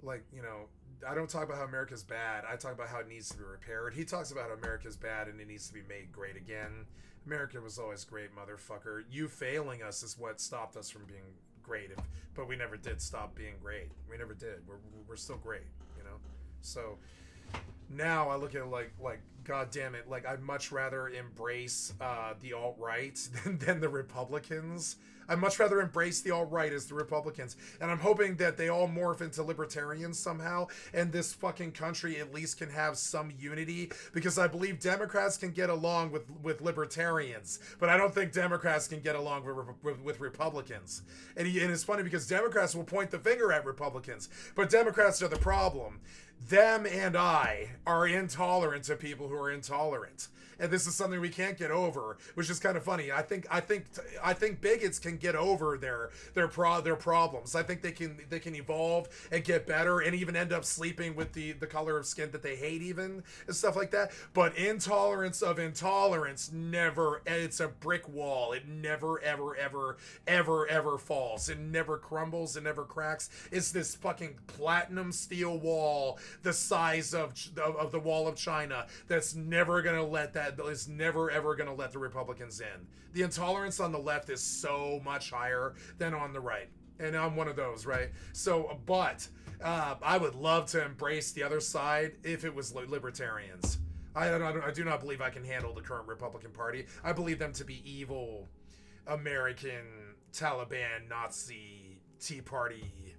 like, you know, I don't talk about how America's bad. I talk about how it needs to be repaired. He talks about how America's bad and it needs to be made great again. America was always great, motherfucker. You failing us is what stopped us from being great. But we never did stop being great. We never did. We're still great, you know? So now I look at it like god damn it, like I'd much rather embrace the alt-right than the Republicans. I'd much rather embrace the alt-right as the Republicans, and I'm hoping that they all morph into libertarians somehow, and this fucking country at least can have some unity, because I believe Democrats can get along with libertarians, but I don't think Democrats can get along with Republicans. And it's funny because Democrats will point the finger at Republicans, but Democrats are the problem. Them and I are intolerant to people who are intolerant, and this is something we can't get over, which is kind of funny. I think bigots can get over their problems. I think they can evolve and get better, and even end up sleeping with the color of skin that they hate, even, and stuff like that. But intolerance of intolerance never. It's a brick wall. It never ever falls. It never crumbles. It never cracks. It's this fucking platinum steel wall the size of the wall of China that's never gonna let is never ever gonna let the Republicans in. The intolerance on the left is so much higher than on the right, and I'm one of those, right? So, but I would love to embrace the other side if it was libertarians. I do not believe I can handle the current Republican Party. I believe them to be evil, American, Taliban, Nazi, Tea Party,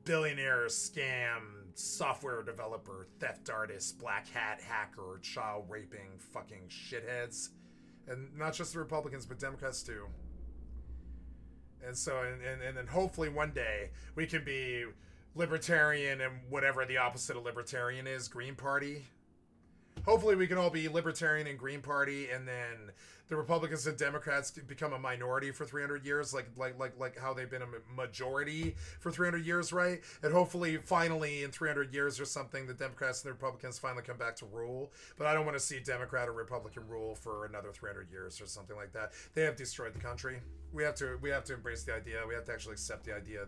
billionaire, scam, software developer, theft artist, black hat hacker, child raping fucking shitheads. And not just the Republicans, but Democrats too. And so, and then hopefully one day we can be libertarian and whatever the opposite of libertarian is, Green Party. Hopefully we can all be libertarian and Green Party, and then the Republicans and Democrats become a minority for 300 years, like how they've been a majority for 300 years, right? And hopefully, finally, in 300 years or something, the Democrats and the Republicans finally come back to rule. But I don't want to see Democrat or Republican rule for another 300 years or something like that. They have destroyed the country. We have to embrace the idea. We have to actually accept the idea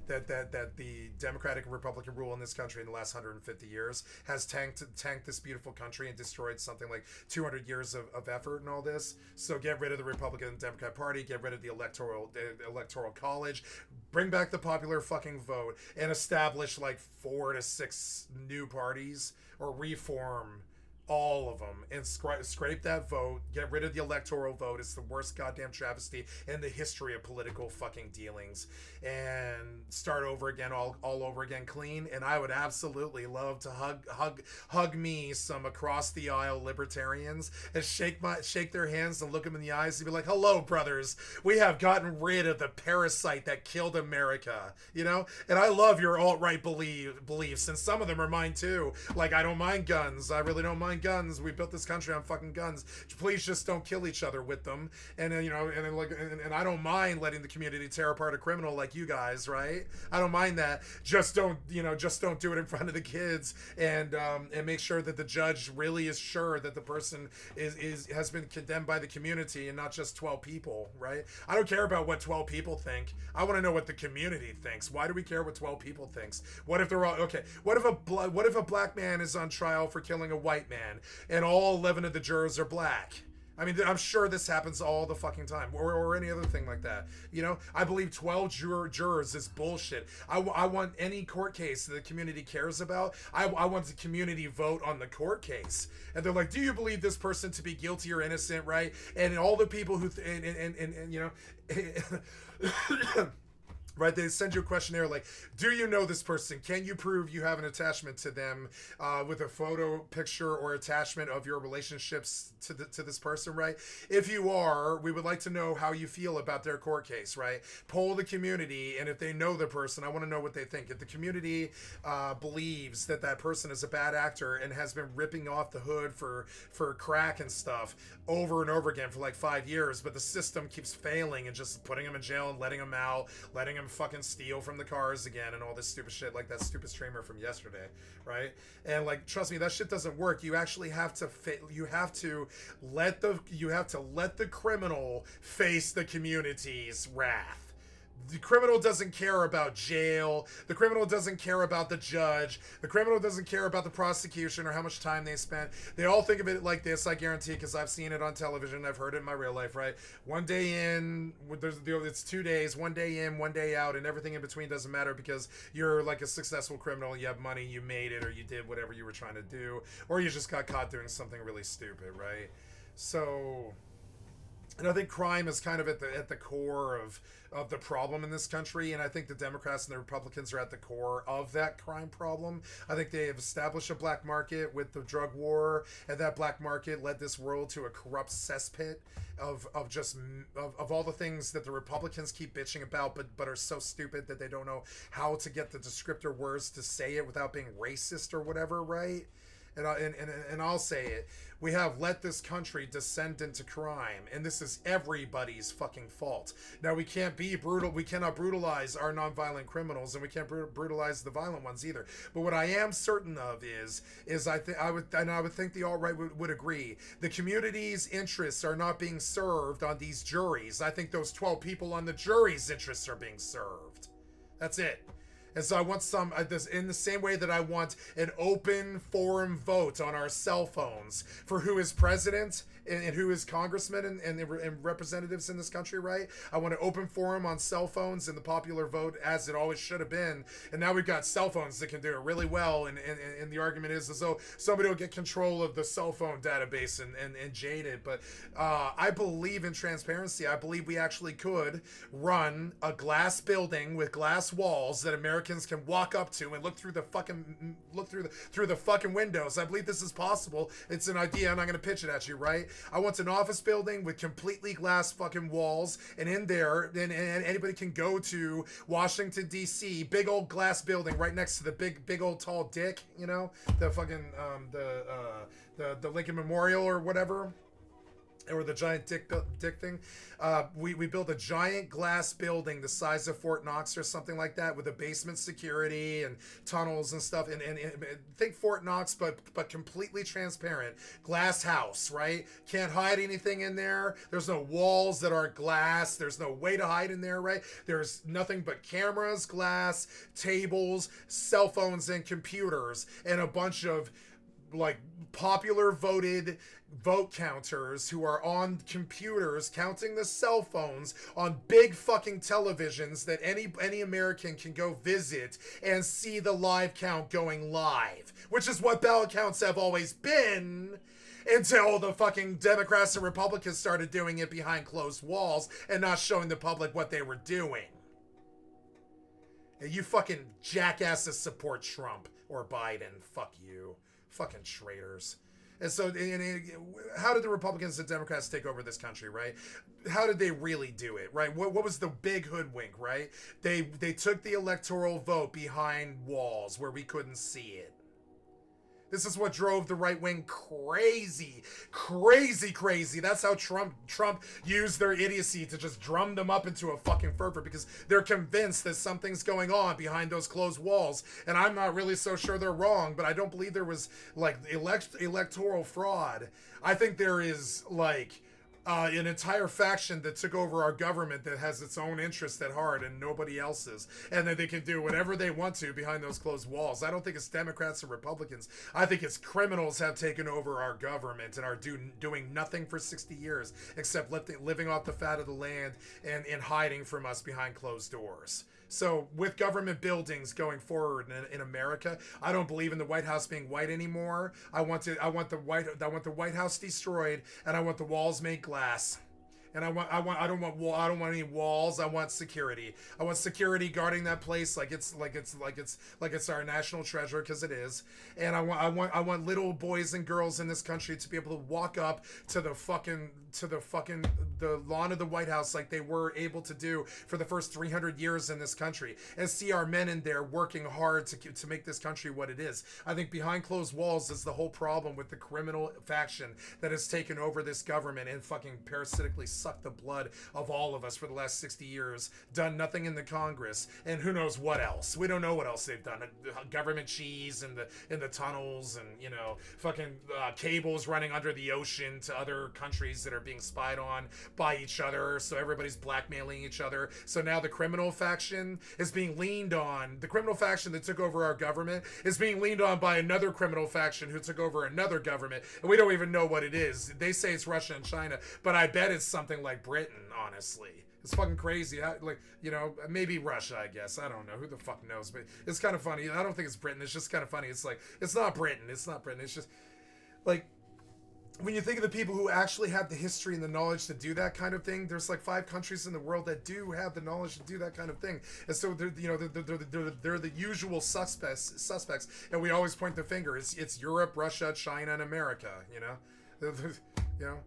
that the Democratic and Republican rule in this country in the last 150 years has tanked this beautiful country and destroyed something like 200 years of effort and all this. So get rid of the Republican and Democrat Party, get rid of the electoral college, bring back the popular fucking vote, and establish like 4 to 6 new parties, or reform all of them and scrape that vote, get rid of the electoral vote. It's the worst goddamn travesty in the history of political fucking dealings, and start over again, all over again, clean. And I would absolutely love to hug me some across the aisle libertarians and shake their hands and look them in the eyes and be like, hello brothers, we have gotten rid of the parasite that killed America, you know. And I love your alt-right beliefs, and some of them are mine too. Like, I don't mind guns. I really don't mind guns. We built this country on fucking guns. Please just don't kill each other with them. And you know, and I don't mind letting the community tear apart a criminal like you guys, right? I don't mind that. Just don't do it in front of the kids, and make sure that the judge really is sure that the person has been condemned by the community and not just 12 people, right? I don't care about what 12 people think. I want to know what the community thinks. Why do we care what 12 people thinks? What if they're all okay? What if a black man is on trial for killing a white man, and all 11 of the jurors are black? I mean, I'm sure this happens all the fucking time, or any other thing like that. You know, I believe 12 jurors is bullshit. I want any court case that the community cares about. I want the community vote on the court case, and they're like, do you believe this person to be guilty or innocent, right? And all the people who and you know. Right, they send you a questionnaire like, do you know this person? Can you prove you have an attachment to them, with a photo, picture, or attachment of your relationships to this person, right? If you are, we would like to know how you feel about their court case, right? Poll the community, and if they know the person, I want to know what they think. If the community believes that person is a bad actor and has been ripping off the hood for crack and stuff over and over again for like 5 years, but the system keeps failing and just putting them in jail and letting them out, letting them fucking steal from the cars again and all this stupid shit, like that stupid streamer from yesterday, right? And like, trust me, that shit doesn't work. You actually have to let the criminal face the community's wrath. The criminal doesn't care about jail. The criminal doesn't care about the judge. The criminal doesn't care about the prosecution or how much time they spent. They all think of it like this, I guarantee, because I've seen it on television. I've heard it in my real life, right? One day in, it's 2 days, 1 day in, 1 day out, and everything in between doesn't matter because you're like a successful criminal. You have money, you made it, or you did whatever you were trying to do, or you just got caught doing something really stupid, right? So... And I think crime is kind of at the core of the problem in this country, and I think the Democrats and the Republicans are at the core of that crime problem. I think they have established a black market with the drug war, and that black market led this world to a corrupt cesspit of all the things that the Republicans keep bitching about, but are so stupid that they don't know how to get the descriptor words to say it without being racist or whatever, right? And I'll say it. We have let this country descend into crime, and this is everybody's fucking fault. Now, we can't be brutal. We cannot brutalize our nonviolent criminals, and we can't brutalize the violent ones either. But what I am certain of is I would think the alt-right would agree. The community's interests are not being served on these juries. I think those 12 people on the jury's interests are being served. That's it. And so I want in the same way that I want an open forum vote on our cell phones for who is president and who is congressmen and representatives in this country, right? I want an open forum on cell phones and the popular vote as it always should have been. And now we've got cell phones that can do it really well. And the argument is as though somebody will get control of the cell phone database and jade it. But I believe in transparency. I believe we actually could run a glass building with glass walls that Americans can walk up to and look through the fucking windows. I believe this is possible. It's an idea, and I'm going to pitch it at you, right? I want an office building with completely glass fucking walls, and in there, and anybody can go to Washington, D.C., big old glass building right next to the big old tall dick, you know? The fucking, the Lincoln Memorial or whatever. Or the giant dick thing. We built a giant glass building the size of Fort Knox or something like that with a basement security and tunnels and stuff. And think Fort Knox, but completely transparent. Glass house, right? Can't hide anything in there. There's no walls that are glass. There's no way to hide in there, right? There's nothing but cameras, glass, tables, cell phones, and computers, and a bunch of like popular vote counters who are on computers counting the cell phones on big fucking televisions that any American can go visit and see the live count going live, which is what ballot counts have always been until the fucking Democrats and Republicans started doing it behind closed walls and not showing the public what they were doing. And you fucking jackasses support Trump or Biden. Fuck you. Fucking traitors. And so, how did the Republicans and Democrats take over this country, right? How did they really do it, right? What was the big hoodwink, right? They took the electoral vote behind walls where we couldn't see it. This is what drove the right wing crazy. That's how Trump used their idiocy to just drum them up into a fucking fervor because they're convinced that something's going on behind those closed walls. And I'm not really so sure they're wrong, but I don't believe there was like electoral fraud. I think there is like an entire faction that took over our government that has its own interests at heart and nobody else's, and that they can do whatever they want to behind those closed walls. I don't think it's Democrats or Republicans. I think it's criminals have taken over our government and are doing nothing for 60 years except living off the fat of the land and hiding from us behind closed doors. So with government buildings going forward in America, I don't believe in the White House being white anymore. I want the White House destroyed, and I want the walls made glass. And I don't want any walls. I want security. I want security guarding that place like it's our national treasure, because it is. And I want little boys and girls in this country to be able to walk up to the lawn of the White House like they were able to do for the first 300 years in this country, and see our men in there working hard to make this country what it is. I think behind closed walls is the whole problem with the criminal faction that has taken over this government and fucking parasitically sucked the blood of all of us for the last 60 years, done nothing in the Congress, and who knows what else. We don't know what else they've done. Government cheese in the tunnels, and fucking cables running under the ocean to other countries that are being spied on by each other, so everybody's blackmailing each other. So now the criminal faction is being leaned on. The criminal faction that took over our government is being leaned on by another criminal faction who took over another government, and we don't even know what it is. They say it's Russia and China, but I bet it's something like Britain, honestly. It's fucking crazy. Like, you know, maybe Russia, I guess. I don't know. Who the fuck knows? But it's kind of funny. I don't think it's Britain. It's just kind of funny. It's like, it's not Britain. It's not Britain. It's just, like, when you think of the people who actually have the history and the knowledge to do that kind of thing, there's like 5 countries in the world that do have the knowledge to do that kind of thing. And so they're, you know, they're the usual suspects, and we always point the finger. It's Europe, Russia, China, and America. You know, you know,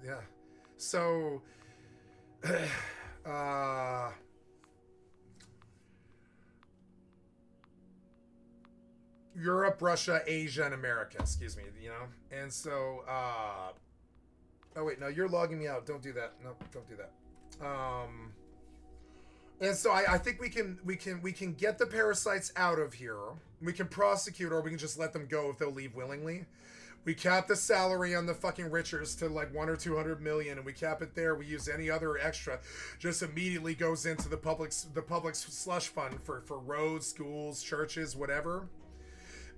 yeah. So. Europe, Russia, Asia, and America, excuse me, you know? And so, oh wait, no, you're logging me out. Don't do that. No, don't do that. And so I think we can get the parasites out of here. We can prosecute, or we can just let them go if they'll leave willingly. We cap the salary on the fucking Richards to like 100 or 200 million, and we cap it there. We use any other extra, just immediately goes into the public's slush fund for roads, schools, churches, whatever.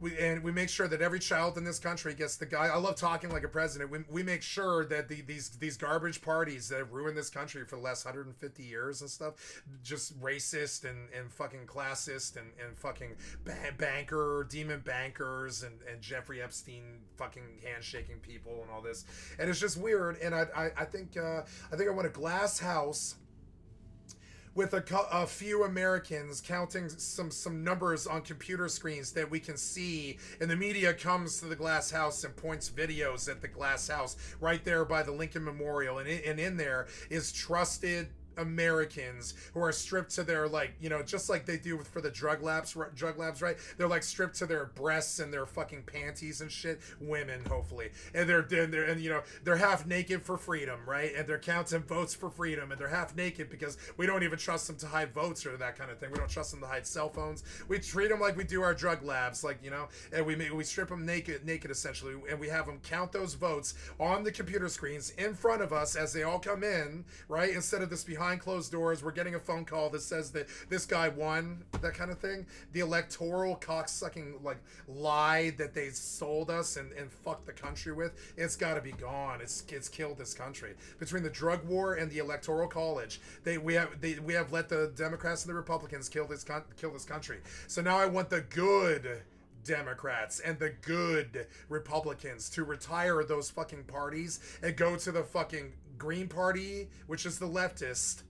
We make sure that every child in this country gets the guy. I love talking like a president. We make sure that these garbage parties that have ruined this country for the last 150 years and stuff, just racist and fucking classist and fucking demon bankers and Jeffrey Epstein fucking handshaking people and all this, and it's just weird. And I think I want a glass house with a few Americans counting some numbers on computer screens that we can see, and the media comes to the glass house and points videos at the glass house right there by the Lincoln Memorial, and in there is trusted Americans who are stripped to their, like, you know, just like they do for the drug labs, right? They're like stripped to their breasts and their fucking panties and shit. Women, hopefully, and they're you know, they're half naked for freedom, right? And they're counting votes for freedom, and they're half naked because we don't even trust them to hide votes or that kind of thing. We don't trust them to hide cell phones. We treat them like we do our drug labs, like, you know, and we strip them naked essentially, and we have them count those votes on the computer screens in front of us as they all come in, right? Instead of this behind closed doors, we're getting a phone call that says that this guy won, that kind of thing. The electoral cocksucking like lie that they sold us and fucked the country with, it's got to be gone. It's killed this country. Between the drug war and the electoral college, we have let the Democrats and the Republicans kill this country. So now I want the good Democrats and the good Republicans to retire those fucking parties and go to the fucking Green Party, which is the leftist,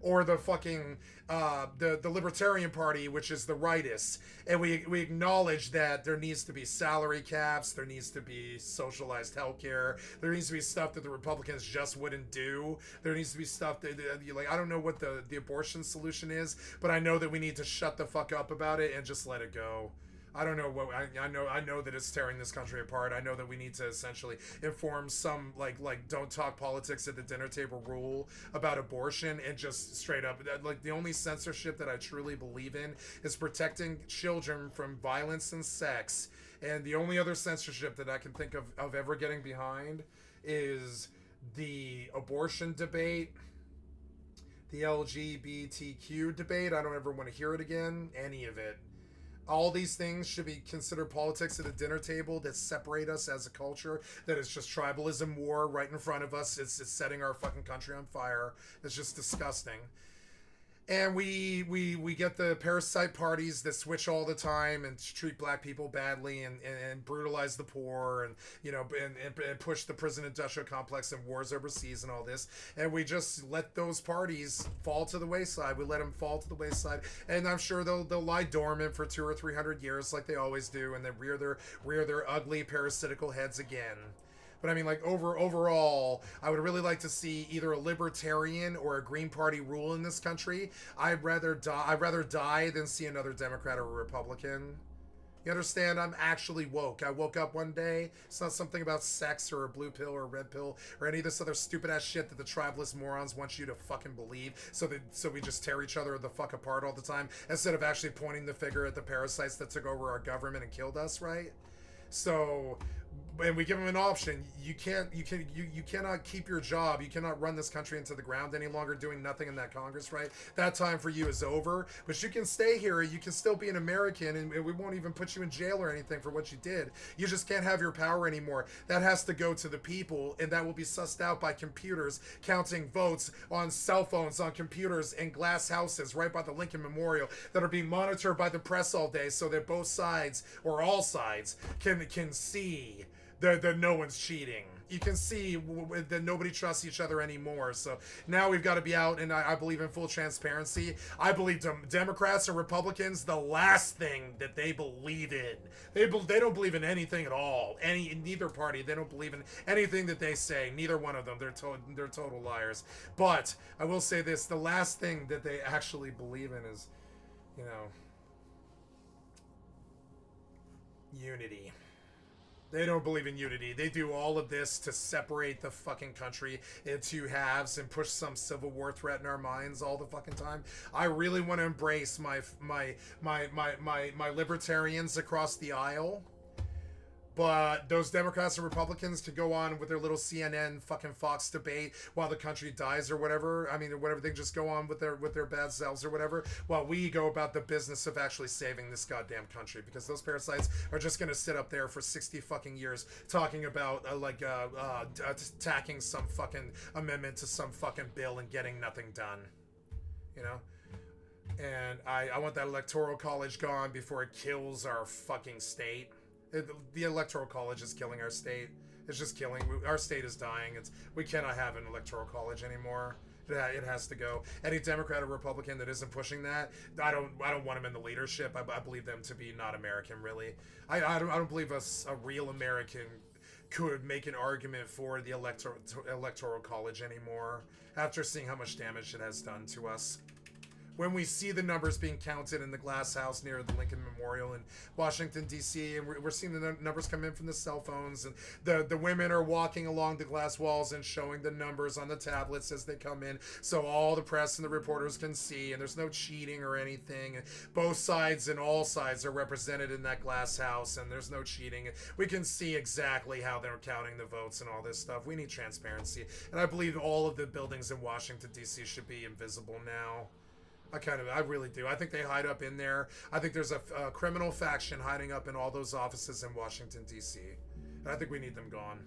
or the fucking the Libertarian Party, which is the rightist, and we acknowledge that there needs to be salary caps, there needs to be socialized healthcare, there needs to be stuff that the Republicans just wouldn't do, there needs to be stuff that like, I don't know what the abortion solution is, but I know that we need to shut the fuck up about it and just let it go. I don't know what I know that it's tearing this country apart. I know that we need to essentially inform some like don't talk politics at the dinner table rule about abortion, and just straight up, like, the only censorship that I truly believe in is protecting children from violence and sex. And the only other censorship that I can think of ever getting behind is the abortion debate, the LGBTQ debate. I don't ever want to hear it again, any of it. All these things should be considered politics at a dinner table that separate us as a culture, that is just tribalism war right in front of us. It's setting our fucking country on fire. It's just disgusting. And we get the parasite parties that switch all the time and treat black people badly and brutalize the poor and, you know, and push the prison industrial complex and wars overseas and all this. And we just let those parties fall to the wayside. We let them fall to the wayside, and I'm sure they'll lie dormant for 200 or 300 years like they always do, and then rear their ugly parasitical heads again. But I mean, like, overall, I would really like to see either a libertarian or a Green Party rule in this country. I'd rather die than see another Democrat or a Republican. You understand? I'm actually woke. I woke up one day. It's not something about sex or a blue pill or a red pill or any of this other stupid ass shit that the tribalist morons want you to fucking believe. So we just tear each other the fuck apart all the time instead of actually pointing the finger at the parasites that took over our government and killed us, right? So and we give them an option. You cannot keep your job. You cannot run this country into the ground any longer doing nothing in that Congress, right? That time for you is over. But you can stay here. You can still be an American, and we won't even put you in jail or anything for what you did. You just can't have your power anymore. That has to go to the people, and that will be sussed out by computers counting votes on cell phones, on computers, in glass houses right by the Lincoln Memorial that are being monitored by the press all day, so that both sides or all sides can see that no one's cheating. You can see that nobody trusts each other anymore. So now we've got to be out, and I believe in full transparency. I believe Democrats and Republicans, the last thing that they believe in, they don't believe in anything at all. Neither party, they don't believe in anything that they say. Neither one of them. They're total liars. But I will say this: the last thing that they actually believe in is, unity. They don't believe in unity. They do all of this to separate the fucking country into halves and push some civil war threat in our minds all the fucking time. I really want to embrace my libertarians across the aisle. But those Democrats and Republicans could go on with their little CNN fucking Fox debate while the country dies or whatever. I mean, whatever. They just go on with their bad selves or whatever, while we go about the business of actually saving this goddamn country. Because those parasites are just gonna sit up there for 60 fucking years talking about attacking some fucking amendment to some fucking bill and getting nothing done. And I want that electoral college gone before it kills our fucking state. The electoral college is killing our state. It's just killing. Our state is dying. We cannot have an electoral college anymore. It has to go. Any Democrat or Republican that isn't pushing that, I don't want them in the leadership. I believe them to be not American, really. I don't believe a real American could make an argument for the electoral college anymore after seeing how much damage it has done to us. When we see the numbers being counted in the glass house near the Lincoln Memorial in Washington, D.C., and we're seeing the numbers come in from the cell phones, and the women are walking along the glass walls and showing the numbers on the tablets as they come in, so all the press and the reporters can see, and there's no cheating or anything. Both sides and all sides are represented in that glass house, and there's no cheating. We can see exactly how they're counting the votes and all this stuff. We need transparency, and I believe all of the buildings in Washington, D.C. should be invisible now. I really do. I think they hide up in there. I think there's a criminal faction hiding up in all those offices in Washington, D.C. And I think we need them gone.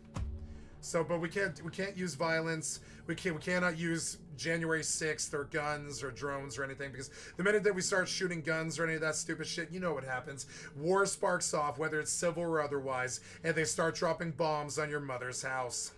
So, but we can't use violence. We cannot use January 6th or guns or drones or anything, because the minute that we start shooting guns or any of that stupid shit, you know what happens. War sparks off, whether it's civil or otherwise, and they start dropping bombs on your mother's house.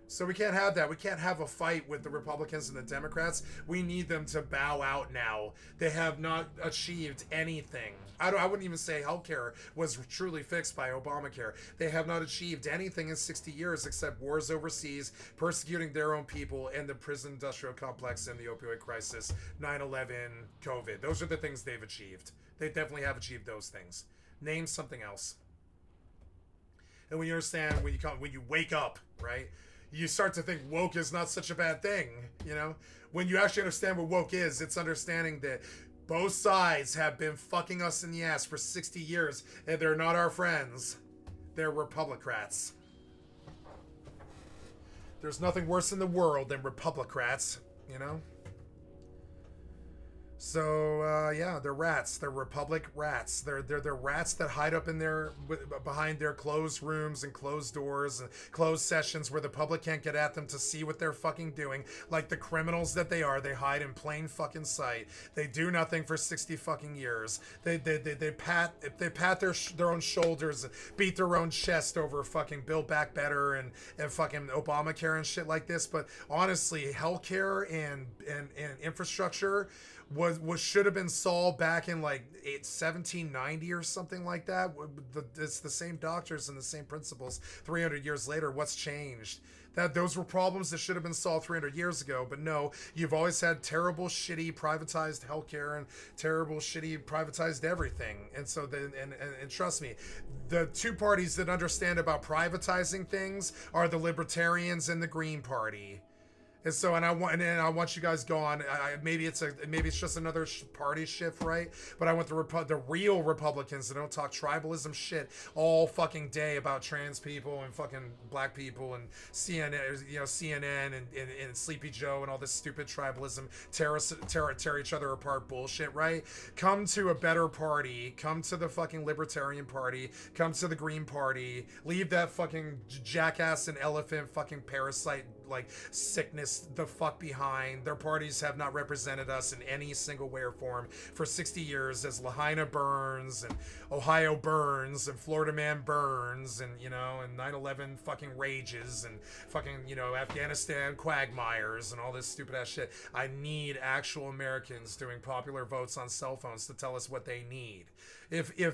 So we can't have that. We can't have a fight with the Republicans and the Democrats. We need them to bow out now. They have not achieved anything. I wouldn't even say healthcare was truly fixed by Obamacare. They have not achieved anything in 60 years except wars overseas, persecuting their own people, and the prison industrial complex and the opioid crisis, 9/11, COVID. Those are the things they've achieved. They definitely have achieved those things. Name something else. And when you understand, when you wake up, right? You start to think woke is not such a bad thing, When you actually understand what woke is, it's understanding that both sides have been fucking us in the ass for 60 years, and they're not our friends. They're Republicrats. There's nothing worse in the world than Republicrats, So they're rats. They're Republic rats. They're rats that hide up in behind their closed rooms and closed doors and closed sessions where the public can't get at them to see what they're fucking doing. Like the criminals that they are, they hide in plain fucking sight. They do nothing for 60 fucking years. They pat their own shoulders and beat their own chest over fucking Build Back Better and fucking Obamacare and shit like this. But honestly, healthcare and infrastructure should have been solved back in 1790 or something like that. It's the same doctors and the same principles 300 years later. What's changed? Those were problems that should have been solved 300 years ago, but no, you've always had terrible, shitty, privatized healthcare and terrible, shitty, privatized everything. And so and trust me, the two parties that understand about privatizing things are the Libertarians and the Green Party. And so, and I want you guys gone. Maybe it's just another party shift, right? But I want the real Republicans that don't talk tribalism shit all fucking day about trans people and fucking black people and CNN, and Sleepy Joe and all this stupid tribalism, tear each other apart bullshit, right? Come to a better party. Come to the fucking Libertarian Party. Come to the Green Party. Leave that fucking jackass and elephant fucking parasite like sickness the fuck behind. Their parties have not represented us in any single way or form for 60 years as Lahaina burns and Ohio burns and Florida man burns and and 9/11 fucking rages and fucking Afghanistan quagmires and all this stupid ass shit. I need actual Americans doing popular votes on cell phones to tell us what they need. If a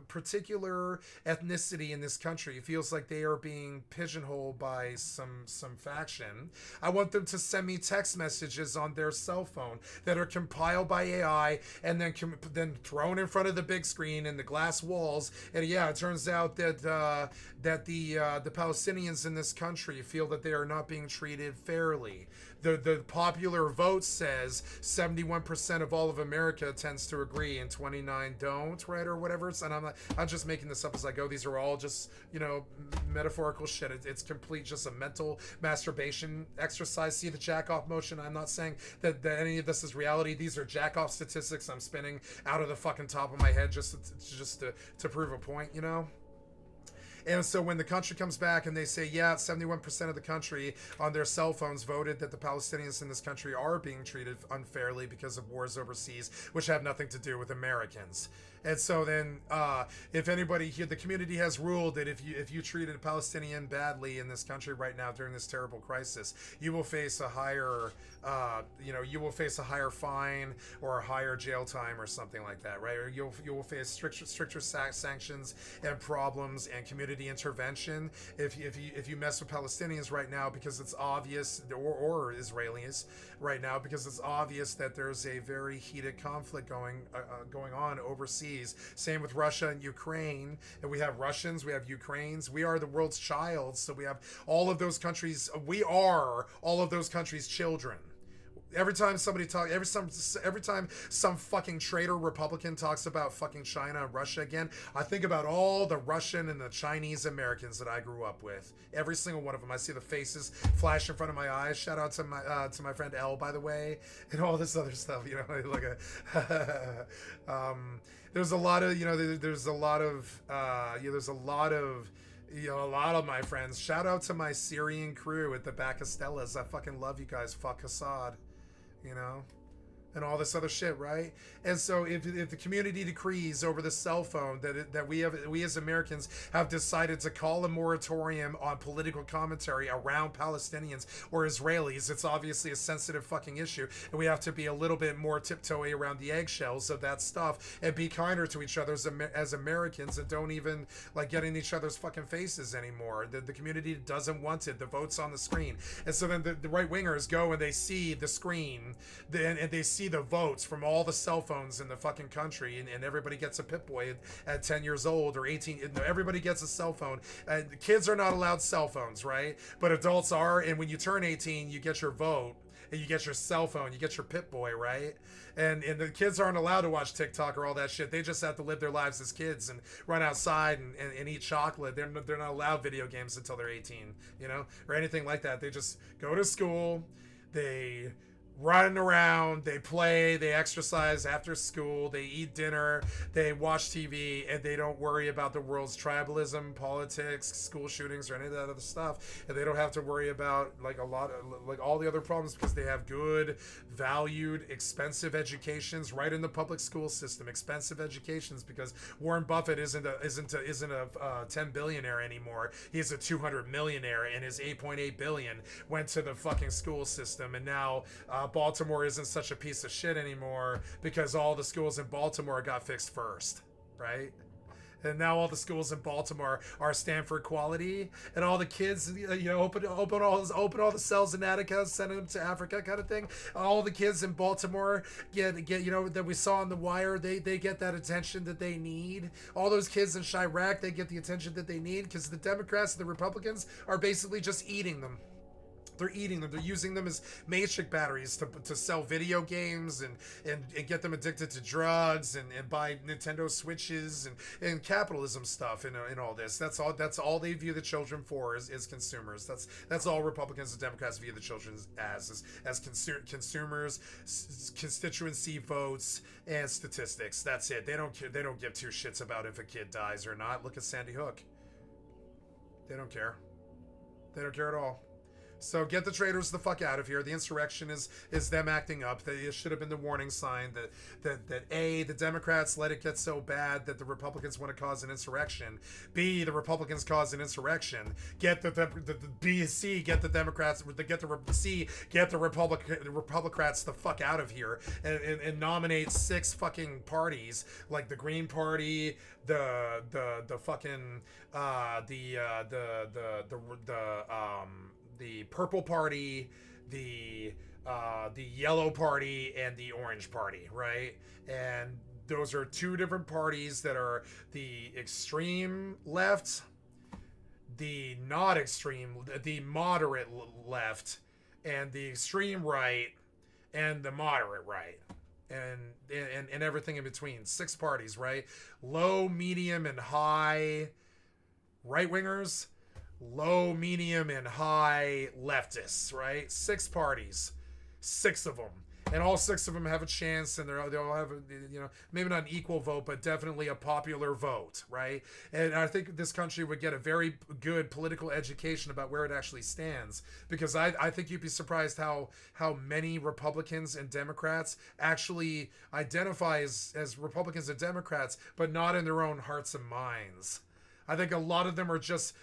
particular ethnicity in this country feels like they are being pigeonholed by some faction, I want them to send me text messages on their cell phone that are compiled by AI and then thrown in front of the big screen and the glass walls. And yeah, it turns out that the Palestinians in this country feel that they are not being treated fairly. The popular vote says 71% of all of America tends to agree and 29 don't, right, or whatever. And I'm just making this up as I go. These are all just metaphorical shit. It's complete just a mental masturbation exercise. See the jack off motion? I'm not saying that any of this is reality. These are jack off statistics I'm spinning out of the fucking top of my head just to prove a point, And so when the country comes back and they say, yeah, 71% of the country on their cell phones voted that the Palestinians in this country are being treated unfairly because of wars overseas, which have nothing to do with Americans. And so then, if anybody here, the community has ruled that if you treated a Palestinian badly in this country right now during this terrible crisis, you will face a higher, fine or a higher jail time or something like that, right? Or you will face stricter sanctions and problems and community intervention if you mess with Palestinians right now because it's obvious, or Israelis right now because it's obvious that there's a very heated conflict going on overseas. Same with Russia and Ukraine. And we have Russians, we have Ukrainians. We are the world's child. So we have all of those countries. We are all of those countries' children. Every time some fucking traitor Republican talks about fucking China and Russia again, I think about all the Russian and the Chinese Americans that I grew up with. Every single one of them. I see the faces flash in front of my eyes. Shout out to my friend Elle, by the way, and all this other stuff. There's a lot of my friends. Shout out to my Syrian crew at the Bacastellas. I fucking love you guys. Fuck Assad. And all this other shit, right? And so if the community decrees over the cell phone that we as Americans have decided to call a moratorium on political commentary around Palestinians or Israelis, it's obviously a sensitive fucking issue, and we have to be a little bit more tiptoey around the eggshells of that stuff and be kinder to each other as Americans and don't even like get in each other's fucking faces anymore. The community doesn't want it. The vote's on the screen. And so then the right wingers go and they see the screen and they see the votes from all the cell phones in the fucking country, and everybody gets a Pip-Boy at 10 years old or 18. Everybody gets a cell phone. Kids are not allowed cell phones, right? But adults are, and when you turn 18, you get your vote, and you get your cell phone, you get your Pip-Boy, right? And the kids aren't allowed to watch TikTok or all that shit. They just have to live their lives as kids and run outside and eat chocolate. They're not allowed video games until they're 18, or anything like that. They just go to school, they run around, they play, they exercise after school, they eat dinner, they watch TV, and they don't worry about the world's tribalism, politics, school shootings, or any of that other stuff. And they don't have to worry about all the other problems because they have good, valued, expensive educations right in the public school system. Expensive educations because Warren Buffett isn't a 10 billionaire anymore. He's a 200 millionaire, and his 8.8 billion went to the fucking school system, and now Baltimore isn't such a piece of shit anymore because all the schools in Baltimore got fixed first, right? And now all the schools in Baltimore are Stanford quality, and all the kids, open all the cells in Attica, send them to Africa, kind of thing. All the kids in Baltimore get that we saw on The Wire. They get that attention that they need. All those kids in Chirac, they get the attention that they need because the Democrats and the Republicans are basically just eating them. They're eating them. They're using them as matrix batteries to sell video games and get them addicted to drugs and buy Nintendo Switches and capitalism stuff and all this. That's all they view the children for is consumers. That's all Republicans and Democrats view the children as consumers, constituency votes, and statistics. That's it. They don't give two shits about if a kid dies or not. Look at Sandy Hook. They don't care. They don't care at all. So get the traitors the fuck out of here. The insurrection is them acting up. It should have been the warning sign that A, the Democrats let it get so bad that the Republicans want to cause an insurrection. B, the Republicans cause an insurrection. Get the B, C, get the Democrats, get the Republicrats the fuck out of here and nominate 6 fucking parties like the Green Party, the fucking the Purple Party, the Yellow Party, and the Orange Party, right? And those are 2 different parties that are the extreme left, the not extreme, the moderate left, and the extreme right, and the moderate right. And everything in between. 6 parties, right? Low, medium, and high right-wingers, low, medium, and high leftists, right? 6 parties, 6 of them, and all 6 of them have a chance, and they'll have maybe not an equal vote, but definitely a popular vote, right? And I think this country would get a very good political education about where it actually stands, because I think you'd be surprised how many Republicans and Democrats actually identify as Republicans and Democrats, but not in their own hearts and minds. I think a lot of them are just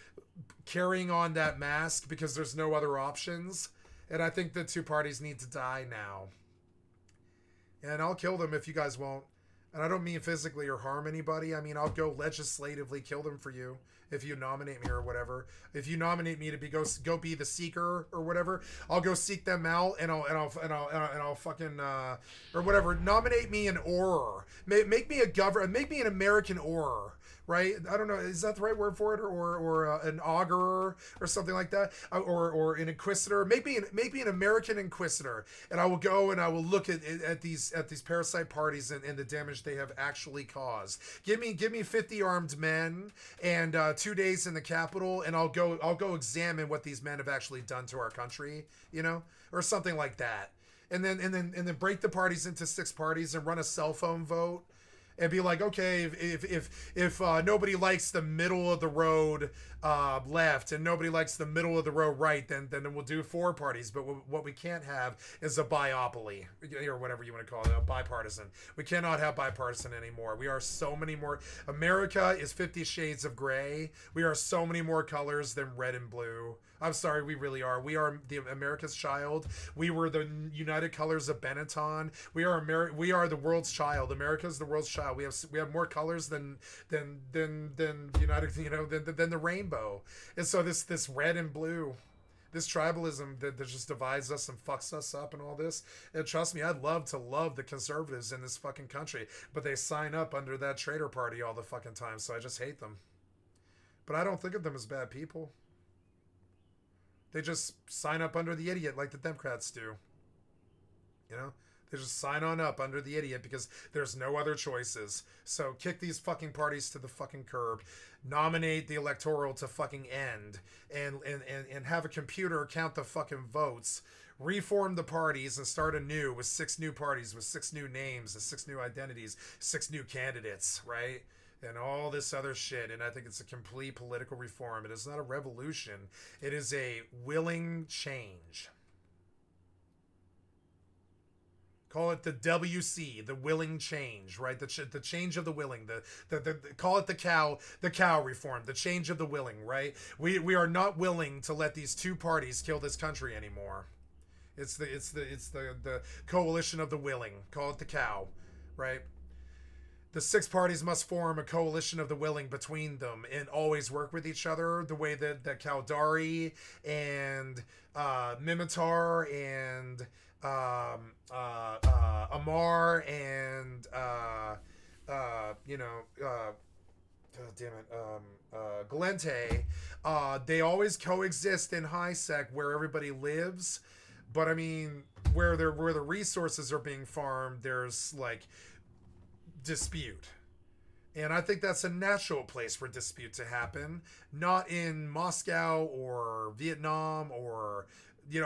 carrying on that mask because there's no other options. And I think the 2 parties need to die now. And I'll kill them if you guys won't. And I don't mean physically or harm anybody. I mean, I'll go legislatively kill them for you if you nominate me or whatever. If you nominate me to go be the seeker or whatever, I'll go seek them out and I'll fucking or whatever. Nominate me an Auror. Make me an American Auror. Right? I don't know. Is that the right word for it? Or an augurer or something like that? Or an inquisitor? Maybe an American inquisitor. And I will go and I will look at these parasite parties and the damage they have actually caused. Give me 50 armed men and 2 days in the Capitol, and I'll go examine what these men have actually done to our country, or something like that. And then break the parties into 6 parties and run a cell phone vote. And be like, okay, if nobody likes the middle of the road left and nobody likes the middle of the road right, then we'll do 4 parties. But what we can't have is a biopoly, or whatever you want to call it, a bipartisan. We cannot have bipartisan anymore. We are so many more. America is 50 shades of gray. We are so many more colors than red and blue. I'm sorry, we really are. We are the America's child. We were the United Colors of Benetton. We are the world's child. America's the world's child. We have more colors than United, than the rainbow. And so this red and blue, this tribalism that just divides us and fucks us up and all this. And trust me, I'd love to love the conservatives in this fucking country, but they sign up under that traitor party all the fucking time. So I just hate them. But I don't think of them as bad people. They just sign up under the idiot like the Democrats do. They just sign on up under the idiot because there's no other choices. So kick these fucking parties to the fucking curb. Nominate the electoral to fucking end. And have a computer count the fucking votes. Reform the parties and start anew with 6 new parties, with 6 new names and 6 new identities, 6 new candidates, right? And all this other shit. And I think it's a complete political reform. It is not a revolution. It is a willing change. Call it the WC, the willing change, right? The change of the willing. The call it the cow reform, the change of the willing, right? We are not willing to let these 2 parties kill this country anymore. It's the coalition of the willing. Call it the cow, right? The six parties must form a coalition of the willing between them and always work with each other the way that Kaldari and Mimitar and Amar and damn it, Galente, they always coexist in high sec where everybody lives. But I mean, where the resources are being farmed, there's like dispute. And I think that's a natural place for dispute to happen, not in Moscow or Vietnam or,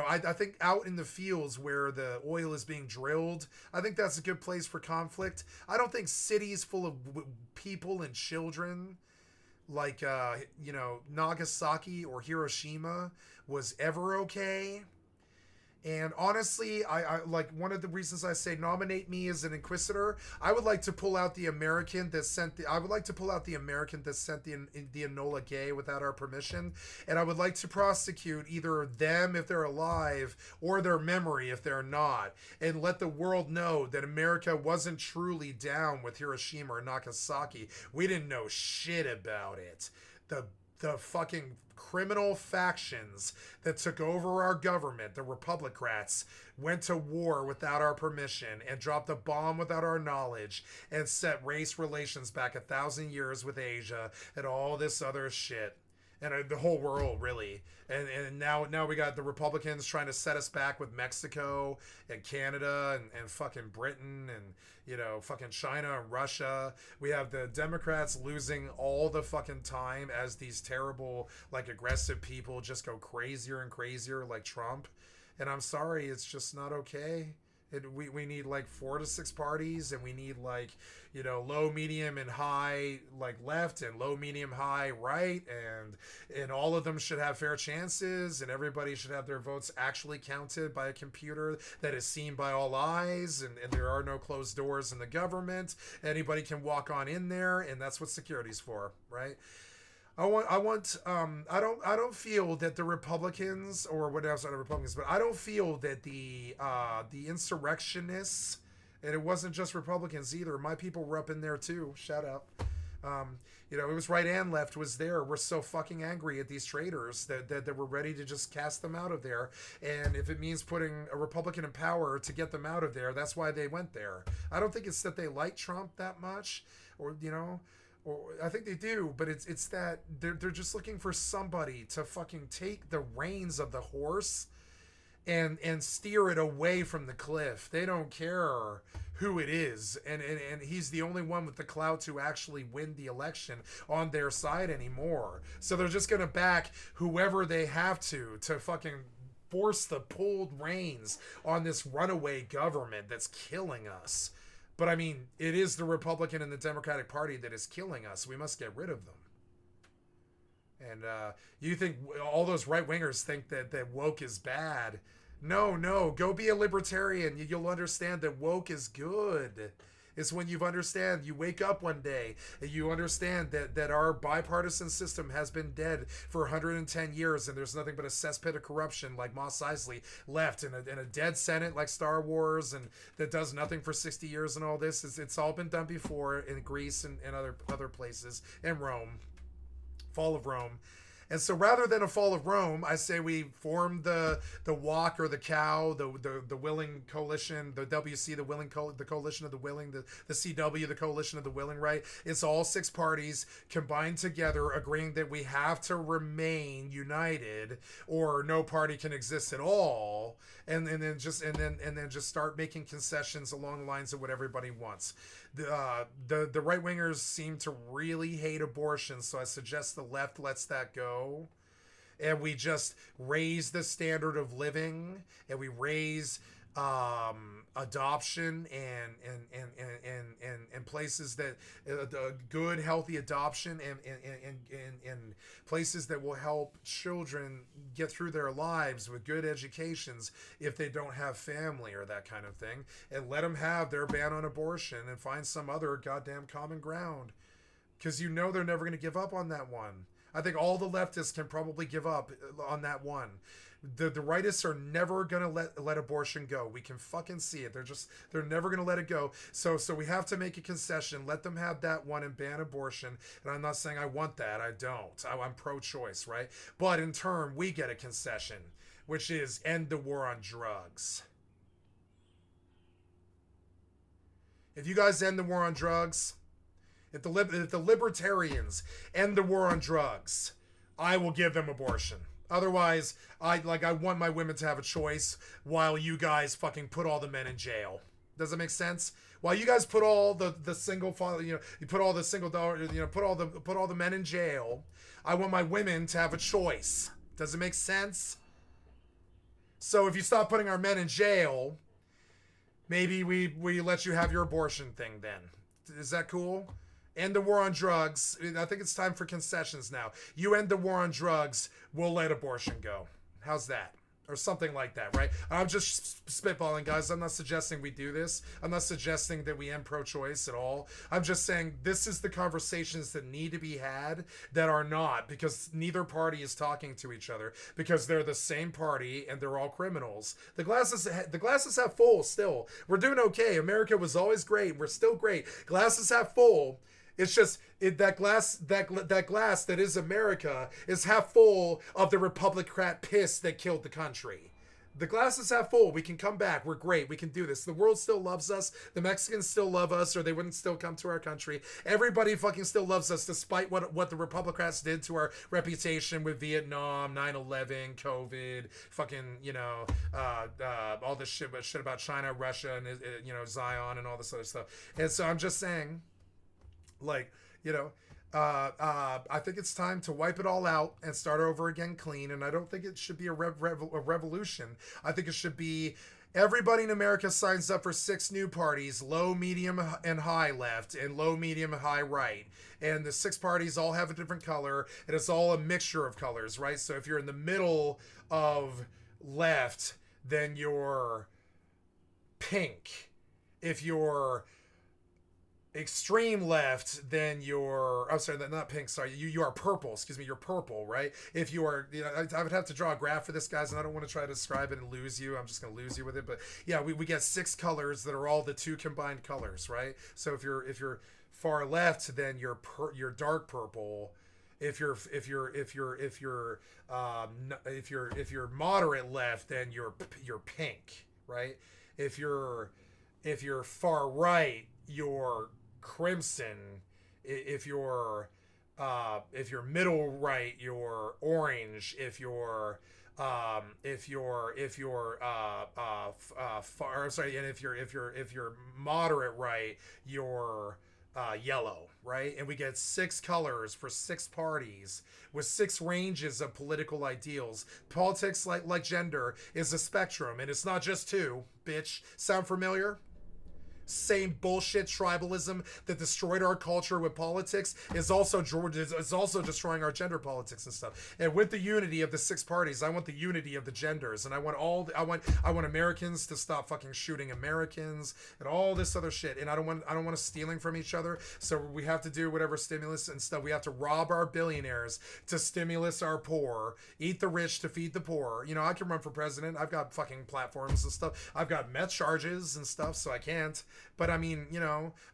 I think out in the fields where the oil is being drilled, I think that's a good place for conflict. I don't think cities full of people and children like, Nagasaki or Hiroshima was ever okay. And honestly, I like one of the reasons I say nominate me as an inquisitor. I would like to pull out the American that sent the. I would like to pull out the American that sent the Enola Gay without our permission, and I would like to prosecute either them if they're alive or their memory if they're not, and let the world know that America wasn't truly down with Hiroshima or Nagasaki. We didn't know shit about it. The fucking criminal factions that took over our government, the Republicrats, went to war without our permission and dropped a bomb without our knowledge and set race relations back 1,000 years with Asia and all this other shit. And the whole world, really. And now we got the Republicans trying to set us back with Mexico and Canada and fucking Britain and, fucking China and Russia. We have the Democrats losing all the fucking time as these terrible, like, aggressive people just go crazier and crazier like Trump. And I'm sorry, it's just not okay. We need like 4 to 6 parties, and we need like, low, medium, and high like left, and low, medium, high right, and all of them should have fair chances, and everybody should have their votes actually counted by a computer that is seen by all eyes, and there are no closed doors in the government. Anybody can walk on in there, and that's what security's for, right? I don't feel that the Republicans, or what else, not the Republicans, but I don't feel that the insurrectionists, and it wasn't just Republicans either. My people were up in there too. Shout out. It was right and left was there. We're so fucking angry at these traitors that we're ready to just cast them out of there. And if it means putting a Republican in power to get them out of there, that's why they went there. I don't think it's that they like Trump that much, or, or I think they do, but it's that they're just looking for somebody to fucking take the reins of the horse and steer it away from the cliff. They don't care who it is, and he's the only one with the clout to actually win the election on their side anymore. So they're just gonna back whoever they have to fucking force the pulled reins on this runaway government that's killing us. But I mean, it is the Republican and the Democratic Party that is killing us. We must get rid of them. And you think all those right-wingers think that woke is bad. No. Go be a libertarian. You'll understand that woke is good. It's when you wake up one day and you understand that our bipartisan system has been dead for 110 years, and there's nothing but a cesspit of corruption like Mos Eisley left, and a dead Senate like Star Wars, and that does nothing for 60 years and all this. It's all been done before in Greece and other places, and Rome. Fall of Rome. And so rather than a fall of Rome, I say we form the WOC or the COW, the willing coalition, the WC, the coalition of the willing, the CW, the coalition of the willing, right? It's all 6 parties combined together, agreeing that we have to remain united or no party can exist at all. And then just start making concessions along the lines of what everybody wants. The right wingers seem to really hate abortion, so I suggest the left lets that go, and we just raise the standard of living, and we raise adoption and places that good healthy adoption and places that will help children get through their lives with good educations if they don't have family or that kind of thing, and let them have their ban on abortion and find some other goddamn common ground, because they're never going to give up on that one. I think all the leftists can probably give up on that one. The rightists are never gonna let abortion go. We can fucking see it. They're never gonna let it go. So we have to make a concession. Let them have that one and ban abortion. And I'm not saying I want that. I don't. I'm pro-choice, right? But in turn, we get a concession, which is end the war on drugs. If you guys end the war on drugs, if the libertarians end the war on drugs, I will give them abortion. Otherwise, I want my women to have a choice while you guys fucking put all the men in jail. Does it make sense? While you guys put all the single father, you put all the single dollar, put all the men in jail, I want my women to have a choice. Does it make sense? So if you stop putting our men in jail, maybe we let you have your abortion thing then. Is that cool? End the war on drugs. I think it's time for concessions now. You end the war on drugs, we'll let abortion go. How's that? Or something like that, right? I'm just spitballing, guys. I'm not suggesting we do this. I'm not suggesting that we end pro-choice at all. I'm just saying this is the conversations that need to be had that are not, because neither party is talking to each other, because they're the same party and they're all criminals. The glasses half full still. We're doing okay. America was always great. We're still great. Glasses half full. It's just that glass that is America is half full of the Republican piss that killed the country. The glass is half full. We can come back. We're great. We can do this. The world still loves us. The Mexicans still love us, or they wouldn't still come to our country. Everybody fucking still loves us, despite what the Republicans did to our reputation with Vietnam, 9/11, COVID, fucking all this shit about China, Russia, and Zion, and all this other stuff. And so I'm just saying. I think it's time to wipe it all out and start over again clean. And I don't think it should be a revolution. I think it should be everybody in America signs up for 6 new parties, low, medium, and high left, and low, medium, and high right. And the 6 parties all have a different color, and it's all a mixture of colors, right? So if you're in the middle of left, then you're pink. If you're extreme left, then you're not pink, sorry, you are purple, you're purple, right? If you are, I would have to draw a graph for this, guys, and I don't want to try to describe it and lose you. I'm just going to lose you with it. But yeah, we get 6 colors that are all the 2 combined colors, right? So if you're far left, then you're dark purple. If you're moderate left, then you're pink, right? If you're far right, you're crimson. If you're middle right, you're orange. If you're moderate right, you're yellow, right? And we get 6 colors for 6 parties with 6 ranges of political ideals. Politics, like gender, is a spectrum, and it's not just 2. Bitch, sound familiar? Same bullshit tribalism that destroyed our culture with politics is also destroying our gender politics and stuff. And with the unity of the 6 parties, I want the unity of the genders, and I want Americans to stop fucking shooting Americans and all this other shit. And I don't want us stealing from each other. So we have to do whatever stimulus and stuff. We have to rob our billionaires to stimulus our poor, eat the rich to feed the poor. I can run for president. I've got fucking platforms and stuff. I've got meth charges and stuff, so I can't. But I mean,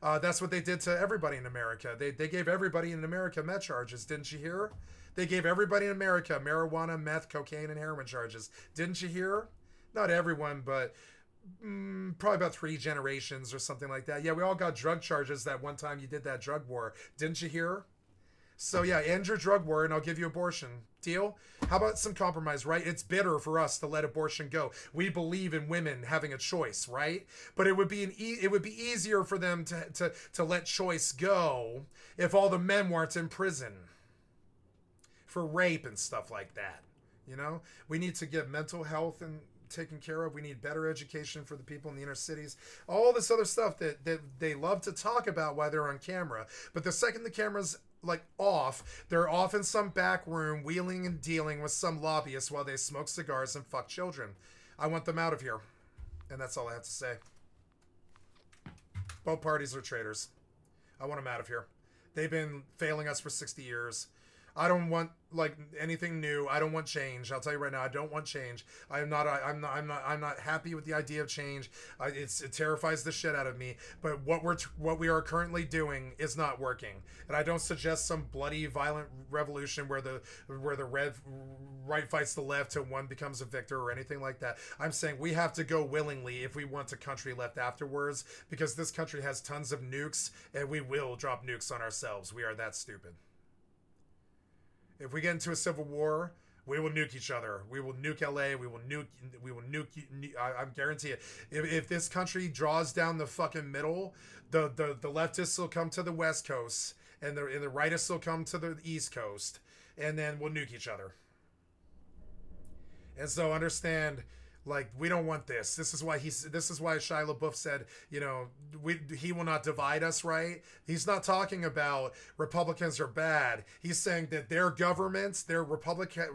that's what they did to everybody in America. They gave everybody in America meth charges. Didn't you hear? They gave everybody in America marijuana, meth, cocaine, and heroin charges. Didn't you hear? Not everyone, but probably about 3 generations or something like that. Yeah, we all got drug charges that one time you did that drug war. Didn't you hear? So yeah, end your drug war and I'll give you abortion. Deal? How about some compromise, right? It's bitter for us to let abortion go. We believe in women having a choice, right? But it would be easier for them to let choice go if all the men weren't in prison for rape and stuff like that. We need to get mental health and taken care of. We need better education for the people in the inner cities. All this other stuff that they love to talk about while they're on camera. But the second the camera's off, they're off in some back room wheeling and dealing with some lobbyists while they smoke cigars and fuck children. I want them out of here. And that's all I have to say. Both parties are traitors. I want them out of here. They've been failing us for 60 years. I don't want like anything new. I don't want change. I'll tell you right now, I don't want change. I'm not happy with the idea of change. It terrifies the shit out of me. But what we are currently doing is not working. And I don't suggest some bloody, violent revolution where the right fights the left till one becomes a victor or anything like that. I'm saying we have to go willingly if we want a country left afterwards, because this country has tons of nukes, and we will drop nukes on ourselves. We are that stupid. If we get into a civil war, we will nuke each other. We will nuke LA. We will nuke. I guarantee it. If this country draws down the fucking middle, the leftists will come to the West Coast, and the rightists will come to the East Coast, and then we'll nuke each other. And so understand, like, we don't want this. This is why Shia LaBeouf said, you know, he will not divide us, right? He's not talking about Republicans are bad. He's saying that their governments, their Republican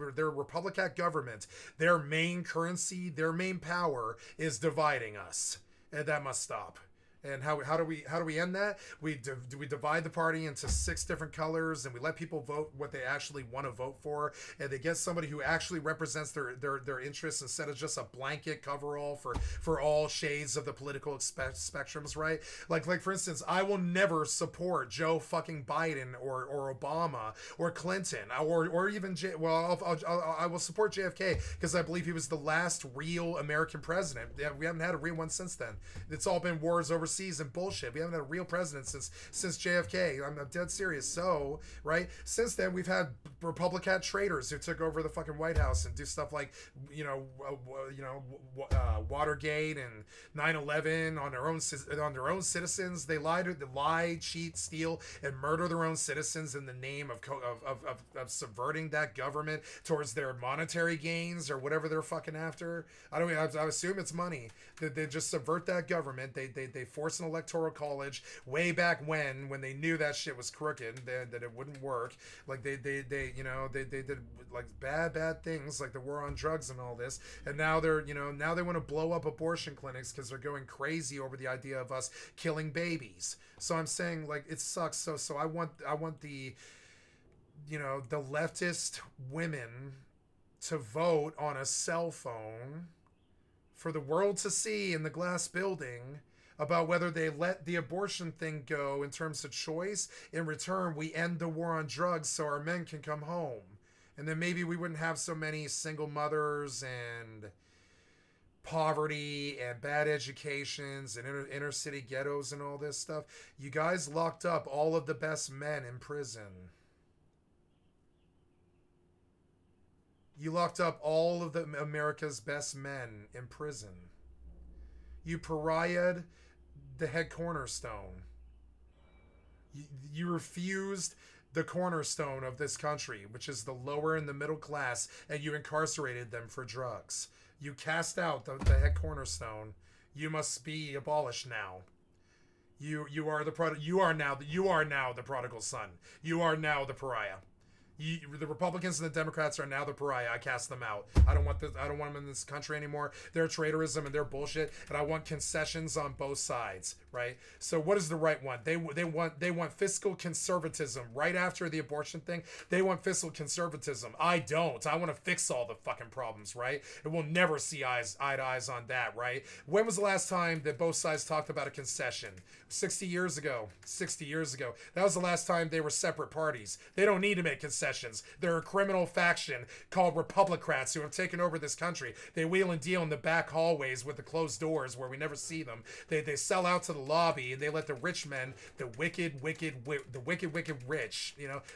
government, their main currency, their main power is dividing us, and that must stop. And how do we end that? We divide the party into 6 different colors, and we let people vote what they actually want to vote for, and they get somebody who actually represents their interests instead of just a blanket coverall for all shades of the political spectrums, right? Like for instance, I will never support Joe fucking Biden or Obama or Clinton or even I will support JFK because I believe he was the last real American president. We haven't had a real one since then. It's all been wars overseas and bullshit. We haven't had a real president since JFK. I'm dead serious. So, right, since then we've had Republican traitors who took over the fucking White House and do stuff like Watergate and 9/11 on their own citizens. They lie, cheat, steal, and murder their own citizens in the name of subverting that government towards their monetary gains or whatever they're fucking after. I assume it's money. They just subvert that government. They force an electoral college way back when they knew that shit was crooked, that it wouldn't work. Like they did like bad things like the war on drugs and all this, and now they want to blow up abortion clinics because they're going crazy over the idea of us killing babies. So I'm saying, like, it sucks. So I want the the leftist women to vote on a cell phone for the world to see in the glass building about whether they let the abortion thing go in terms of choice. In return, we end the war on drugs so our men can come home. And then maybe we wouldn't have so many single mothers and poverty and bad educations and inner city ghettos and all this stuff. You guys locked up all of the best men in prison. You locked up all of America's best men in prison. You pariahed the head cornerstone. You refused the cornerstone of this country, which is the lower and the middle class, and you incarcerated them for drugs. You cast out the head cornerstone. You must be abolished now. You are now the prodigal son. You are now the pariah. The Republicans and the Democrats are now the pariah. I cast them out. I don't want them in this country anymore. Their traitorism and their bullshit, and I want concessions on both sides, right? So what does the right want? They want fiscal conservatism right after the abortion thing. They want fiscal conservatism. I don't. I want to fix all the fucking problems, right? And we'll never see eye to eyes on that, right? When was the last time that both sides talked about a concession? 60 years ago. 60 years ago. That was the last time they were separate parties. They don't need to make concessions. They're a criminal faction called Republicrats who have taken over this country. They wheel and deal in the back hallways with the closed doors where we never see them. They sell out to the lobby, and they let the rich men, the wicked rich,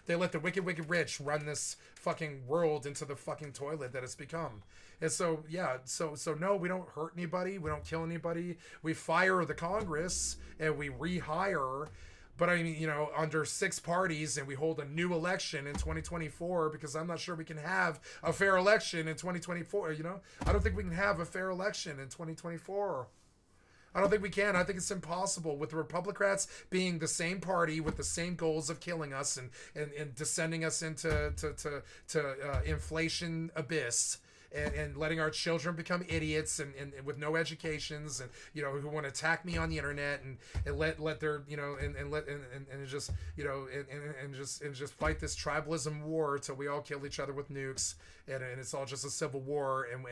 they let the wicked rich run this fucking world into the fucking toilet that it's become. And so, yeah, so no, we don't hurt anybody. We don't kill anybody. We fire the Congress and we rehire. But I mean, under 6 parties, and we hold a new election in 2024, because I'm not sure we can have a fair election in 2024, I don't think we can have a fair election in 2024. I don't think we can. I think it's impossible with the Republicrats being the same party with the same goals of killing us and descending us into inflation abyss. and letting our children become idiots and with no educations, and who want to attack me on the internet, and let their and just and just fight this tribalism war till we all kill each other with nukes, and it's all just a civil war, and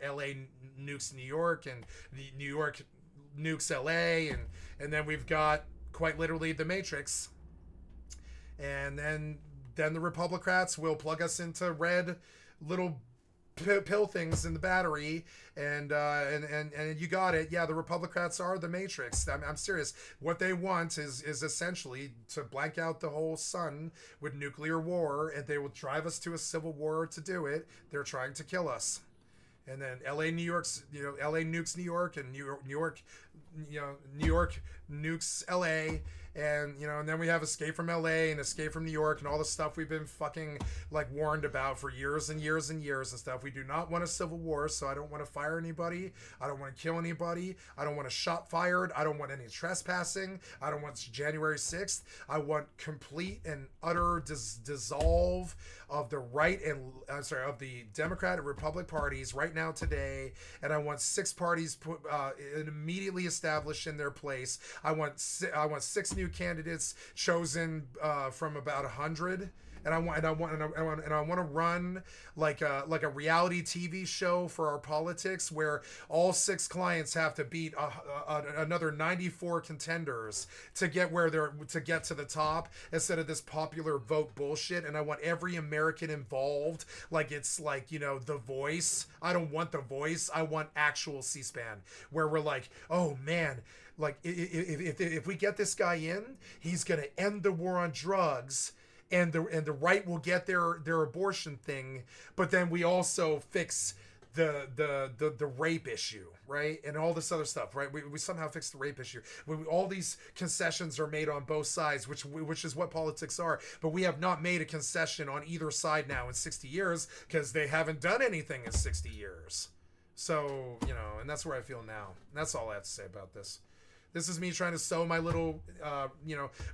LA nukes New York, and New York nukes LA, and then we've got quite literally the Matrix, and then the Republicrats will plug us into red little pill things in the battery, and you got it. Yeah, the Republicrats are the Matrix. I'm serious. What they want is essentially to blank out the whole sun with nuclear war, and they will drive us to a civil war to do it. They're trying to kill us. And then LA nukes New York, and New York nukes LA, and then we have Escape from LA and Escape from New York and all the stuff we've been fucking warned about for years and years and years and stuff. We do not want a civil war, so I don't want to fire anybody. I don't want to kill anybody. I don't want a shot fired. I don't want any trespassing. I don't want January 6th. I want complete and utter dissolve of the of the Democrat and Republican parties right now today, and I want 6 parties put immediately established in their place. I want 6 new candidates chosen from about 100. And I want to run like a reality TV show for our politics, where all 6 clients have to beat another 94 contenders to get to the top, instead of this popular vote bullshit. And I want every American involved, like it's like The Voice. I don't want The Voice. I want actual C-SPAN, where we're like, oh man, like if we get this guy in, he's gonna end the war on drugs. And the right will get their abortion thing, but then we also fix the rape issue, right? And all this other stuff, right? We somehow fix the rape issue. All these concessions are made on both sides, which is what politics are. But we have not made a concession on either side now in 60 years, because they haven't done anything in 60 years. So, and that's where I feel now. And that's all I have to say about this. This is me trying to sow my little,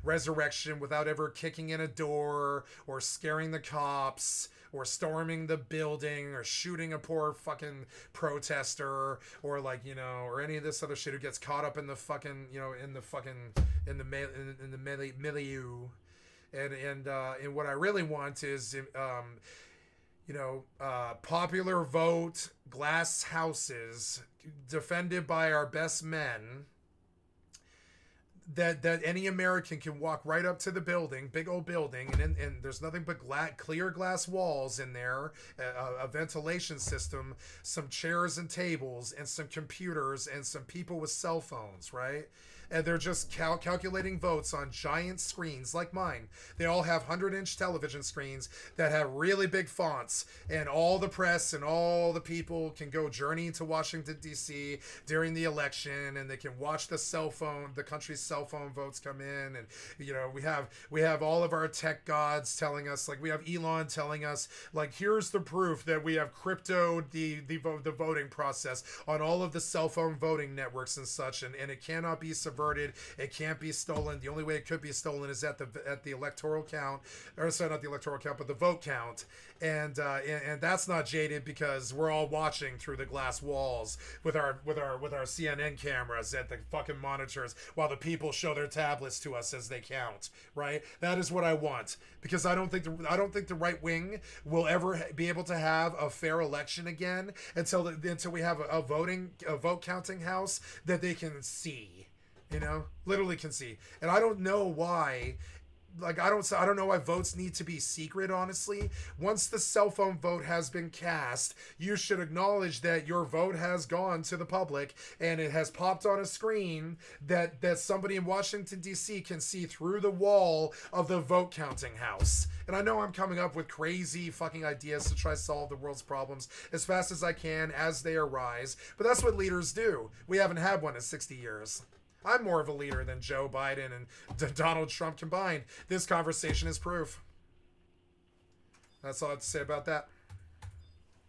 resurrection without ever kicking in a door or scaring the cops or storming the building or shooting a poor fucking protester or or any of this other shit who gets caught up in the fucking, in the milieu. And what I really want is, popular vote, glass houses defended by our best men, that any American can walk right up to the building, big old building, and there's nothing but clear glass walls in there, a ventilation system, some chairs and tables, and some computers, and some people with cell phones, right? And they're just calculating votes on giant screens like mine. They all have 100-inch television screens that have really big fonts, and all the press and all the people can go journey to Washington, D.C. during the election, and they can watch the country's cell phone votes come in. And we have all of our tech gods telling us, we have Elon telling us, here's the proof that we have cryptoed the voting process on all of the cell phone voting networks and such, and it cannot be subverted. It can't be stolen. The only way it could be stolen is at the electoral count, or sorry, not the electoral count, but the vote count. And that's not jaded, because we're all watching through the glass walls with our CNN cameras at the fucking monitors while the people show their tablets to us as they count. Right? That is what I want, because I don't think the right wing will ever be able to have a fair election again until we have a vote counting house that they can see. Literally can see. And I don't know why, I don't know why votes need to be secret, honestly. Once the cell phone vote has been cast, you should acknowledge that your vote has gone to the public, and it has popped on a screen that somebody in Washington, D.C. can see through the wall of the vote counting house. And I know I'm coming up with crazy fucking ideas to try to solve the world's problems as fast as I can as they arise, but that's what leaders do. We haven't had one in 60 years. I'm more of a leader than Joe Biden and Donald Trump combined. This conversation is proof. That's all I have to say about that.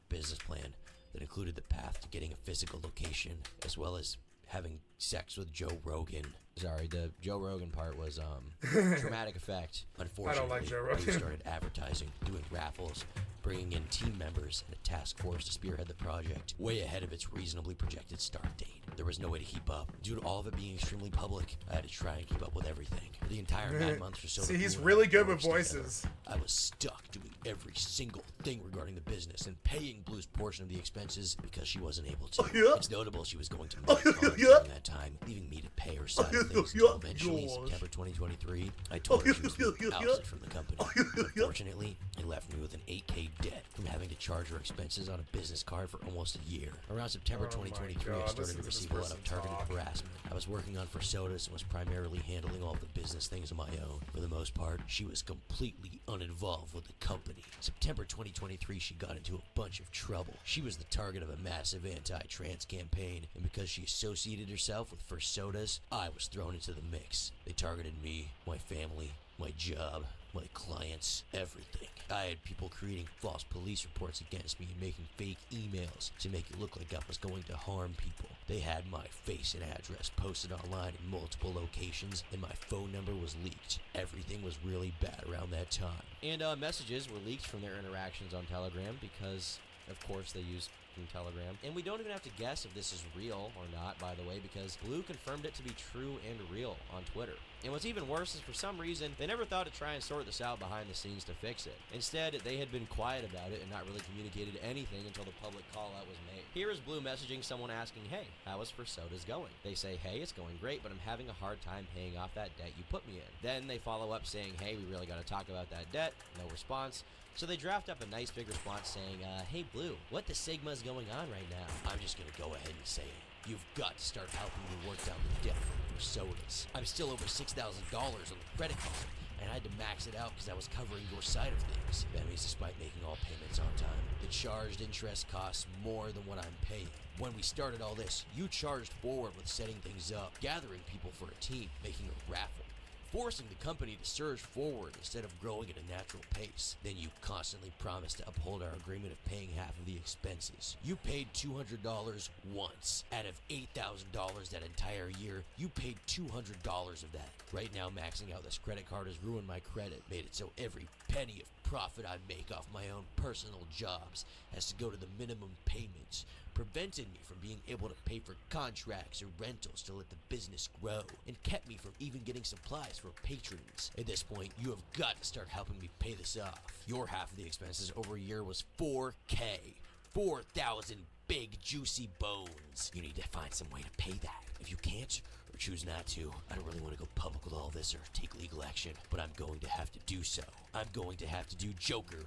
Business plan that included the path to getting a physical location, as well as having sex with Joe Rogan. Sorry, the Joe Rogan part was dramatic effect. Unfortunately, I don't like Joe Rogan. We started advertising, doing raffles, bringing in team members and a task force to spearhead the project way ahead of its reasonably projected start date. There was no way to keep up. Due to all of it being extremely public, I had to try and keep up with everything. For the entire 9 months or so. See, he's really good with voices. I was stuck doing every single thing regarding the business and paying Blue's portion of the expenses because she wasn't able to. It's notable she was going to make during that time, leaving me to pay her side of things until eventually in September 2023, I told her she was going to be ousted from the company. Unfortunately, it left me with an 8K debt from having to charge her expenses on a business card for almost a year. Around September 2023, I started to receive a lot of targeted harassment. I was working on For Sodas and was primarily handling all of the business things on my own. For the most part, she was completely uninvolved with the company. September 2023, she got into a bunch of trouble. She was the target of a massive anti-trans campaign, and because she associated herself with For Sodas, I was thrown into the mix. They targeted me, my family, my job, my clients, everything. I had people creating false police reports against me and making fake emails to make it look like I was going to harm people. They had my face and address posted online in multiple locations, and my phone number was leaked. Everything was really bad around that time. And messages were leaked from their interactions on Telegram because, of course, they used Telegram. And we don't even have to guess if this is real or not, by the way, because Blue confirmed it to be true and real on Twitter. And what's even worse is for some reason, they never thought to try and sort this out behind the scenes to fix it. Instead, they had been quiet about it and not really communicated anything until the public call-out was made. Here is Blue messaging someone asking, hey, how is For Sodas going? They say, hey, it's going great, but I'm having a hard time paying off that debt you put me in. Then they follow up saying, hey, we really got to talk about that debt. No response. So they draft up a nice big response saying, hey Blue, what the Sigma's going on right now? I'm just gonna go ahead and say it. You've got to start helping me work down the debt for Sodas. I'm still over $6,000 on the credit card, and I had to max it out because I was covering your side of things. That means despite making all payments on time, the charged interest costs more than what I'm paying. When we started all this, you charged forward with setting things up, gathering people for a team, making a raffle, forcing the company to surge forward instead of growing at a natural pace. Then you constantly promised to uphold our agreement of paying half of the expenses. You paid $200 once. Out of $8,000 that entire year, you paid $200 of that. Right now, maxing out this credit card has ruined my credit, made it so every penny of profit I make off my own personal jobs has to go to the minimum payments, prevented me from being able to pay for contracts or rentals to let the business grow, and kept me from even getting supplies for patrons. At this point, you have got to start helping me pay this off. Your half of the expenses over a year was $4K. 4,000 big juicy bones. You need to find some way to pay that. If you can't, or choose not to, I don't really want to go public with all this or take legal action, but I'm going to have to do so. I'm going to have to do Joker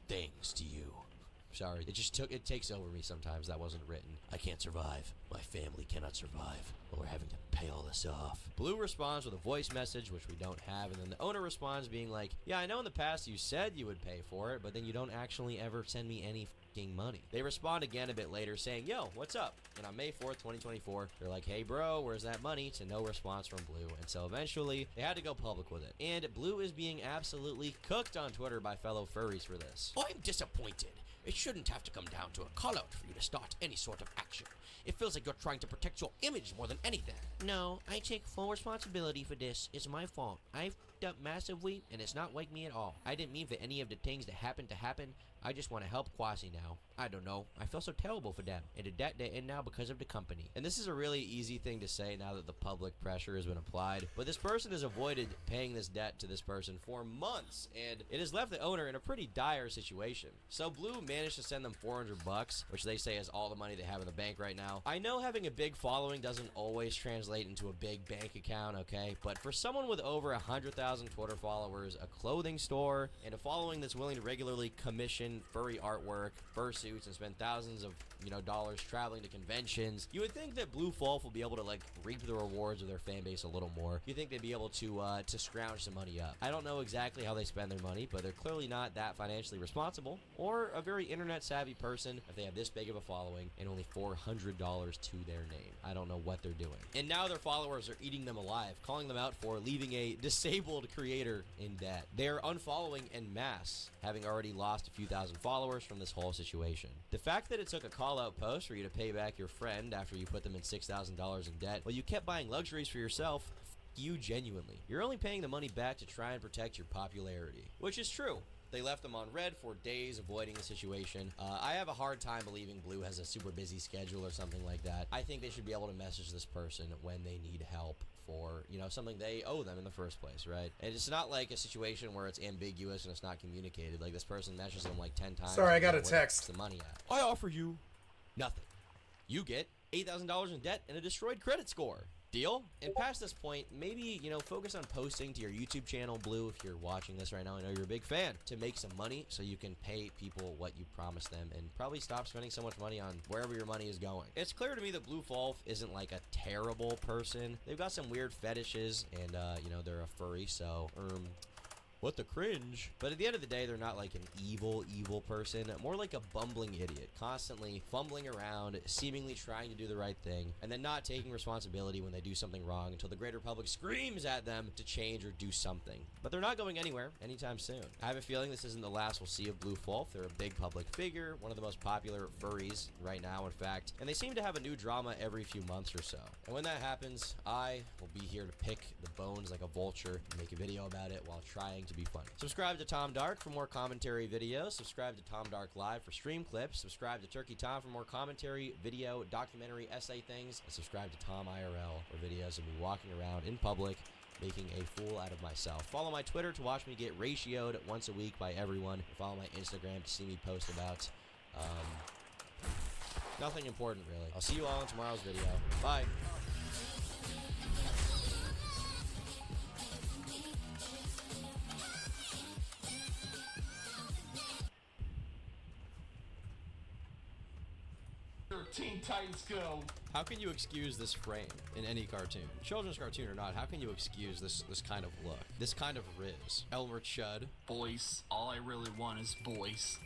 things to you. Sorry, it takes over me sometimes. That wasn't written. I can't survive. My family cannot survive. While we're having to pay all this off. Blue responds with a voice message, which we don't have, and then the owner responds being like, yeah, I know in the past you said you would pay for it, but then you don't actually ever send me any fucking money. They respond again a bit later saying, yo, what's up? And on May 4th, 2024, they're like, hey bro, where's that money? To no response from Blue. And so eventually, they had to go public with it. And Blue is being absolutely cooked on Twitter by fellow furries for this. I'm disappointed. It shouldn't have to come down to a call-out for you to start any sort of action. It feels like you're trying to protect your image more than anything. No, I take full responsibility for this. It's my fault. I f***ed up massively, and it's not like me at all. I didn't mean for any of the things that happened to happen. I just want to help Kwasi now. I don't know. I feel so terrible for them. And the debt they're in now because of the company. And this is a really easy thing to say now that the public pressure has been applied. But this person has avoided paying this debt to this person for months. And it has left the owner in a pretty dire situation. So Blue managed to send them $400, which they say is all the money they have in the bank right now. I know having a big following doesn't always translate into a big bank account, okay? But for someone with over 100,000 Twitter followers, a clothing store, and a following that's willing to regularly commission furry artwork, fursuits, and spend thousands of dollars traveling to conventions, you would think that Blue Wolf will be able to reap the rewards of their fan base a little more. You think they'd be able to scrounge some money up. I don't know exactly how they spend their money, but they're clearly not that financially responsible or a very internet savvy person if they have this big of a following and only $400 to their name. I don't know what they're doing. And now their followers are eating them alive, calling them out for leaving a disabled creator in debt. They're unfollowing en masse, having already lost a few thousand followers from this whole situation. The fact that it took a call-out post for you to pay back your friend after you put them in $6,000 in debt while you kept buying luxuries for yourself, you genuinely. You're only paying the money back to try and protect your popularity. Which is true. They left them on red for days, avoiding the situation. I have a hard time believing Blue has a super busy schedule or something like that. I think they should be able to message this person when they need help for, you know, something they owe them in the first place, right? And it's not like a situation where it's ambiguous and it's not communicated. Like, this person messages them like 10 times. Sorry, I got a text. The money at. I offer you nothing. You get $8,000 in debt and a destroyed credit score. Deal? And past this point, maybe, you know, focus on posting to your YouTube channel, Blue, if you're watching this right now. I know you're a big fan, to make some money so you can pay people what you promised them and probably stop spending so much money on wherever your money is going. It's clear to me that Blue Wolf isn't like a terrible person. They've got some weird fetishes and, you know, they're a furry, so, what the cringe? But at the end of the day, they're not like an evil person, more like a bumbling idiot, constantly fumbling around, seemingly trying to do the right thing, and then not taking responsibility when they do something wrong until the greater public screams at them to change or do something. But they're not going anywhere anytime soon. I have a feeling this isn't the last we'll see of Blue Wolf. They're a big public figure, one of the most popular furries right now, in fact, and they seem to have a new drama every few months or so. And when that happens, I will be here to pick the bones like a vulture and make a video about it while trying to be funny. Subscribe to Tom Dark for more commentary videos. Subscribe to Tom Dark Live for stream clips. Subscribe to Turkey Tom for more commentary, video, documentary, essay things. And subscribe to Tom IRL for videos of me walking around in public making a fool out of myself. Follow my Twitter to watch me get ratioed once a week by everyone. And follow my Instagram to see me post about nothing important, really. I'll see you all in tomorrow's video. Bye. 13 Titans go. How can you excuse this frame in any cartoon? Children's cartoon or not, how can you excuse this kind of look? This kind of riz? Elmer Chud? Boys, all I really want is boys.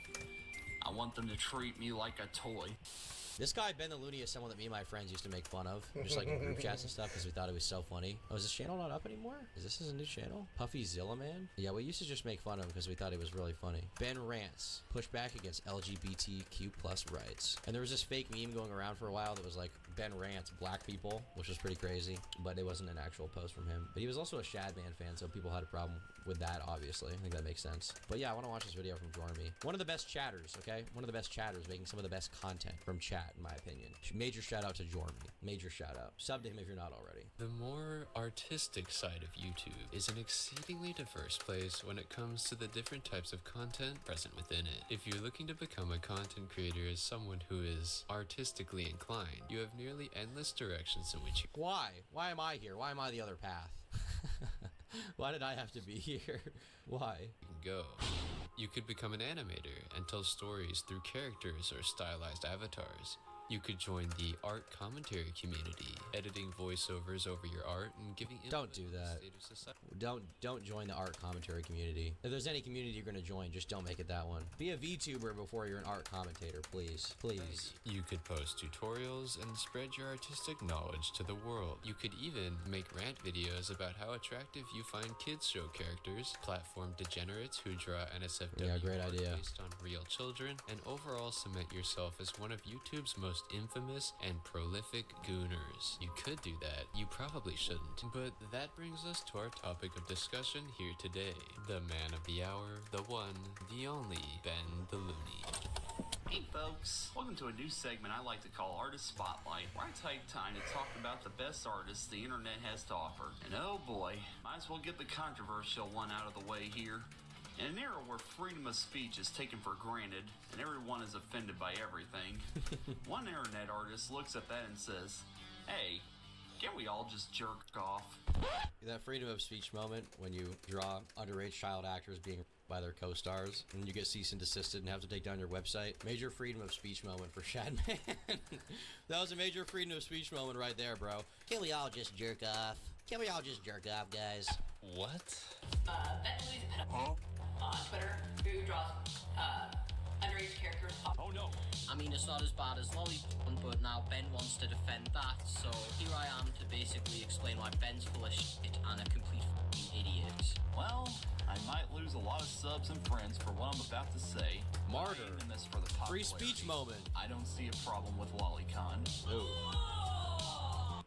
I want them to treat me like a toy. This guy, Ben the Looney, is someone that me and my friends used to make fun of. Just like in group chats and stuff because we thought it was so funny. Oh, is this channel not up anymore? Is this his new channel? Puffy Zilla Man? Yeah, we used to just make fun of him because we thought it was really funny. Ben Rants. Push back against LGBTQ plus rights. And there was this fake meme going around for a while that was like, Ben Rants, black people, which was pretty crazy. But it wasn't an actual post from him. But he was also a Shadman fan, so people had a problem with that, obviously. I think that makes sense. But yeah, I want to watch this video from Jormy. One of the best chatters, okay? One of the best chatters making some of the best content from chat, in my opinion. Major shout out to Jormy. Major shout out. Sub to him if you're not already. The more artistic side of YouTube is an exceedingly diverse place when it comes to the different types of content present within it. If you're looking to become a content creator as someone who is artistically inclined, you have nearly endless directions in which you... Why? Why am I here? Why am I the other path? Why did I have to be here? Why? can go. You could become an animator and tell stories through characters or stylized avatars. You could join the art commentary community, editing voiceovers over your art and giving input. Don't do that. Don't join the art commentary community. If there's any community you're gonna join, just don't make it that one. Be a VTuber before you're an art commentator, please. Please. You could post tutorials and spread your artistic knowledge to the world. You could even make rant videos about how attractive you find kids show characters, platform degenerates who draw NSFW yeah, great idea. based on real children, and overall cement yourself as one of YouTube's most infamous and prolific gooners. You could do that. You probably shouldn't. But that brings us to our topic of discussion here today. The man of the hour, the one, the only, Ben the Looney. Hey folks, welcome to a new segment I like to call Artist Spotlight, where I take time to talk about the best artists the internet has to offer. And oh boy, might as well get the controversial one out of the way here. In an era where freedom of speech is taken for granted and everyone is offended by everything, one internet artist looks at that and says, hey, can't we all just jerk off? That freedom of speech moment when you draw underage child actors being by their co-stars and you get cease and desisted and have to take down your website. Major freedom of speech moment for Shadman. That was a major freedom of speech moment right there, bro. Can't we all just jerk off? Can't we all just jerk off, guys? What? Ben Louis on Twitter who draws underage characters. Oh no. I mean, it's not as bad as Lollipop, but now Ben wants to defend that, so here I am to basically explain why Ben's full of shit and a complete f***ing idiot. Well, I might lose a lot of subs and friends for what I'm about to say. Martyr. I ain't in this for the Free popularity. speech moment. I don't see a problem with Lolicon. Ooh.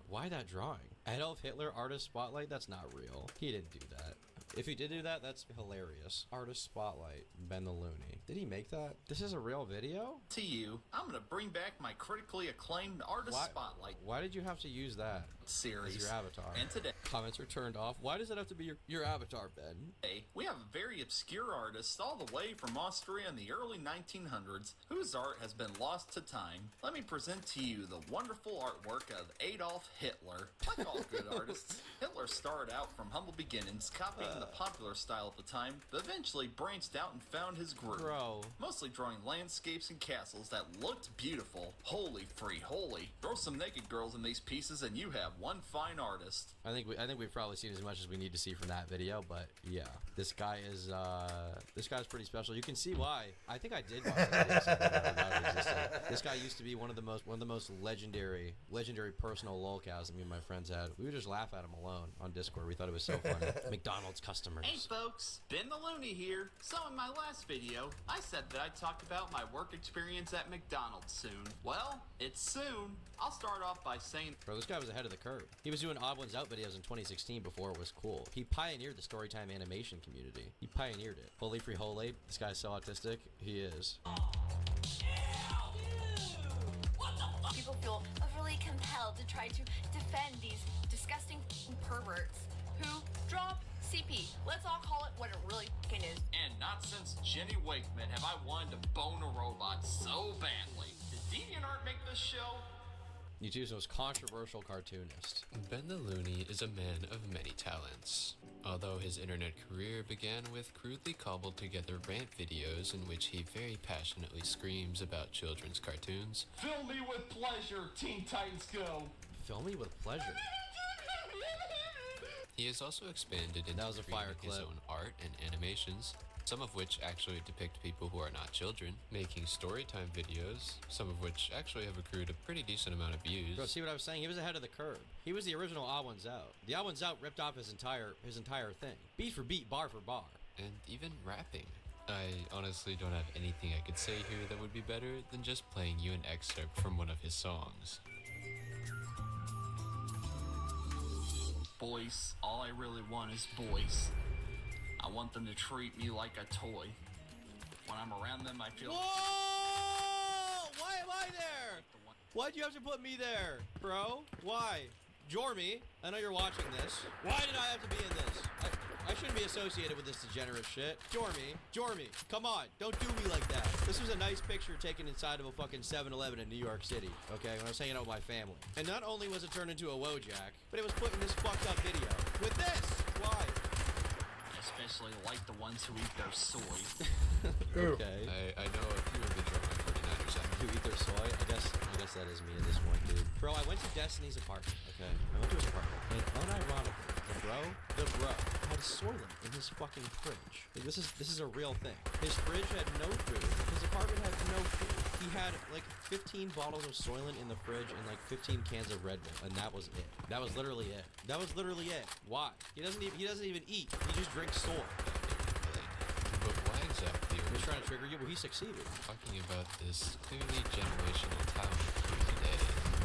Why that drawing? Adolf Hitler artist spotlight? That's not real. He didn't do that. If he did do that, that's hilarious. Artist Spotlight, Ben the Looney. Did he make that? This is a real video? To you, I'm gonna bring back my critically acclaimed Artist Spotlight Why did you have to use that series. as your avatar? And today, Comments are turned off. Why does it have to be your avatar, Ben? we have a very obscure artist all the way from Austria in the early 1900s whose art has been lost to time. Let me present to you the wonderful artwork of Adolf Hitler. Like all good artists, Hitler started out from humble beginnings, copying the popular style at the time, but eventually branched out and found his groove. Bro. Mostly drawing landscapes and castles that looked beautiful. Holy free holy. Throw some naked girls in these pieces and you have one fine artist. I think we've probably seen as much as we need to see from that video, but yeah, this guy's pretty special. You can see why. I think I did watch that video. So I forgot it existed. This guy used to be one of the most legendary personal lolcows that me and my friends had. We would just laugh at him alone on Discord. We thought it was so funny. McDonald's customers. Hey folks, Ben the Looney here. So in my last video, I said that I'd talk about my work experience at McDonald's soon. Well, it's soon. I'll start off by saying, Bro, this guy was ahead of the curve. He was doing Odd Ones Out videos in 2016 before it was cool. He pioneered the storytime animation community. He pioneered it. Holy free holy. This guy's so autistic. He is. People feel overly compelled to try to defend these disgusting perverts who drop CP. Let's all call it what it really fucking is. And not since Jenny Wakeman have I wanted to bone a robot so badly. Did DeviantArt make this show? YouTube's most controversial cartoonist. Ben the Looney is a man of many talents. Although his internet career began with crudely cobbled together rant videos in which he very passionately screams about children's cartoons. Fill me with pleasure, Teen Titans Go! Fill me with pleasure. He has also expanded into That was a fire creating his clip. own art and animations, some of which actually depict people who are not children, making storytime videos, some of which actually have accrued a pretty decent amount of views. Bro, see what I was saying? He was ahead of the curve. He was the original Odd Ones Out. The Odd Ones Out ripped off his entire thing. Beat for beat, bar for bar. And even rapping. I honestly don't have anything I could say here that would be better than just playing you an excerpt from one of his songs. boys, all I really want is boys. I want them to treat me like a toy. When I'm around them, I feel... Whoa! Why am I there? Why'd you have to put me there, bro? Why? Jormy, I know you're watching this. Why did I have to be in this? I shouldn't be associated with this degenerate shit. Jormy, come on. Don't do me like that. This was a nice picture taken inside of a fucking 7-Eleven in New York City, okay, when I was hanging out with my family. And not only was it turned into a Wojak, but it was put in this fucked up video. With this! Why? Especially like the ones who eat their soy. Okay. I know a few of the German 49ers out Who eat their soy? I guess that is me at this point, dude. Bro, I went to Destiny's apartment, okay? I went to his apartment, and unironically, the bro had Soylent in his fucking fridge. Like, this is a real thing. His fridge had no food. His apartment had no food. He had like 15 bottles of Soylent in the fridge and like 15 cans of Red Bull, and that was it. That was literally it. Why? He doesn't even eat. He just drinks soy. But why exactly are He's we trying to trigger you, but he succeeded. talking about this clearly generational talent today?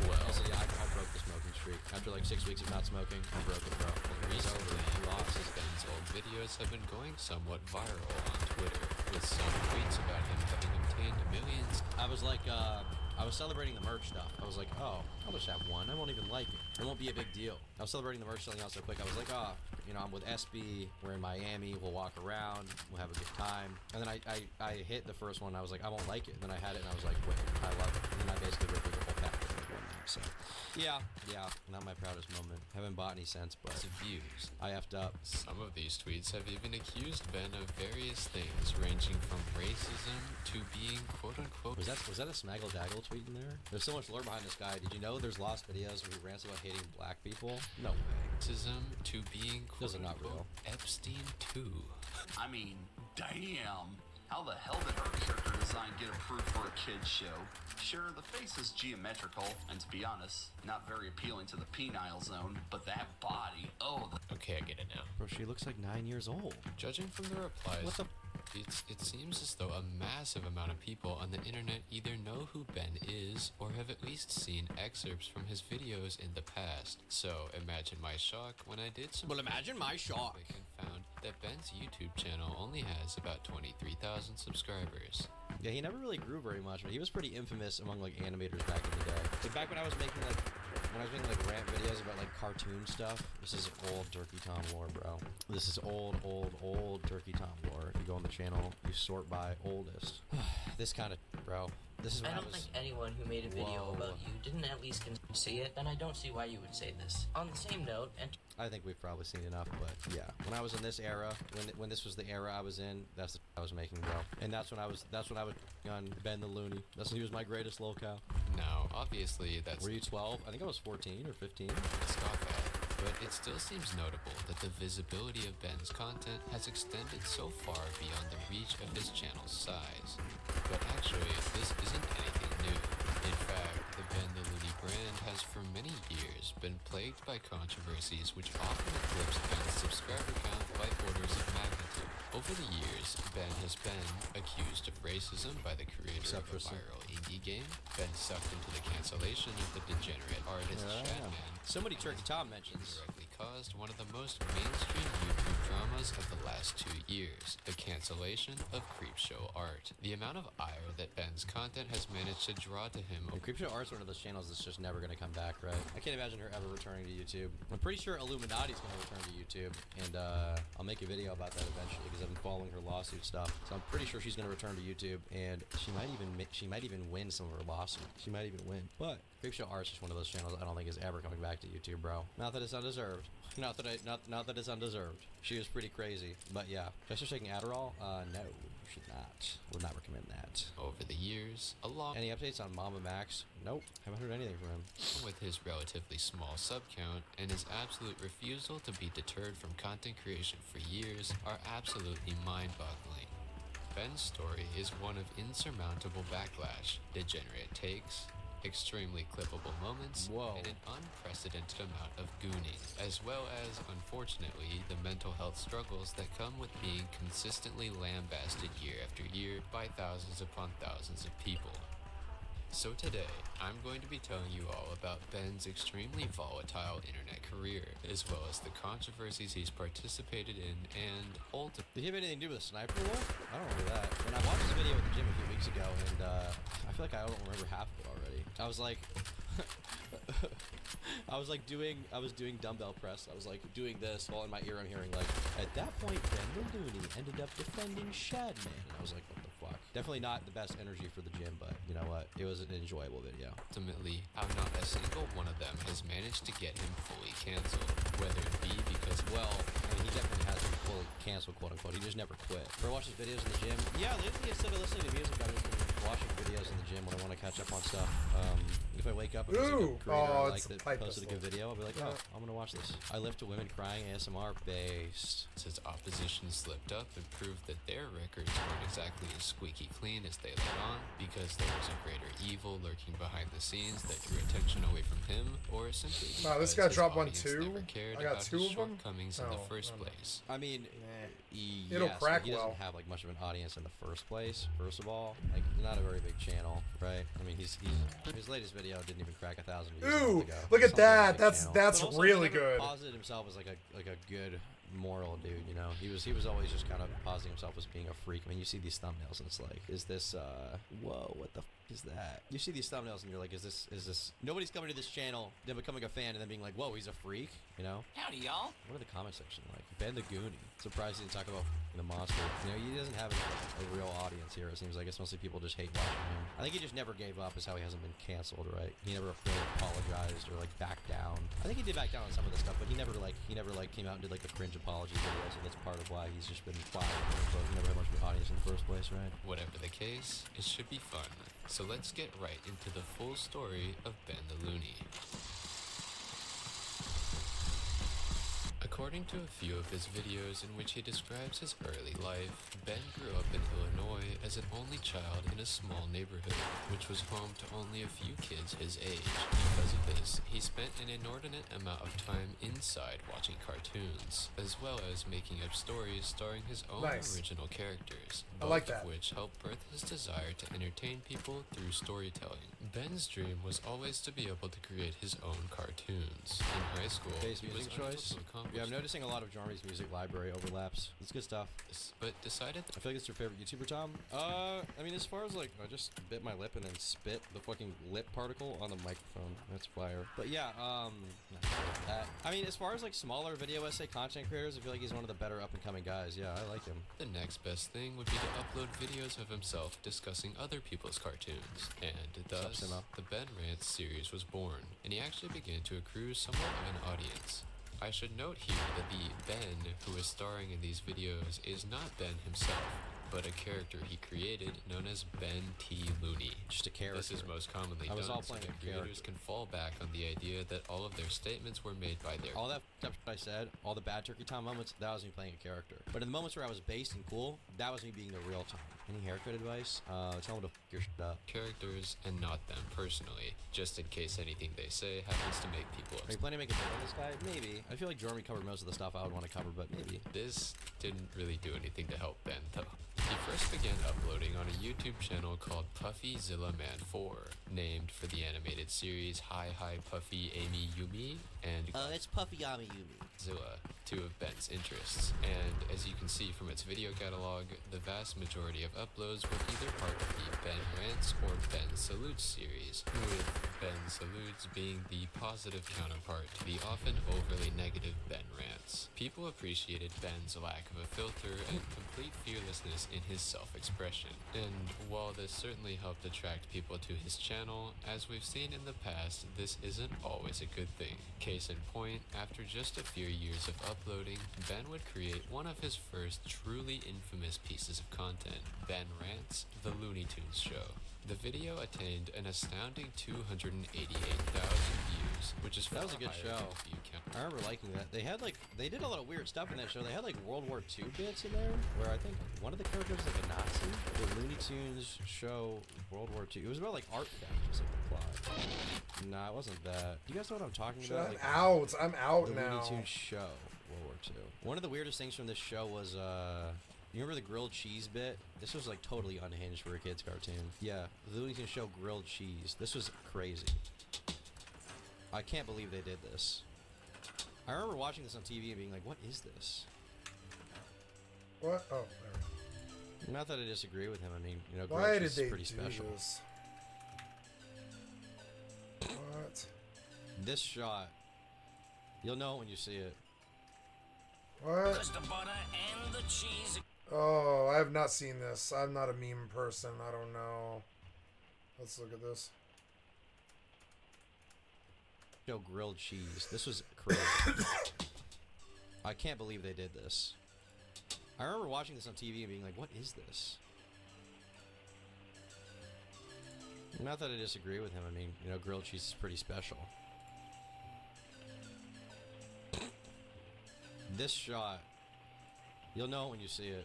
Well, Also, yeah, I broke the smoking streak. After like 6 weeks of not smoking, I broke it, bro. recently, lots of Ben's old videos have been going somewhat viral on Twitter, with some tweets about him having obtained millions. I was like, I was celebrating the merch stuff. I was like, oh, I'll just have one. I won't even like it. It won't be a big deal. I was celebrating the merch selling out so quick. I was like, oh, you know, I'm with SB. We're in Miami. We'll walk around. We'll have a good time. And then I hit the first one. I was like, I won't like it. And then I had it, and I was like, wait, I love it. And then I basically ripped the whole pack one night. So, yeah, not my proudest moment. Haven't bought any since, but Of views. I effed up. Some of these tweets have even accused Ben of various things, ranging from racism to being quote-unquote... Was that a Smaggle Daggle tweet in there? There's so much lore behind this guy. Did you know there's lost videos where he rants about hating black people? No way. racism to being Those are not real. quote-unquote Epstein too. I mean, damn. How the hell did her character design get approved for a kid's show? Sure, the face is geometrical, and to be honest, not very appealing to the penile zone, but that body, oh, Okay, I get it now. Bro, she looks like 9 years old. Judging from the replies, What the... it seems as though a massive amount of people on the internet either know who Ben is or have at least seen excerpts from his videos in the past. So imagine my shock when I did some Well, imagine my shock. and found that Ben's YouTube channel only has about 23,000 subscribers. Yeah, he never really grew very much, but he was pretty infamous among like animators back in the day. Like back when I was making like rant videos about like cartoon stuff. This is old Turkey Tom lore, bro. This is old Turkey Tom lore. If you go on the channel, you sort by oldest. This kind of, bro. This is. I don't think anyone who made a video about you didn't at least see it, and I don't see why you would say this. On the same note, and I think we've probably seen enough, but yeah. When I was in this era, when this was the era I was in, that's the I was making, bro. And that's when I was on Ben the Looney. That's when he was my greatest lolcow. Now, obviously, that's... Were you 12? I think I was 14 or 15. Scoff at, but it still seems notable that the visibility of Ben's content has extended so far beyond the reach of his channel's size. But actually, this isn't anything new. In fact, the Ben the Looney brand has for many years been plagued by controversies which often eclipse Ben's subscriber count by orders of magnitude. Over the years, Ben has been accused of racism by the creator of a viral indie game, been sucked into the cancellation of the degenerate artist Shadman. Somebody Turkey Tom mentions. Directly caused one of the most mainstream YouTube dramas of the last 2 years, the cancellation of Creepshow Art. The amount of ire that Ben's content has managed to draw to him. And Creepshow Art's one of those channels that's just never going to come back, right? I can't imagine her ever returning to YouTube. I'm pretty sure Illuminati's going to return to YouTube, and I'll make a video about that eventually because I've been following her lawsuit stuff. So I'm pretty sure she's going to return to YouTube, and she might even win some of her lawsuit. She might even win. But Creepshow Art's just one of those channels I don't think is ever coming back to YouTube, bro. Not that it's undeserved. Not that it's undeserved. She was pretty crazy, but yeah. Should I start taking Adderall? No, should not. Would not recommend that. Over the years, along any updates on Mama Max? Nope, haven't heard anything from him. With his relatively small sub count and his absolute refusal to be deterred from content creation for years are absolutely mind-boggling. Ben's story is one of insurmountable backlash, degenerate takes, extremely clippable moments, and an unprecedented amount of gooning, as well as, unfortunately, the mental health struggles that come with being consistently lambasted year after year by thousands upon thousands of people. So today, I'm going to be telling you all about Ben's extremely volatile internet career, as well as the controversies he's participated in and ultimately... Did he have anything to do with a sniper wolf? I don't remember that. When I watched this video at the gym a few weeks ago, and I feel like I don't remember half of it already. I was like... I was doing dumbbell press. I was like doing this while in my ear I'm hearing like, at that point Ben the Looney ended up defending Shadman. And I was like, what the fuck? Definitely not the best energy for the gym, but you know what? It was an enjoyable video. Ultimately, how not a single one of them has managed to get him fully canceled. Whether it be because, well, I mean, he definitely has been fully canceled, quote unquote. He just never quit. For watching videos in the gym, yeah, lately instead of listening to music, I've just been watching videos in the gym when I want to catch up on stuff. If I wake up and there's a good creator like that posted a good video, I'll be like, oh, I'm gonna watch this. I lift to women crying ASMR based. His opposition slipped up and proved that their records weren't exactly as squeaky clean as they let on, because there was a greater evil lurking behind the scenes that drew attention away from him, or simply because this guy dropped one audience too. never cared I got about two his of them. shortcomings in the first place. I mean, it'll yes, crack he well. doesn't have like much of an audience in the first place. First of all, like not a very big channel, right? I mean, his latest video didn't even crack 1,000 views. Ooh, look at that! That's really good. He posited himself as like a good moral dude, you know. He was always just kind of positing himself as being a freak. I mean, you see these thumbnails and it's like, is this whoa, what the f is that? You see these thumbnails and you're like, is this nobody's coming to this channel, then becoming a fan and then being like, whoa, he's a freak, you know? howdy, y'all. What are the comment section like? Ben the Goonie. Surprised he didn't talk about the monster. You know, he doesn't have a real audience here. It seems like it's mostly people just hate watching him. I think he just never gave up is how he hasn't been canceled, right? He never really apologized or like backed down. I think he did back down on some of the stuff, but he never came out and did like the cringe apology videos, and that's part of why he's just been quiet. But he never had much of an audience in the first place, right? Whatever the case, it should be fun. So let's get right into the full story of Ben the Looney. According to a few of his videos in which he describes his early life, Ben grew up in Illinois as an only child in a small neighborhood, which was home to only a few kids his age. Because of this, he spent an inordinate amount of time inside watching cartoons, as well as making up stories starring his own original characters, both of which helped birth his desire to entertain people through storytelling. Ben's dream was always to be able to create his own cartoons. In high school, Base he was music unable choice. to accomplish Yeah, I'm noticing a lot of Jarmy's music library overlaps. It's good stuff. this, but decided I feel like it's your favorite YouTuber, Tom. I mean, as far as like, I just bit my lip and then spit the fucking lip particle on the microphone. That's fire. But yeah, I mean, as far as like smaller video essay content creators, I feel like he's one of the better up and coming guys. Yeah, I like him. the next best thing would be to upload videos of himself discussing other people's cartoons. And thus, Simo? the Ben Rants series was born, and he actually began to accrue somewhat of an audience. I should note here that the Ben who is starring in these videos is not Ben himself, but a character he created known as Ben T. Looney. Just a character. This is most commonly I was done all so playing that a character. creators can fall back on the idea that all of their statements were made by their All that stuff I said, all the bad Turkey Tom moments, that was me playing a character. But in the moments where I was based and cool, that was me being the real Tom. Any haircut advice? Tell him to f your shit up. characters and not them personally, just in case anything they say happens to make people Are you upset. planning to make a video on this guy? Maybe. I feel like Jeremy covered most of the stuff I would want to cover, but maybe. This didn't really do anything to help Ben, though. He first began uploading on a YouTube channel called Puffy Zilla Man 4, named for the animated series Hi Hi Puffy Amy Yumi and It's Puffy Yami Yumi. Zilla, two of Ben's interests. And as you can see from its video catalog, the vast majority of uploads were either part of the Ben Rants or Ben Salutes series, with Ben Salutes being the positive counterpart to the often overly negative Ben Rants. People appreciated Ben's lack of a filter and complete fearlessness in his self-expression. And while this certainly helped attract people to his channel, as we've seen in the past, this isn't always a good thing. Case in point, after just a few years of uploading, Ben would create one of his first truly infamous pieces of content, Ben Rants, The Looney Tunes Show. The video attained an astounding 288,000 views, which is That was a far good higher show. than the view count. I remember liking that. They did a lot of weird stuff in that show. They had like World War II bits in there, where I think one of the characters was like a Nazi. The Looney Tunes show, World War II. It was about like art theft, was like the plot. Nah, it wasn't that. You guys know what I'm talking Shit, about? I'm Like, out. I'm out the now. Looney Tunes show, World War II. One of the weirdest things from this show was, you remember the grilled cheese bit? This was like totally unhinged for a kid's cartoon. Yeah, the Looney Tunes show grilled cheese. This was crazy. I can't believe they did this. I remember watching this on TV and being like, what is this? What? Oh, there. Not that I disagree with him. I mean, you know, grilled Why cheese did they is pretty do special. this? What? This shot, you'll know it when you see it. What? The butter and the cheese. Oh, I have not seen this. I'm not a meme person. I don't know. Let's look at this. Show grilled cheese. This was crazy. I can't believe they did this. I remember watching this on TV and being like, what is this? Not that I disagree with him. I mean, you know, grilled cheese is pretty special. This shot, you'll know it when you see it.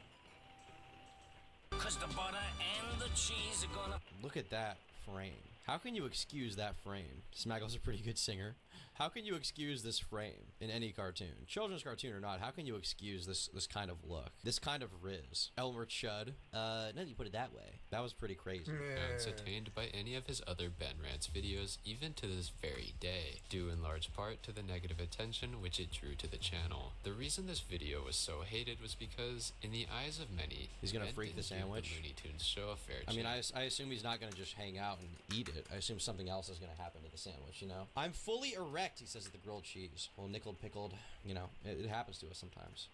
Cause the butter and the cheese are gonna. Look at that frame. How can you excuse that frame? Smaggle's a pretty good singer. How can you excuse this frame in any cartoon? Children's cartoon or not, how can you excuse this kind of look? This kind of riz? Elmer Chud? Now that you put it that way. That was pretty crazy. Counts attained by any of his other Ben Rants videos even to this very day, due in large part to the negative attention which it drew to the channel. The reason this video was so hated was because, in the eyes of many, He's gonna Ben freak the didn't give sandwich? The Looney Tunes show a fair I mean, chance. I assume he's not going to just hang out and eat it. I assume something else is going to happen to the sandwich, you know? I'm fully erect, he says at the grilled cheese. Well, nickel pickled, you know, it happens to us sometimes.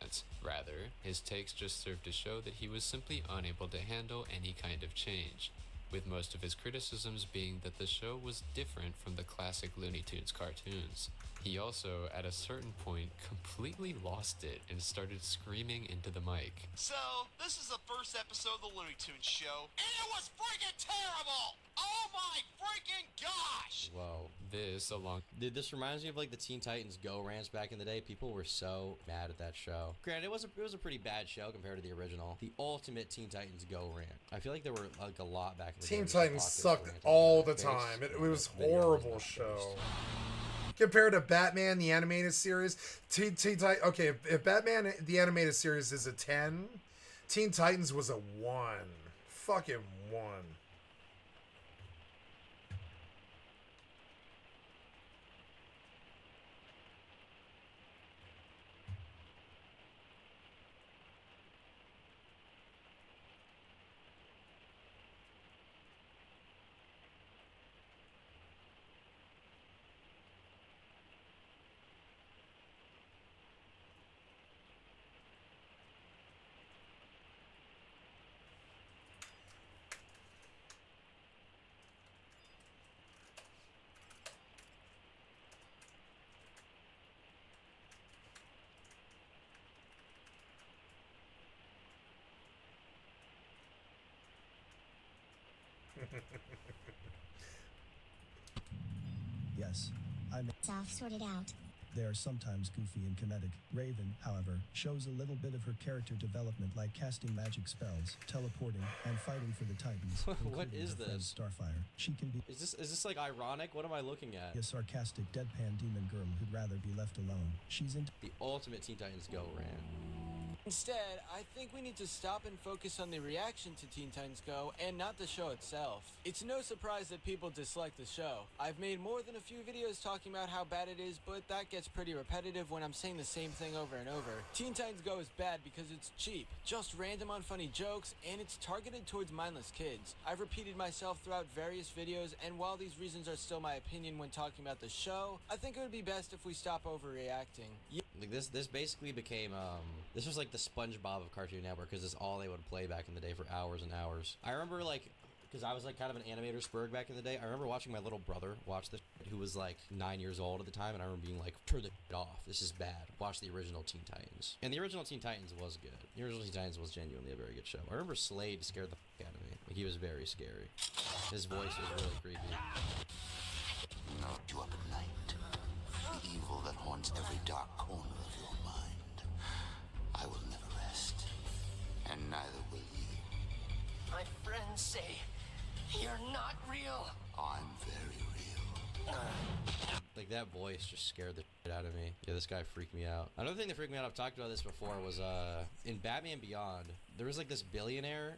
Rather, his takes just served to show that he was simply unable to handle any kind of change, with most of his criticisms being that the show was different from the classic Looney Tunes cartoons. He also, at a certain point, completely lost it and started screaming into the mic. So, this is the first episode of the Looney Tunes show, and it was freaking terrible! Oh my freaking gosh! Whoa. This, along Dude, this reminds me of like the Teen Titans Go rants back in the day. People were so mad at that show. Granted, it was a pretty bad show compared to the original. The ultimate Teen Titans Go rant. I feel like there were like a lot back in the day. Teen that Titans just sucked ranted all about the their time. face. It was Video was horrible not show. based. Compared to Batman the animated series, okay, if Batman the animated series is a 10, Teen Titans was a 1. Fucking 1. Yes, I'm sorted out. They are sometimes goofy and kinetic. Raven, however, shows a little bit of her character development, like casting magic spells, teleporting, and fighting for the Titans. What is her friend this? Starfire. She can be Is this like ironic? What am I looking at? a sarcastic, deadpan demon girl who'd rather be left alone. She's into The ultimate Teen Titans Go rant. Instead, I think we need to stop and focus on the reaction to Teen Titans Go and not the show itself. It's no surprise that people dislike the show. I've made more than a few videos talking about how bad it is, but that gets pretty repetitive when I'm saying the same thing over and over. Teen Titans Go is bad because it's cheap, just random unfunny jokes, and it's targeted towards mindless kids. I've repeated myself throughout various videos, and while these reasons are still my opinion when talking about the show, I think it would be best if we stop overreacting. Like this basically became this was like the SpongeBob of Cartoon Network, because it's all they would play back in the day for hours and hours. I remember, like, because I was like kind of an animator spurg back in the day, I remember watching my little brother watch this, who was like 9 years old at the time, and I remember being like, turn the off, this is bad, watch the original Teen Titans. And the original Teen Titans was good. The original Teen Titans was genuinely a very good show. I remember Slade scared the fuck out of me. Like, he was very scary. His voice was really creepy. Not you up at night. The evil that haunts every dark corner of your mind. I will never rest, and neither will you. My friends say you're not real. I'm very real. Like, that voice just scared the shit out of me. Yeah, this guy freaked me out. Another thing that freaked me out, I've talked about this before, was in Batman Beyond, there was like this billionaire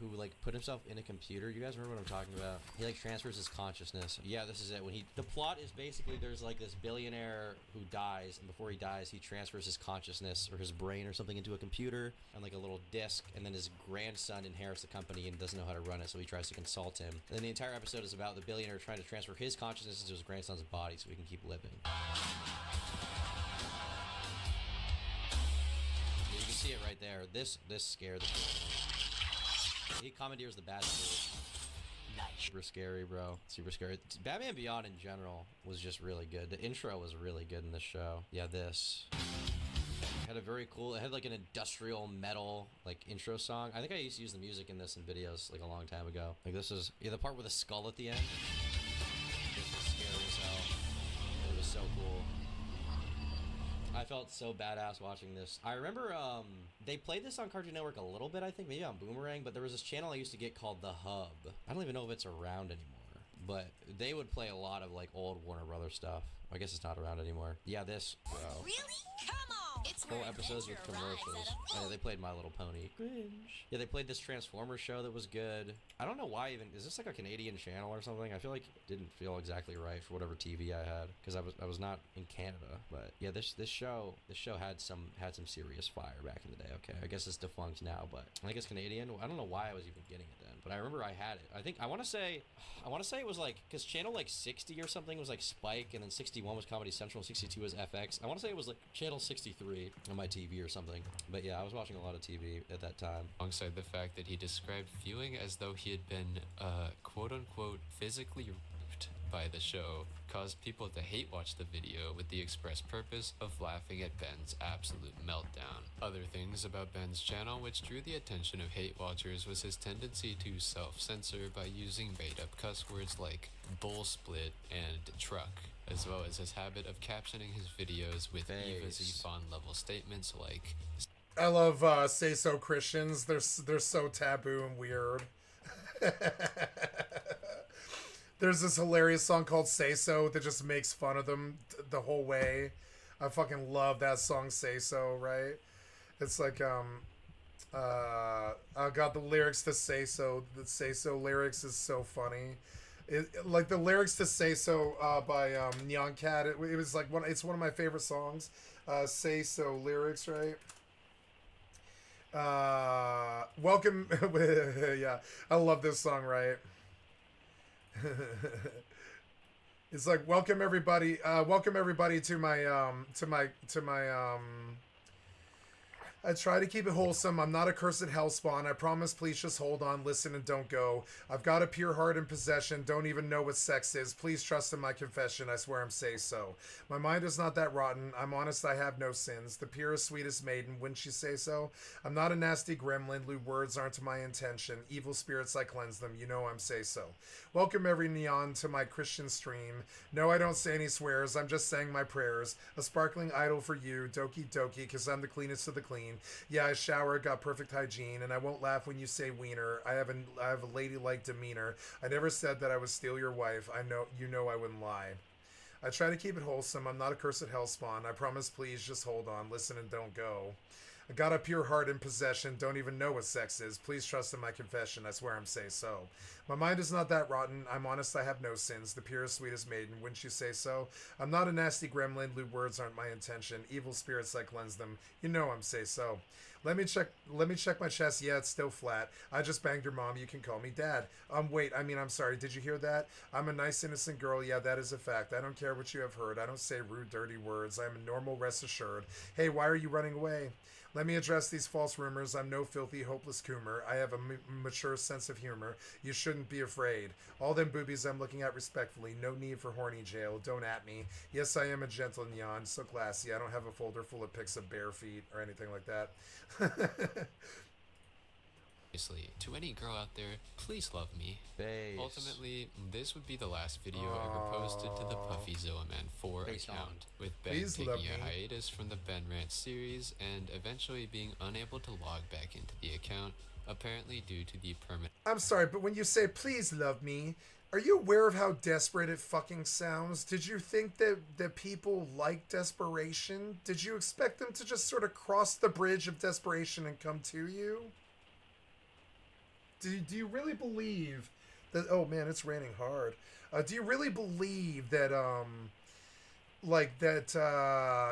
who like put himself in a computer. You guys remember what I'm talking about? He like transfers his consciousness. Yeah, this is it. The plot is basically there's like this billionaire who dies, and before he dies, he transfers his consciousness or his brain or something into a computer on like a little disc, and then his grandson inherits the company and doesn't know how to run it, so he tries to consult him. And then the entire episode is about the billionaire trying to transfer his consciousness into his grandson's body so he can keep living. You can see it right there. This scared the shit out of me. He commandeers the bad spirit. Nice. Super scary, bro. Super scary. Batman Beyond in general was just really good. The intro was really good in this show. Yeah, this had a very cool, it had like an industrial metal like intro song. I think I used to use the music in this in videos like a long time ago. Like, this is, yeah, the part with the skull at the end. This was scary as hell. It was so cool. I felt so badass watching this. I remember they played this on Cartoon Network a little bit, I think, maybe on Boomerang, but there was this channel I used to get called The Hub. I don't even know if it's around anymore, but they would play a lot of like old Warner Brothers stuff. I guess it's not around anymore. Yeah, this, bro. Really? Come on! It's Full episodes with commercials. Yeah, they played My Little Pony. Cringe. Yeah, they played this Transformers show that was good. I don't know why even. Is this like a Canadian channel or something? I feel like it didn't feel exactly right for whatever TV I had, because I was not in Canada. But yeah, this show had some serious fire back in the day. Okay, I guess it's defunct now, but I think it's Canadian. I don't know why I was even getting it then, but I remember I had it. I want to say it was like, because channel like 60 or something was like Spike, and then 61 was Comedy Central, and 62 was FX. I want to say it was like channel 63 on my TV or something. But yeah, I was watching a lot of TV at that time. Alongside the fact that he described feeling as though he had been, quote-unquote, physically raped by the show, caused people to hate watch the video with the express purpose of laughing at Ben's absolute meltdown. Other things about Ben's channel which drew the attention of hate watchers was his tendency to self-censor by using made-up cuss words like bull split and truck, as well as his habit of captioning his videos with EvE font level statements like, I love Say So Christians. They're so taboo and weird. There's this hilarious song called Say So that just makes fun of them the whole way. I fucking love that song, Say So, right? It's like, I got the lyrics to Say So. The Say So lyrics is so funny. Like the lyrics to Say So by Nyan Cat, it was like it's one of my favorite songs. Say So lyrics, right? Welcome. Yeah, I love this song, right? It's like, welcome everybody to my I try to keep it wholesome. I'm not a cursed hellspawn. I promise, please just hold on, listen, and don't go. I've got a pure heart in possession. Don't even know what sex is. Please trust in my confession. I swear I'm say so. My mind is not that rotten. I'm honest, I have no sins. The purest, sweetest maiden, wouldn't you say so? I'm not a nasty gremlin. Lewd words aren't to my intention. Evil spirits, I cleanse them. You know I'm say so. Welcome every neon to my Christian stream. No, I don't say any swears. I'm just saying my prayers. A sparkling idol for you, doki doki, because I'm the cleanest of the clean. Yeah, I shower, got perfect hygiene, and I won't laugh when you say wiener. I have a ladylike demeanor. I never said that I would steal your wife. I know you know I wouldn't lie. I try to keep it wholesome. I'm not a cursed hellspawn. I promise, please just hold on, listen, and don't go. I got a pure heart in possession. Don't even know what sex is. Please trust in my confession. I swear I'm say so. My mind is not that rotten. I'm honest, I have no sins. The purest, sweetest maiden, wouldn't you say so? I'm not a nasty gremlin. Lewd words aren't my intention. Evil spirits, I cleanse them. You know I'm say so. Let me check my chest. Yeah, it's still flat. I just banged your mom. You can call me dad. Wait, I'm sorry. Did you hear that? I'm a nice, innocent girl. Yeah, that is a fact. I don't care what you have heard. I don't say rude, dirty words. I am a normal, rest assured. Hey, why are you running away? Let me address these false rumors. I'm no filthy, hopeless coomer. I have a mature sense of humor. You shouldn't be afraid. All them boobies I'm looking at respectfully. No need for horny jail. Don't at me. Yes, I am a gentle neon. So classy. I don't have a folder full of pics of bare feet or anything like that. To any girl out there, please love me. Base. Ultimately, this would be the last video ever posted to the Puffy Zoaman 4 account, with Ben Please taking love a me. hiatus from the Ben Rant series and eventually being unable to log back into the account, apparently due to the permanent. I'm sorry, but when you say please love me, are you aware of how desperate it fucking sounds? Did you think that people like desperation? Did you expect them to just sort of cross the bridge of desperation and come to you? Do you really believe that... Oh man, it's raining hard. Do you really believe that,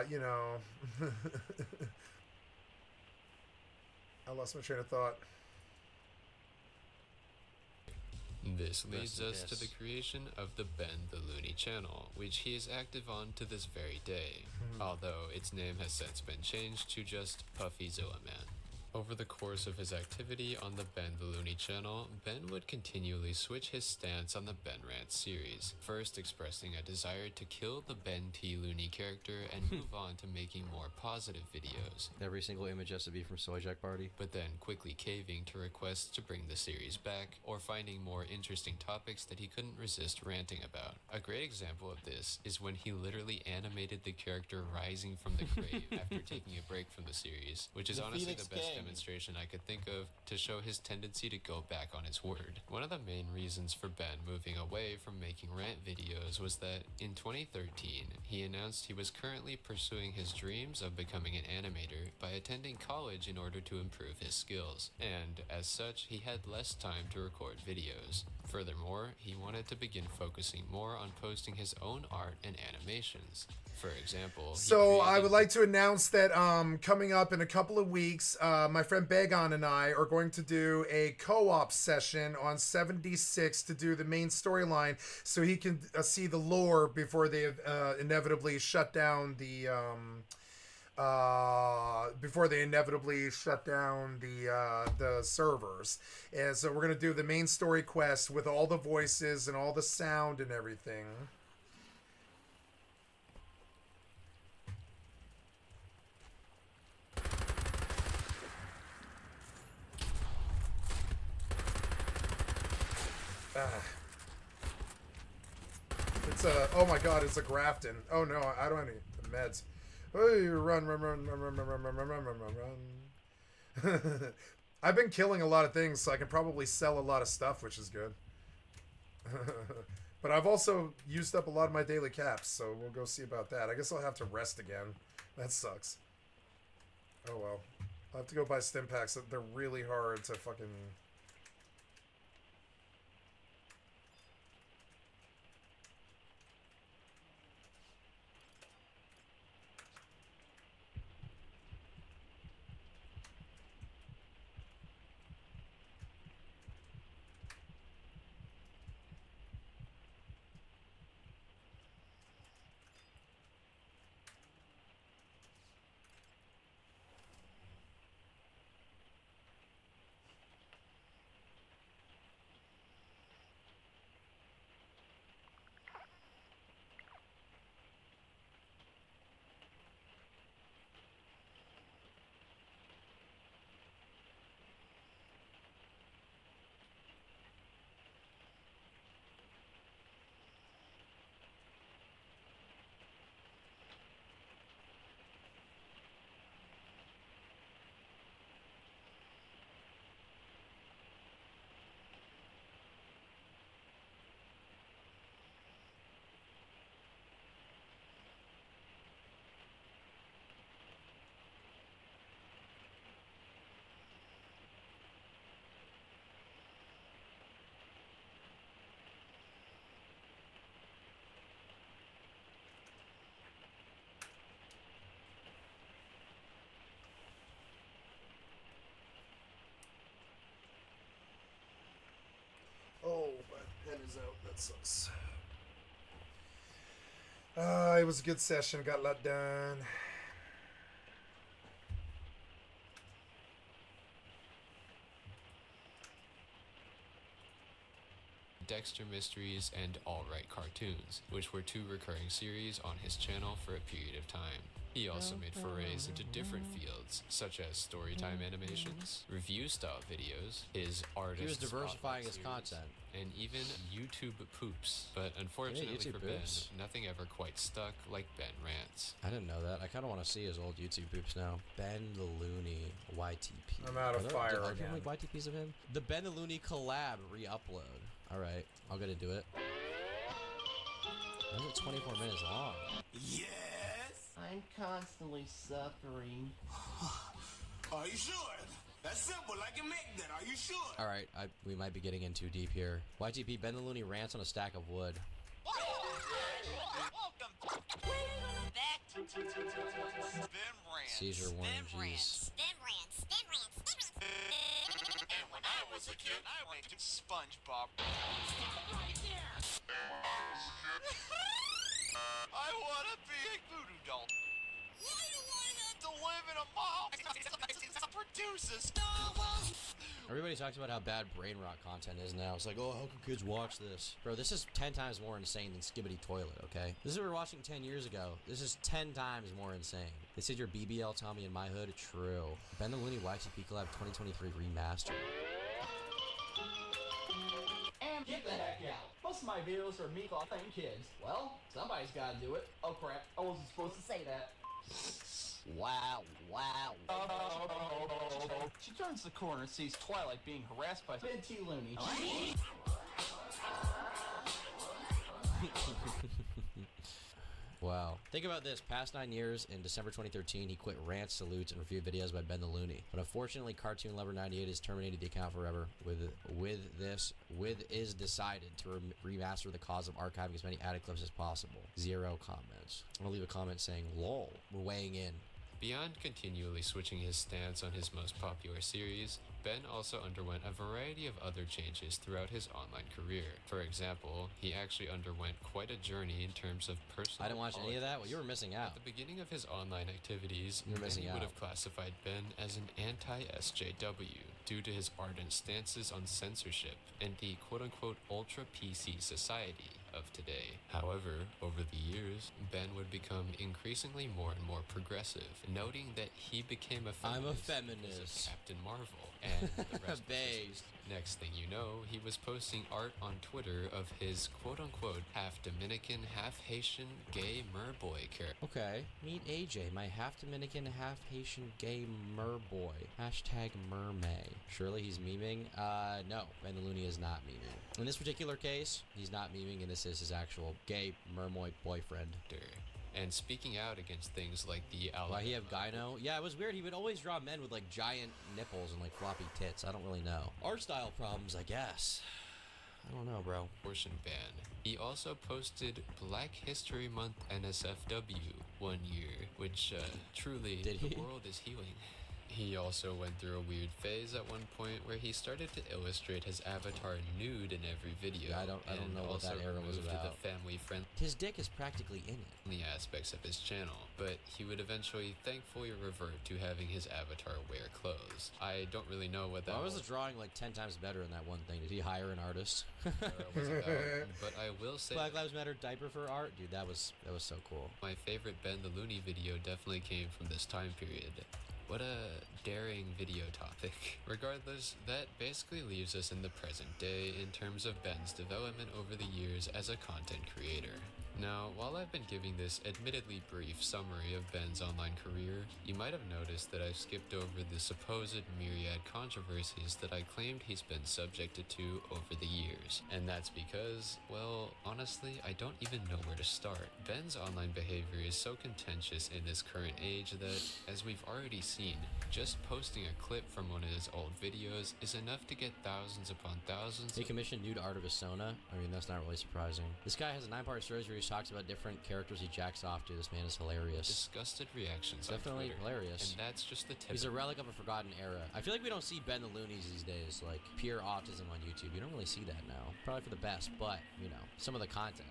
you know... I lost my train of thought. This leads us to the creation of the Ben the Looney channel, which he is active on to this very day, although its name has since been changed to just Puffy Zoaman. Over the course of his activity on the Ben the Looney channel, Ben would continually switch his stance on the Ben Rant series, first expressing a desire to kill the Ben T. Looney character and move on to making more positive videos. Every single image has to be from Soy Jack Party. But then quickly caving to requests to bring the series back, or finding more interesting topics that he couldn't resist ranting about. A great example of this is when he literally animated the character rising from the grave after taking a break from the series, which is The honestly Phoenix the best Gang. demonstration I could think of to show his tendency to go back on his word. One of the main reasons for Ben moving away from making rant videos was that in 2013, he announced he was currently pursuing his dreams of becoming an animator by attending college in order to improve his skills, and as such, he had less time to record videos. Furthermore, he wanted to begin focusing more on posting his own art and animations. For example, So I would like to announce that coming up in a couple of weeks, my friend Bagon and I are going to do a co-op session on 76 to do the main storyline, so he can see the lore before they inevitably shut down the servers. And so we're gonna do the main story quest with all the voices and all the sound and everything. It's a... Oh my god, it's a Grafton. Oh no, I don't have any meds. Hey, run. I've been killing a lot of things, so I can probably sell a lot of stuff, which is good. But I've also used up a lot of my daily caps, so we'll go see about that. I guess I'll have to rest again. That sucks. Oh well. I'll have to go buy stim packs. They're really hard to fucking... that sucks. It was a good session. Got a lot done. Dexter Mysteries and All Right Cartoons, which were 2 recurring series on his channel for a period of time. He also made forays into different fields, such as storytime animations, review-style videos, his artist He was diversifying his series, content. and even YouTube poops. But unfortunately YouTube for poops. Ben, nothing ever quite stuck like Ben Rants. I didn't know that. I kind of want to see his old YouTube poops now. Ben the Looney YTP. I'm out of fire Are again. there like YTPs of him? The Ben the Looney collab re-upload. All right, I'll get into it. Why is it 24 minutes long? Yes! I'm constantly suffering. Are you sure? That's simple. I can make that. Are you sure? All right, we might be getting in too deep here. YTP Ben the Looney rants on a stack of wood. Welcome back to Ben Rants. Seizure warning, jeez. And when I was a kid, I went to SpongeBob. I want to be a voodoo doll. Why do I have to live in a mall? Produces Everybody talks about how bad brain rot content is now. It's like, oh, how can kids watch this? Bro, this is 10 times more insane than Skibbity Toilet, okay? This is what we were watching 10 years ago. This is 10 times more insane. They said your BBL Tommy in my hood. True. Ben the Looney YTP Collab 2023 Remastered. And get the heck out. Most of my videos are me thing kids. Well, somebody's gotta do it. Oh crap, I wasn't supposed to say that. Wow, wow. She turns the corner and sees Twilight being harassed by Ben T. Looney. Wow. Think about this. Past 9 years, in December 2013, he quit rants, salutes, and review videos by Ben the Looney. But unfortunately, Cartoon Lover 98 has terminated the account forever. With is decided to remaster the cause of archiving as many added clips as possible. 0 comments. I'm gonna leave a comment saying, lol. We're weighing in. Beyond continually switching his stance on his most popular series, Ben also underwent a variety of other changes throughout his online career. For example, he actually underwent quite a journey in terms of personal I didn't watch any of that? Well, politics. you were missing out. At the beginning of his online activities, You're missing many would out. have classified Ben as an anti-SJW due to his ardent stances on censorship and the quote-unquote ultra-PC society of today. However, over the years, Ben would become increasingly more and more progressive, noting that he became a feminist. I'm a because of feminist. Captain Marvel and the rest of Based. Next thing you know, he was posting art on Twitter of his quote-unquote half Dominican, half Haitian gay merboy character. Okay. Meet AJ, my half Dominican, half Haitian gay merboy. Hashtag mermay. Surely he's memeing? No. Ben the Looney is not memeing. In this particular case, he's not memeing, and this is his actual gay mermoy boyfriend. And speaking out against things like the Why he have gyno? Yeah, it was weird. He would always draw men with like giant nipples and like floppy tits. I don't really know. Art style problems, I guess. I don't know, bro. abortion ban. He also posted Black History Month NSFW one year, which truly Did the he? world is healing. He also went through a weird phase at one point where he started to illustrate his avatar nude in every video. Yeah, I don't know what that era was about. The family-friendly His dick is practically in it. aspects of his channel, but he would eventually thankfully revert to having his avatar wear clothes. I don't really know what that Why was the drawing like 10 times better in that one thing? Did he hire an artist? was about, but I will say Black Lives Matter diaper for art? Dude, that was so cool. my favorite Ben the Looney video definitely came from this time period. What a daring video topic. Regardless, that basically leaves us in the present day in terms of Ben's development over the years as a content creator. Now, while I've been giving this admittedly brief summary of Ben's online career, you might have noticed that I've skipped over the supposed myriad controversies that I claimed he's been subjected to over the years. And that's because, well, honestly, I don't even know where to start. Ben's online behavior is so contentious in this current age that, as we've already seen, just posting a clip from one of his old videos is enough to get thousands upon thousands. He commissioned nude art of his Sona. I mean, that's not really surprising. This guy has a 9-part story series just talks about different characters he jacks off to. This man is hilarious. Disgusted reactions Definitely on Twitter. hilarious. And that's just the tip. He's a relic of a forgotten era. I feel like we don't see Ben the Loonies these days, like pure autism on YouTube. You don't really see that now. Probably for the best, but, you know, some of the content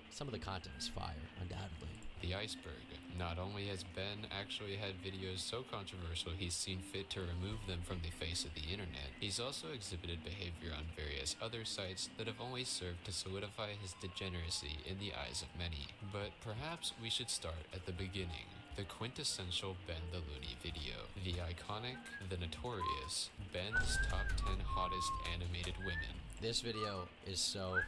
is fire, undoubtedly. The iceberg. Not only has Ben actually had videos so controversial he's seen fit to remove them from the face of the internet, he's also exhibited behavior on various other sites that have only served to solidify his degeneracy in the eyes of many. But perhaps we should start at the beginning. The quintessential Ben the Looney video. The iconic, the notorious, Ben's top 10 hottest animated women. This video is so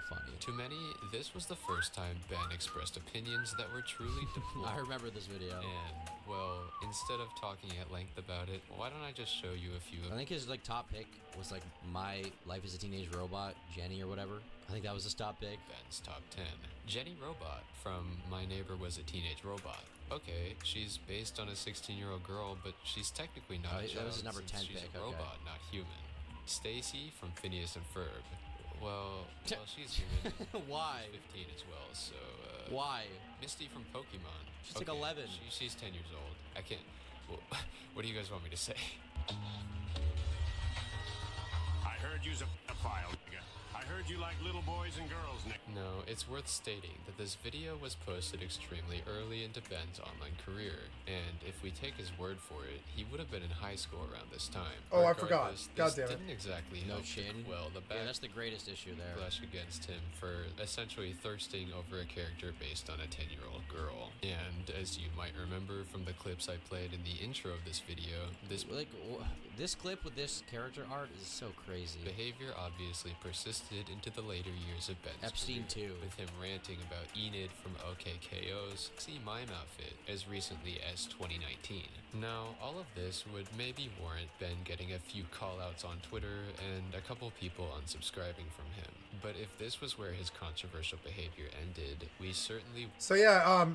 funny. To many, this was the first time Ben expressed opinions that were truly deplorable. I remember this video. And, well, instead of talking at length about it, why don't I just show you a few of I think his like top pick was like My Life as a Teenage Robot, Jenny or whatever. I think that was his top pick. Ben's top 10. Jenny Robot from My Neighbor Was a Teenage Robot. Okay, she's based on a 16-year-old girl, but she's technically not a child. That was his number 10 she's pick. a robot, not human. Stacy from Phineas and Ferb. Well, she's human. Why? She's 15 as well, so, Why? Misty from Pokemon. She's like 11. She's 10 years old. I can't... Well, what do you guys want me to say? I heard you's a file, nigga. I heard you like little boys and girls, Nick. No, it's worth stating that this video was posted extremely early into Ben's online career, and if we take his word for it, he would have been in high school around this time. Oh, I forgot. God damn it. Didn't exactly No help chin. well the Yeah, that's the greatest issue there. backlash against him for essentially thirsting over a character based on a 10-year-old girl. And as you might remember from the clips I played in the intro of this video, this clip with this character art is so crazy. Behavior obviously persisted into the later years of Ben's Epstein career, too. with him ranting about Enid from OKKO's See Mime outfit as recently as 2019. Now, all of this would maybe warrant Ben getting a few call-outs on Twitter and a couple people unsubscribing from him. But if this was where his controversial behavior ended, we certainly... So yeah,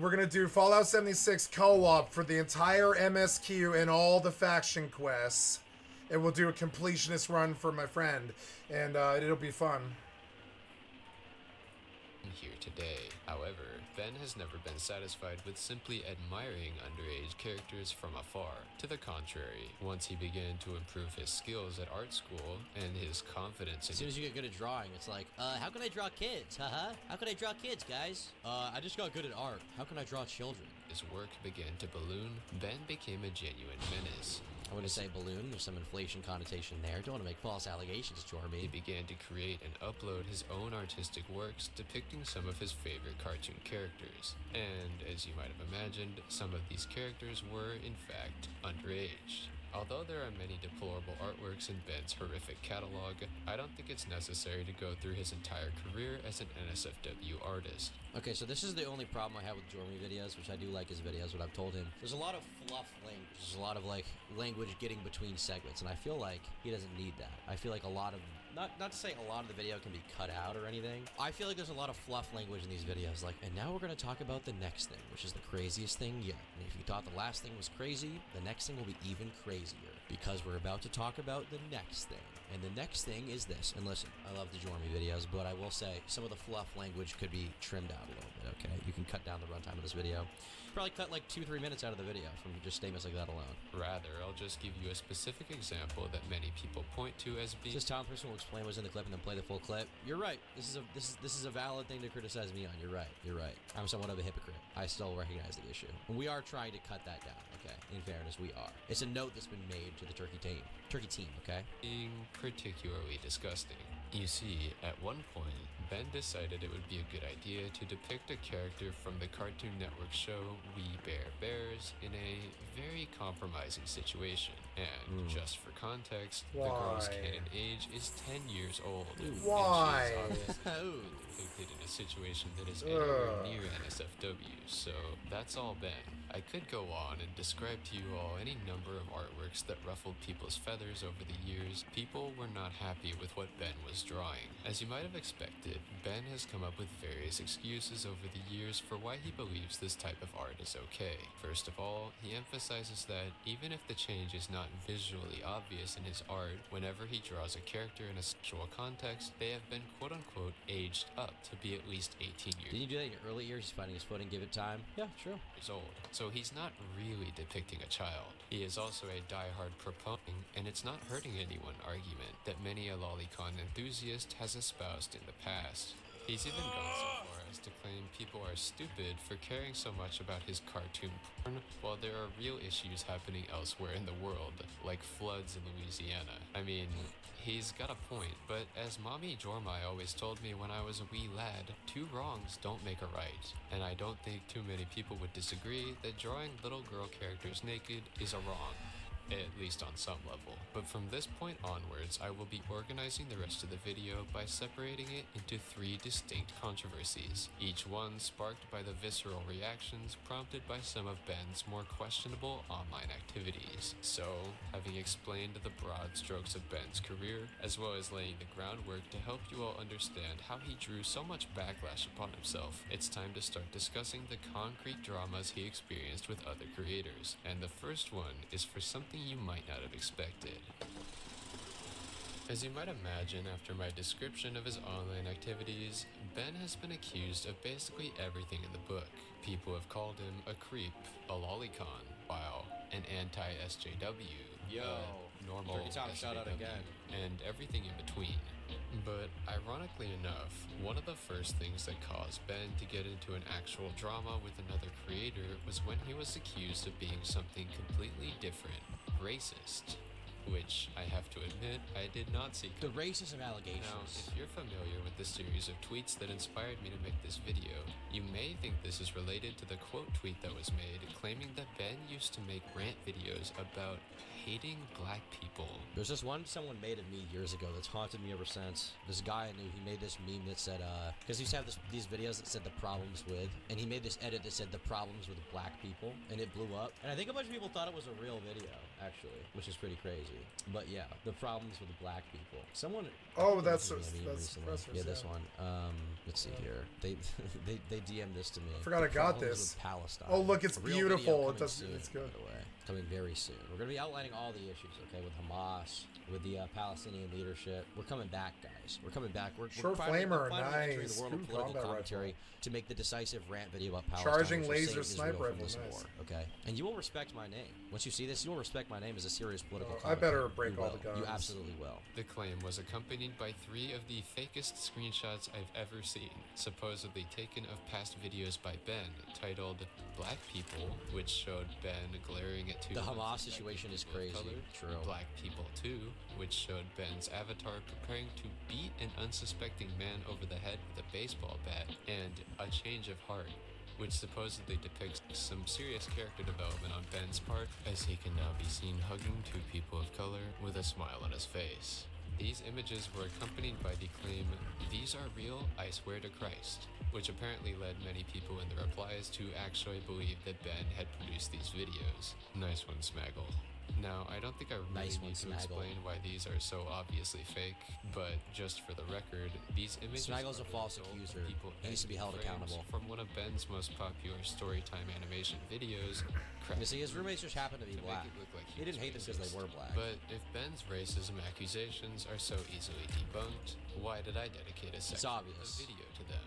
we're gonna do Fallout 76 co-op for the entire MSQ and all the faction quests. And we'll do a completionist run for my friend, and it'll be fun. Here today. However, Ben has never been satisfied with simply admiring underage characters from afar. To the contrary, once he began to improve his skills at art school and his confidence in... As soon as you get good at drawing, it's like, how can I draw kids? How can I draw kids, guys? I just got good at art. How can I draw children? His work began to balloon, Ben became a genuine menace. I wouldn't say balloon, there's some inflation connotation there. Don't want to make false allegations, Jormy. He began to create and upload his own artistic works depicting some of his favorite cartoon characters. And, as you might have imagined, some of these characters were, in fact, underage. Although there are many deplorable artworks in Ben's horrific catalog, I don't think it's necessary to go through his entire career as an NSFW artist. Okay, so this is the only problem I have with Jormy videos, which I do like his videos, what I've told him. There's a lot of fluff language. There's a lot of, like, language getting between segments, and I feel like he doesn't need that. I feel like a lot of... Not to say a lot of the video can be cut out or anything. I feel like there's a lot of fluff language in these videos, like, and now we're going to talk about the next thing, which is the craziest thing yet. And if you thought the last thing was crazy, the next thing will be even crazier, because we're about to talk about the next thing. And the next thing is this. And listen, I love the Jormy videos, but I will say some of the fluff language could be trimmed out a little bit, okay? You can cut down the runtime of this video. Probably cut like 2-3 minutes out of the video from just statements like that alone. Rather, I'll just give you a specific example that many people point to as being... This talent person will explain what's in the clip and then play the full clip. You're right. This is a valid thing to criticize me on. You're right. You're right. I'm somewhat of a hypocrite. I still recognize the issue. And we are trying to cut that down, okay? In fairness, we are. It's a note that's been made to the Turkey team, okay? Being particularly disgusting. You see, at one point, Ben decided it would be a good idea to depict a character from the Cartoon Network show We Bare Bears in a very compromising situation. And just for context, the girl's canon age is 10 years old. Why? And she's obviously depicted in a situation that is anywhere near NSFW, so that's all Ben. I could go on and describe to you all any number of artworks that ruffled people's feathers over the years. People were not happy with what Ben was drawing. As you might have expected, it, Ben has come up with various excuses over the years for why he believes this type of art is okay. First of all, he emphasizes that even if the change is not visually obvious in his art, whenever he draws a character in a sexual context, they have been quote-unquote aged up to be at least 18 years. Didn't you do that in your early years? He's finding his footing, give it time. Yeah, true. Years old. So he's not really depicting a child. He is also a die-hard proponent, and it's not hurting anyone argument that many a lolicon enthusiast has espoused in the past. He's even gone so far as to claim people are stupid for caring so much about his cartoon porn, while there are real issues happening elsewhere in the world, like floods in Louisiana. I mean, he's got a point, but as Mommy Jormai always told me when I was a wee lad, 2 wrongs don't make a right. And I don't think too many people would disagree that drawing little girl characters naked is a wrong. At least on some level. But from this point onwards, I will be organizing the rest of the video by separating it into 3 distinct controversies, each one sparked by the visceral reactions prompted by some of Ben's more questionable online activities. So, having explained the broad strokes of Ben's career, as well as laying the groundwork to help you all understand how he drew so much backlash upon himself, it's time to start discussing the concrete dramas he experienced with other creators. And the first one is for something you might not have expected. As you might imagine after my description of his online activities, Ben has been accused of basically everything in the book. People have called him a creep, a lolicon, wow, an anti-SJW, normal shout out again, and everything in between. But ironically enough, one of the first things that caused Ben to get into an actual drama with another creator was when he was accused of being something completely different, racist. Which, I have to admit, I did not see coming. The racism allegations. Now, if you're familiar with the series of tweets that inspired me to make this video, you may think this is related to the quote tweet that was made claiming that Ben used to make rant videos about hating black people. There's this one someone made of me years ago that's haunted me ever since. This guy I knew, he made this meme that said, because he used to have these videos that said the problems with, and he made this edit that said the problems with black people, and it blew up. And I think a bunch of people thought it was a real video, actually, which is pretty crazy. But yeah, the problems with black people. Someone. Oh, that's yeah, this one. Let's see here. They DM'd this to me. I forgot I got this. Palestine. Oh, look, it's beautiful. It's good. Coming very soon. We're gonna be outlining all the issues, okay, with Hamas, with the Palestinian leadership. We're coming back, guys. We're coming back. We're finally entering the world of political commentary to make the decisive rant video about Palestine. Charging laser sniper rifle, nice. War, okay? And you will respect my name. Once you see this, you will respect my name as a serious political I better break all the guns. You absolutely will. The claim was accompanied by 3 of the fakest screenshots I've ever seen, supposedly taken of past videos by Ben, titled Black People, which showed Ben glaring at 2 the Hamas situation is crazy. Color, True. Black People 2, which showed Ben's avatar preparing to beat an unsuspecting man over the head with a baseball bat, and A Change of Heart, which supposedly depicts some serious character development on Ben's part, as he can now be seen hugging 2 people of color with a smile on his face. These images were accompanied by the claim, "These are real, I swear to Christ," which apparently led many people in the replies to actually believe that Ben had produced these videos. Nice one, Smaggle. Now, I don't think I really need to explain why these are so obviously fake, but just for the record, these images Smaggle's a false accuser. He needs to be held accountable. From one of Ben's most popular storytime animation videos. You see, his roommates just happened to be black. He didn't hate them because they were black. But if Ben's racism accusations are so easily debunked, why did I dedicate a section of the video to them?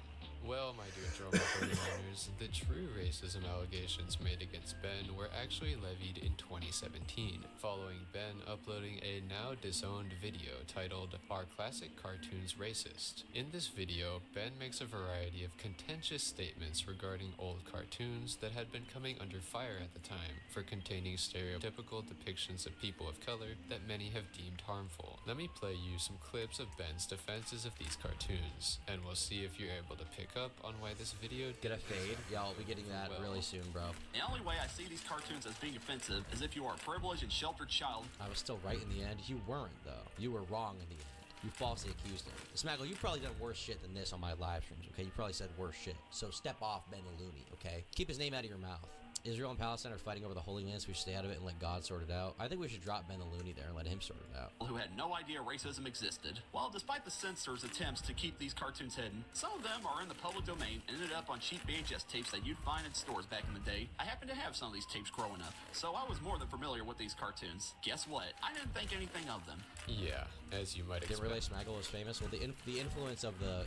Well, my dear Drama 39ers, the true racism allegations made against Ben were actually levied in 2017, following Ben uploading a now disowned video titled "Are Classic Cartoons Racist?" In this video, Ben makes a variety of contentious statements regarding old cartoons that had been coming under fire at the time for containing stereotypical depictions of people of color that many have deemed harmful. Let me play you some clips of Ben's defenses of these cartoons, and we'll see if you're able to pick up on why this video get a fade. Yeah, I'll be getting that really soon, bro. The only way I see these cartoons as being offensive is if you are a privileged and sheltered child. I was still right in the end. You weren't, though. You were wrong in the end. You falsely accused him. Smaggle, you've probably done worse shit than this on my live streams, okay? You probably said worse shit. So step off Ben Illumi, okay? Keep his name out of your mouth. Israel and Palestine are fighting over the Holy Land, so we should stay out of it and let God sort it out. I think we should drop Ben the Looney there and let him sort it out. Who had no idea racism existed. Well, despite the censors' attempts to keep these cartoons hidden, some of them are in the public domain and ended up on cheap VHS tapes that you'd find in stores back in the day. I happened to have some of these tapes growing up, so I was more than familiar with these cartoons. Guess what? I didn't think anything of them. Yeah, as you might expect. Didn't realize Smaggle was famous. Well, the influence of the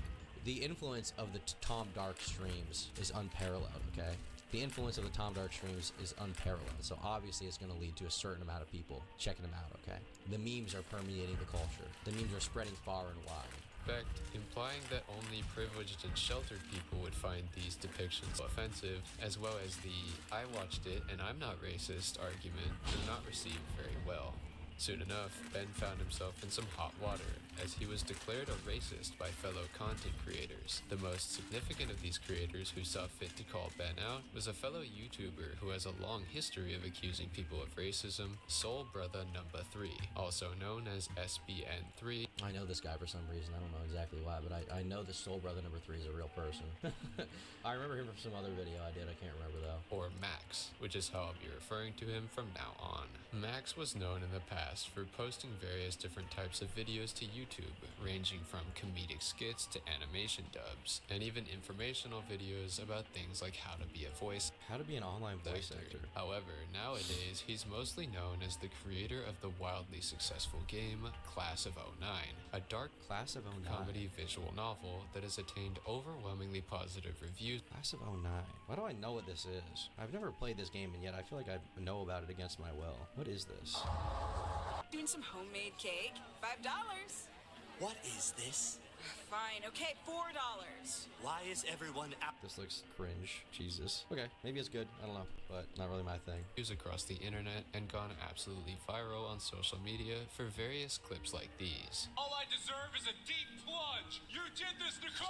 Tom Dark streams is unparalleled. Okay. The influence of the Tom Dark streams is unparalleled, so obviously it's going to lead to a certain amount of people checking them out, okay? The memes are permeating the culture. The memes are spreading far and wide. In fact, implying that only privileged and sheltered people would find these depictions offensive, as well as the "I watched it and I'm not racist" argument, do not receive very well. Soon enough, Ben found himself in some hot water, as he was declared a racist by fellow content creators. The most significant of these creators who saw fit to call Ben out was a fellow YouTuber who has a long history of accusing people of racism, Soul Brother Number 3, also known as SBN3. I know this guy for some reason. I don't know exactly why, but I know this Soul Brother Number 3 is a real person. I remember him from some other video I did. I can't remember though. Or Max, which is how I'll be referring to him from now on. Max was known in the past for posting various different types of videos to YouTube, ranging from comedic skits to animation dubs, and even informational videos about things like how to be an online voice actor. However, nowadays he's mostly known as the creator of the wildly successful game Class of 09, a dark Class of 09 comedy visual novel that has attained overwhelmingly positive reviews. Class of 09. Why do I know what this is? I've never played this game, and yet I feel like I know about it against my will. What is this? Doing some homemade cake. $5. What is this? Fine, okay, $4. Why is everyone out? This looks cringe. Jesus. Okay, maybe it's good. I don't know, but not really my thing. Views across the internet and gone absolutely viral on social media for various clips like these. All I deserve is a deep plunge. You did this, Nicole!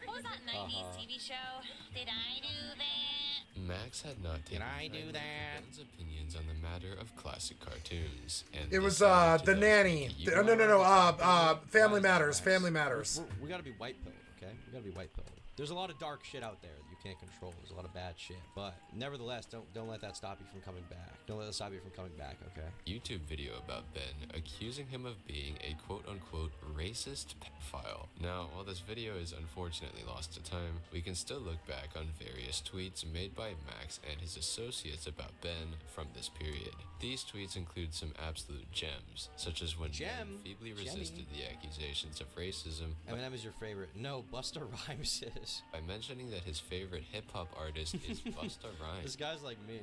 What was that 90s TV show? Did I do that? Max had not taken Ben's opinions on the matter of classic cartoons, and it was the nanny. No, Family Matters. Family Matters. We gotta be white pilled, okay? We gotta be white pilled. There's a lot of dark shit out there that you can't control. There's a lot of bad shit, but nevertheless, don't let that stop you from coming back. Don't let that stop you from coming back, okay? YouTube video about Ben accusing him of being a quote-unquote racist pedophile. Now, while this video is unfortunately lost to time, we can still look back on various tweets made by Max and his associates about Ben from this period. These tweets include some absolute gems, such as when Ben feebly resisted the accusations of racism. Eminem is your favorite. No, Busta Rhymes is. By mentioning that his favorite hip-hop artist is Busta Rhymes. This guy's like me.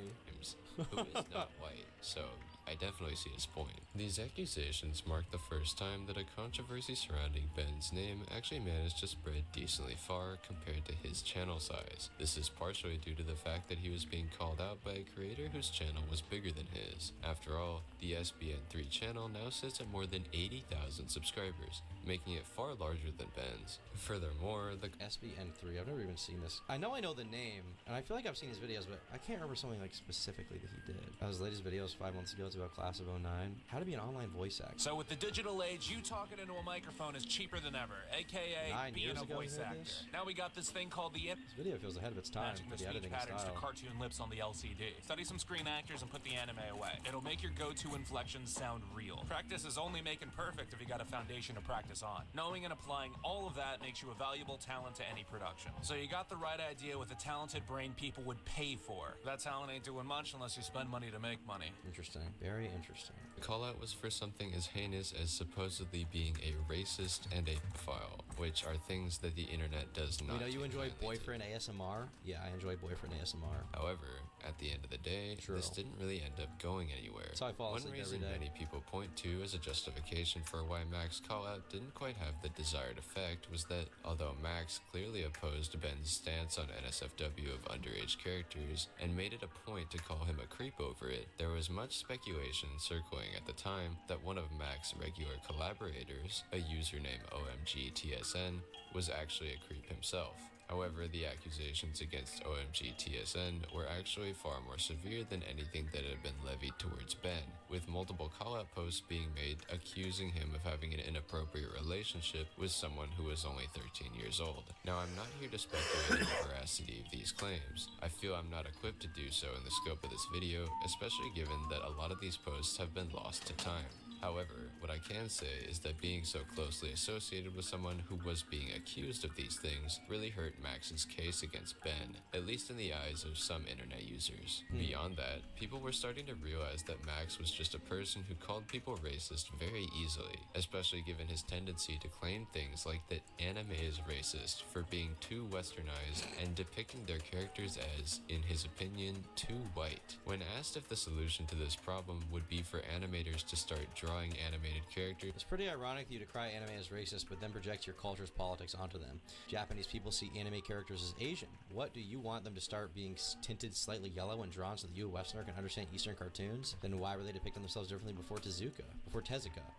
Who is not white, so I definitely see his point. These accusations mark the first time that a controversy surrounding Ben's name actually managed to spread decently far compared to his channel size. This is partially due to the fact that he was being called out by a creator whose channel was bigger than his. After all, the SBN3 channel now sits at more than 80,000 subscribers, making it far larger than Ben's. Furthermore, the SBN3, I've never even seen this. I know the name, and I feel like I've seen his videos, but I can't remember something like specifically that he did. His latest video was 5 months ago. It's about Class of 09. How to be an online voice actor. So with the digital age, you talking into a microphone is cheaper than ever, aka being a voice actor. Now we got this thing called the This video feels ahead of its time matching for the the speech editing patterns style. to cartoon lips on the LCD. Study some screen actors and put the anime away. It'll make your go-to inflections sound real. Practice is only making perfect if you got a foundation to practice on. Knowing and applying all of that makes you a valuable talent to any production. So you got the right idea with a talented brain people would pay for. That talent ain't doing much unless you spend money to make money. Interesting. Very interesting. The call-out was for something as heinous as supposedly being a racist and a pedophile, which are things that the internet does not. You know, you enjoy boyfriend ASMR? Yeah, I enjoy boyfriend ASMR. However, at the end of the day, this didn't really end up going anywhere. That's how I fall One asleep reason every day. many people point to as a justification for why Max's call-out didn't quite have the desired effect was that, although Max clearly opposed Ben's stance on NSFW of underage characters and made it a point to call him a creep over it, there was much speculation circling at the time that one of Max's regular collaborators, a user named OMGTSN, was actually a creep himself. However, the accusations against OMG TSN were actually far more severe than anything that had been levied towards Ben, with multiple call-out posts being made accusing him of having an inappropriate relationship with someone who was only 13 years old. Now, I'm not here to speculate on the veracity of these claims. I feel I'm not equipped to do so in the scope of this video, especially given that a lot of these posts have been lost to time. However, what I can say is that being so closely associated with someone who was being accused of these things really hurt Max's case against Ben, at least in the eyes of some internet users. Beyond that, people were starting to realize that Max was just a person who called people racist very easily, especially given his tendency to claim things like that anime is racist for being too westernized and depicting their characters as, in his opinion, too white. When asked if the solution to this problem would be for animators to start drawing animated characters. It's pretty ironic that you decry anime as racist, but then project your culture's politics onto them. Japanese people see anime characters as Asian. What, do you want them to start being tinted slightly yellow and drawn so that you, a Westerner, can understand Eastern cartoons? Then why were they depicting themselves differently before Tezuka?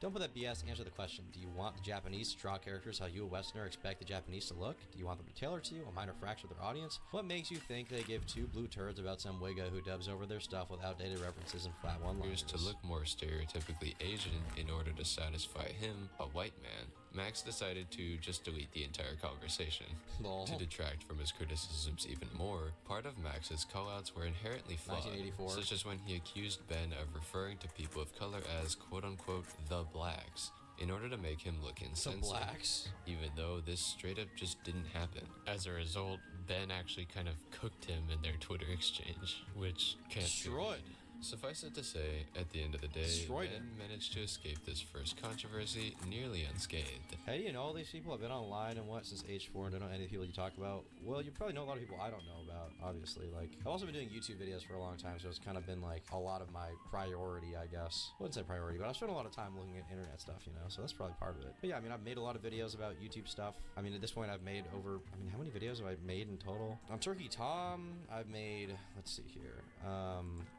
Don't put that BS, answer the question. Do you want the Japanese to draw characters how you, a Westerner, expect the Japanese to look? Do you want them to tailor to you, a minor fraction of their audience? What makes you think they give two blue turds about some wigga who dubs over their stuff with outdated references and flat one-liners? To look more stereotypically Asian in order to satisfy him, a white man, Max decided to just delete the entire conversation. Lol. To detract from his criticisms even more, part of Max's callouts were inherently flawed, such as when he accused Ben of referring to people of color as quote-unquote the blacks, in order to make him look insensitive, even though this straight up just didn't happen. As a result, Ben actually kind of cooked him in their Twitter exchange, which can't destroyed. Suffice it to say, at the end of the day, Ben managed to escape this first controversy nearly unscathed. Hey, do you know all these people? I've been online and since age 4 and don't know any of the people you talk about. Well, you probably know a lot of people I don't know about, obviously. Like, I've also been doing YouTube videos for a long time, so it's kind of been like a lot of my priority, I guess. I wouldn't say priority, but I spent a lot of time looking at internet stuff, you know, so that's probably part of it. But yeah, I mean, I've made a lot of videos about YouTube stuff. I mean, at this point, I've made over, how many videos have I made in total? On Turkey Tom, I've made, let's see here.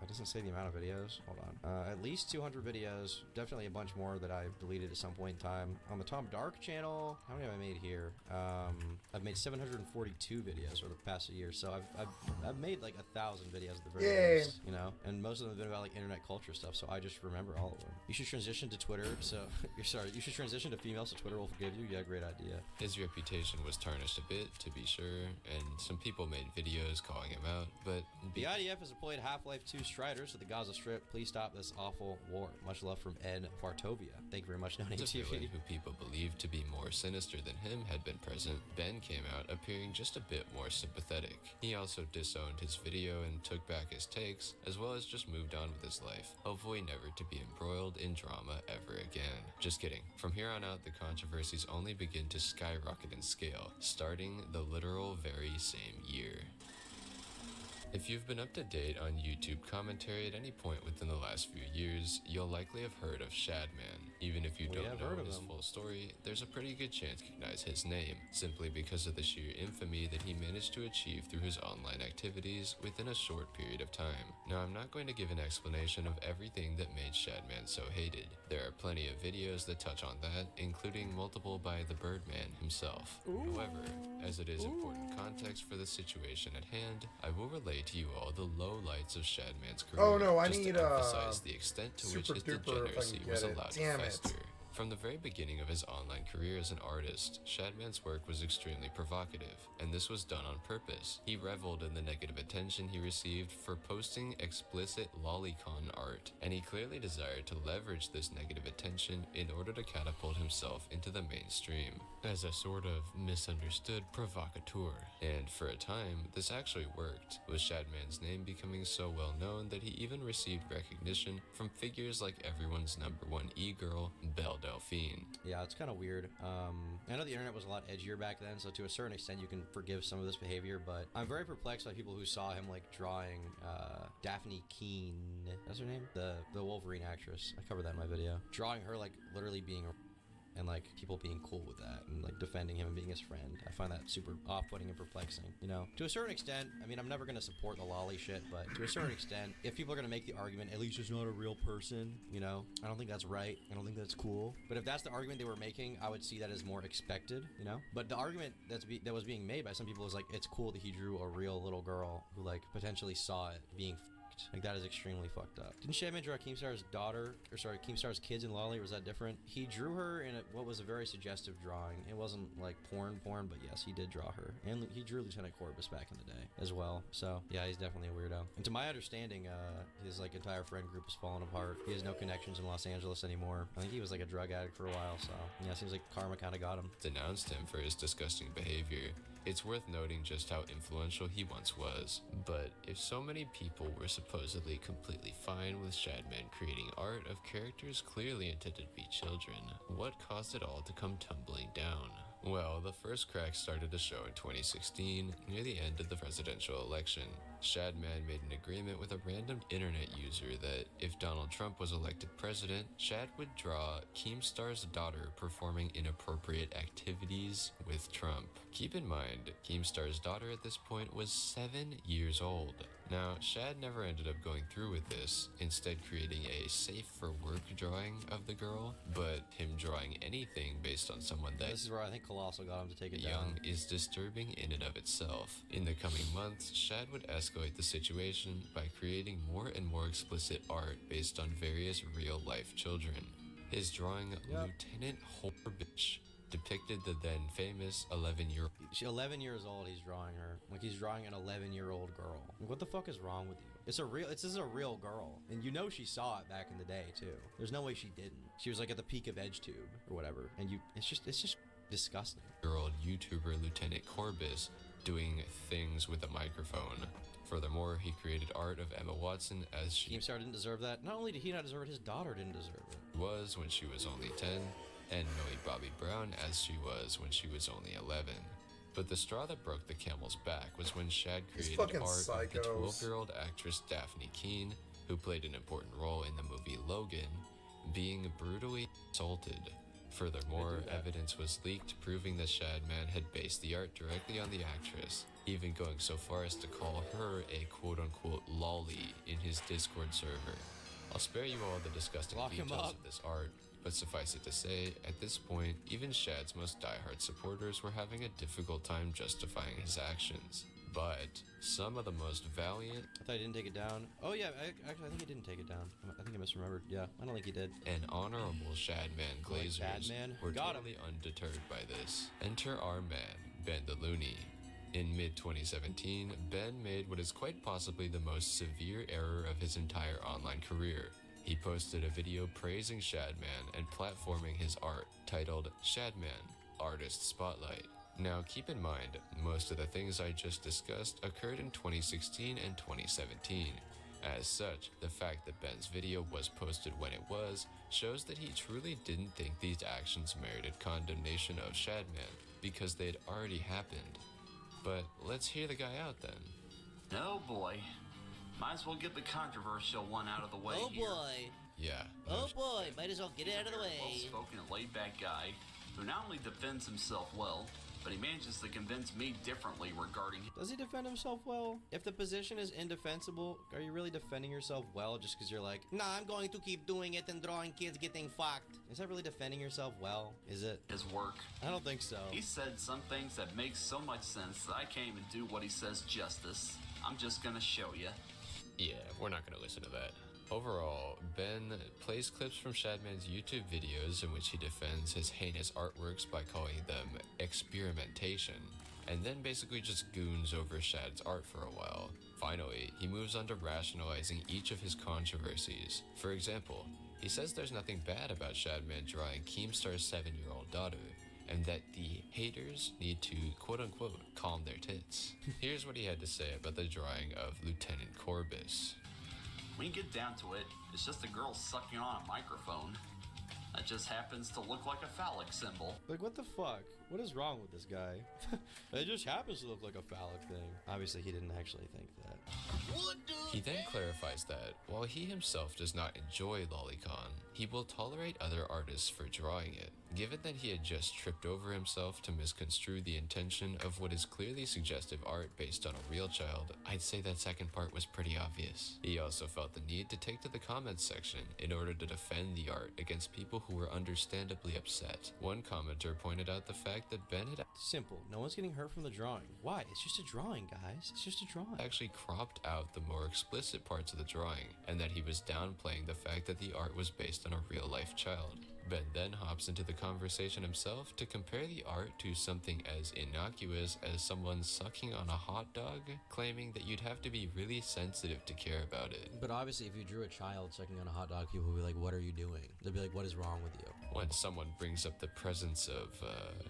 It doesn't say the amount of videos. Hold on. At least 200 videos. Definitely a bunch more that I've deleted at some point in time. On the Tom Dark channel, how many have I made here? I've made 742 videos over the past year, so I've made like 1,000 videos at the very least, you know, and most of them have been about like internet culture stuff, so I just remember all of them. You should transition to Twitter, you should transition to females so Twitter will forgive you. Yeah, great idea. His reputation was tarnished a bit, to be sure, and some people made videos calling him out, but the IDF has deployed Half-Life 2 Striders to the Gaza Strip. Please stop this awful war. Much love from Ed Fartovia. Thank you very much, Noni TV. Who people believed to be more sinister than him had been present, Ben came out appearing just a bit more sympathetic. He also disowned his video and took back his takes, as well as just moved on with his life, hopefully never to be embroiled in drama ever again. Just kidding. From here on out, the controversies only begin to skyrocket in scale, starting the literal very same year. If you've been up to date on YouTube commentary at any point within the last few years, you'll likely have heard of Shadman. Even if you don't know his full story, there's a pretty good chance you recognize his name, simply because of the sheer infamy that he managed to achieve through his online activities within a short period of time. Now, I'm not going to give an explanation of everything that made Shadman so hated. There are plenty of videos that touch on that, including multiple by the Birdman himself. However, as it is important context for the situation at hand, I will relate to you all the lowlights of Shadman's career, to emphasize the extent to which his degeneracy was allowed to fester. From the very beginning of his online career as an artist, Shadman's work was extremely provocative, and this was done on purpose. He reveled in the negative attention he received for posting explicit lolicon art, and he clearly desired to leverage this negative attention in order to catapult himself into the mainstream as a sort of misunderstood provocateur. And for a time, this actually worked, with Shadman's name becoming so well known that he even received recognition from figures like everyone's #1 e-girl, Belle Delphine. Yeah, it's kind of weird. I know the internet was a lot edgier back then, so to a certain extent you can forgive some of this behavior, but I'm very perplexed by people who saw him like drawing Daphne Keane, that's her name? The Wolverine actress. I covered that in my video. Drawing her like literally being and like people being cool with that and like defending him and being his friend. I find that super off-putting and perplexing, you know? To a certain extent, I mean, I'm never gonna support the lolly shit, but to a certain extent, if people are gonna make the argument, at least it's not a real person, you know? I don't think that's right. I don't think that's cool. But if that's the argument they were making, I would see that as more expected, you know? But the argument that was being made by some people was like, it's cool that he drew a real little girl who like potentially saw it being like, that is extremely fucked up. Didn't Shadman draw Keemstar's daughter, or sorry, Keemstar's kids in Lolly, or was that different? He drew her in what was a very suggestive drawing. It wasn't like porn, but yes, he did draw her. And he drew Lieutenant Corbus back in the day as well. So, yeah, he's definitely a weirdo. And to my understanding, his like entire friend group is falling apart. He has no connections in Los Angeles anymore. I think he was like a drug addict for a while, so yeah, it seems like karma kind of got him. Denounced him for his disgusting behavior. It's worth noting just how influential he once was. But if so many people were supposedly completely fine with Shadman creating art of characters clearly intended to be children, what caused it all to come tumbling down? Well, the first crack started to show in 2016, near the end of the presidential election. Shadman made an agreement with a random internet user that if Donald Trump was elected president, Shad would draw Keemstar's daughter performing inappropriate activities with Trump. Keep in mind, Keemstar's daughter at this point was 7 years old. Now, Shad never ended up going through with this, instead creating a safe-for-work drawing of the girl, but him drawing anything based on someone that this is where I think Colossal got him to take it young down. Is disturbing in and of itself. In the coming months, Shad would escalate the situation by creating more and more explicit art based on various real-life children. His drawing Lieutenant Horbitch depicted the then famous 11-year-old. She's 11 years old, he's drawing her. Like he's drawing an 11-year-old girl. Like, what the fuck is wrong with you? This is a real girl. And you know she saw it back in the day too. There's no way she didn't. She was like at the peak of EdgeTube or whatever. And it's just disgusting. Year-old YouTuber Lieutenant Corbus doing things with a microphone. Furthermore, he created art of Emma Watson as she Keemstar didn't deserve that. Not only did he not deserve it, his daughter didn't deserve it. Was when she was only 10, and Millie Bobby Brown as she was when she was only 11. But the straw that broke the camel's back was when Shad created art of the 12-year-old actress Daphne Keane, who played an important role in the movie Logan, being brutally assaulted. Furthermore, evidence was leaked proving that Shadman had based the art directly on the actress, even going so far as to call her a quote-unquote lolly in his Discord server. I'll spare you all the disgusting details of this art, but suffice it to say, at this point, even Shad's most diehard supporters were having a difficult time justifying his actions. But some of the most valiant... I thought he didn't take it down. Oh yeah, actually I think he didn't take it down. I think I misremembered. Yeah, I don't think he did. And honorable Shadman glazers were totally undeterred by this. Enter our man, Ben the Looney. In mid-2017, Ben made what is quite possibly the most severe error of his entire online career. He posted a video praising Shadman and platforming his art, titled Shadman, Artist Spotlight. Now keep in mind, most of the things I just discussed occurred in 2016 and 2017. As such, the fact that Ben's video was posted when it was, shows that he truly didn't think these actions merited condemnation of Shadman, because they'd already happened. But let's hear the guy out then. Oh boy. Might as well get the controversial one out of the way here. here. Yeah. Oh boy, might as well get it out of the way. Well-spoken and laid-back guy who not only defends himself well, but he manages to convince me differently regarding... Does he defend himself well? If the position is indefensible, are you really defending yourself well just because you're like, nah, I'm going to keep doing it and drawing kids getting fucked? Is that really defending yourself well? Is it? His work. I don't think so. He said some things that make so much sense that I can't even do what he says justice. I'm just gonna show you. Yeah, we're not gonna listen to that. Overall, Ben plays clips from Shadman's YouTube videos in which he defends his heinous artworks by calling them experimentation, and then basically just goons over Shad's art for a while. Finally, he moves on to rationalizing each of his controversies. For example, he says there's nothing bad about Shadman drawing Keemstar's 7-year-old daughter, and that the haters need to quote-unquote calm their tits. Here's what he had to say about the drawing of Lieutenant Corbus. When you get down to it, it's just a girl sucking on a microphone. That just happens to look like a phallic symbol. Like, what the fuck? What is wrong with this guy? It just happens to look like a phallic thing. Obviously, he didn't actually think that. He then clarifies that, while he himself does not enjoy lolicon, he will tolerate other artists for drawing it. Given that he had just tripped over himself to misconstrue the intention of what is clearly suggestive art based on a real child, I'd say that second part was pretty obvious. He also felt the need to take to the comments section in order to defend the art against people who were understandably upset. One commenter pointed out the fact that Ben had Simple. No one's getting hurt from the drawing. Why? It's just a drawing, guys. It's just a drawing. actually cropped out the more explicit parts of the drawing, and that he was downplaying the fact that the art was based on a real-life child. Ben then hops into the conversation himself to compare the art to something as innocuous as someone sucking on a hot dog, claiming that you'd have to be really sensitive to care about it. But obviously, if you drew a child sucking on a hot dog, people would be like, what are you doing? They'd be like, what is wrong with you? When someone brings up the presence of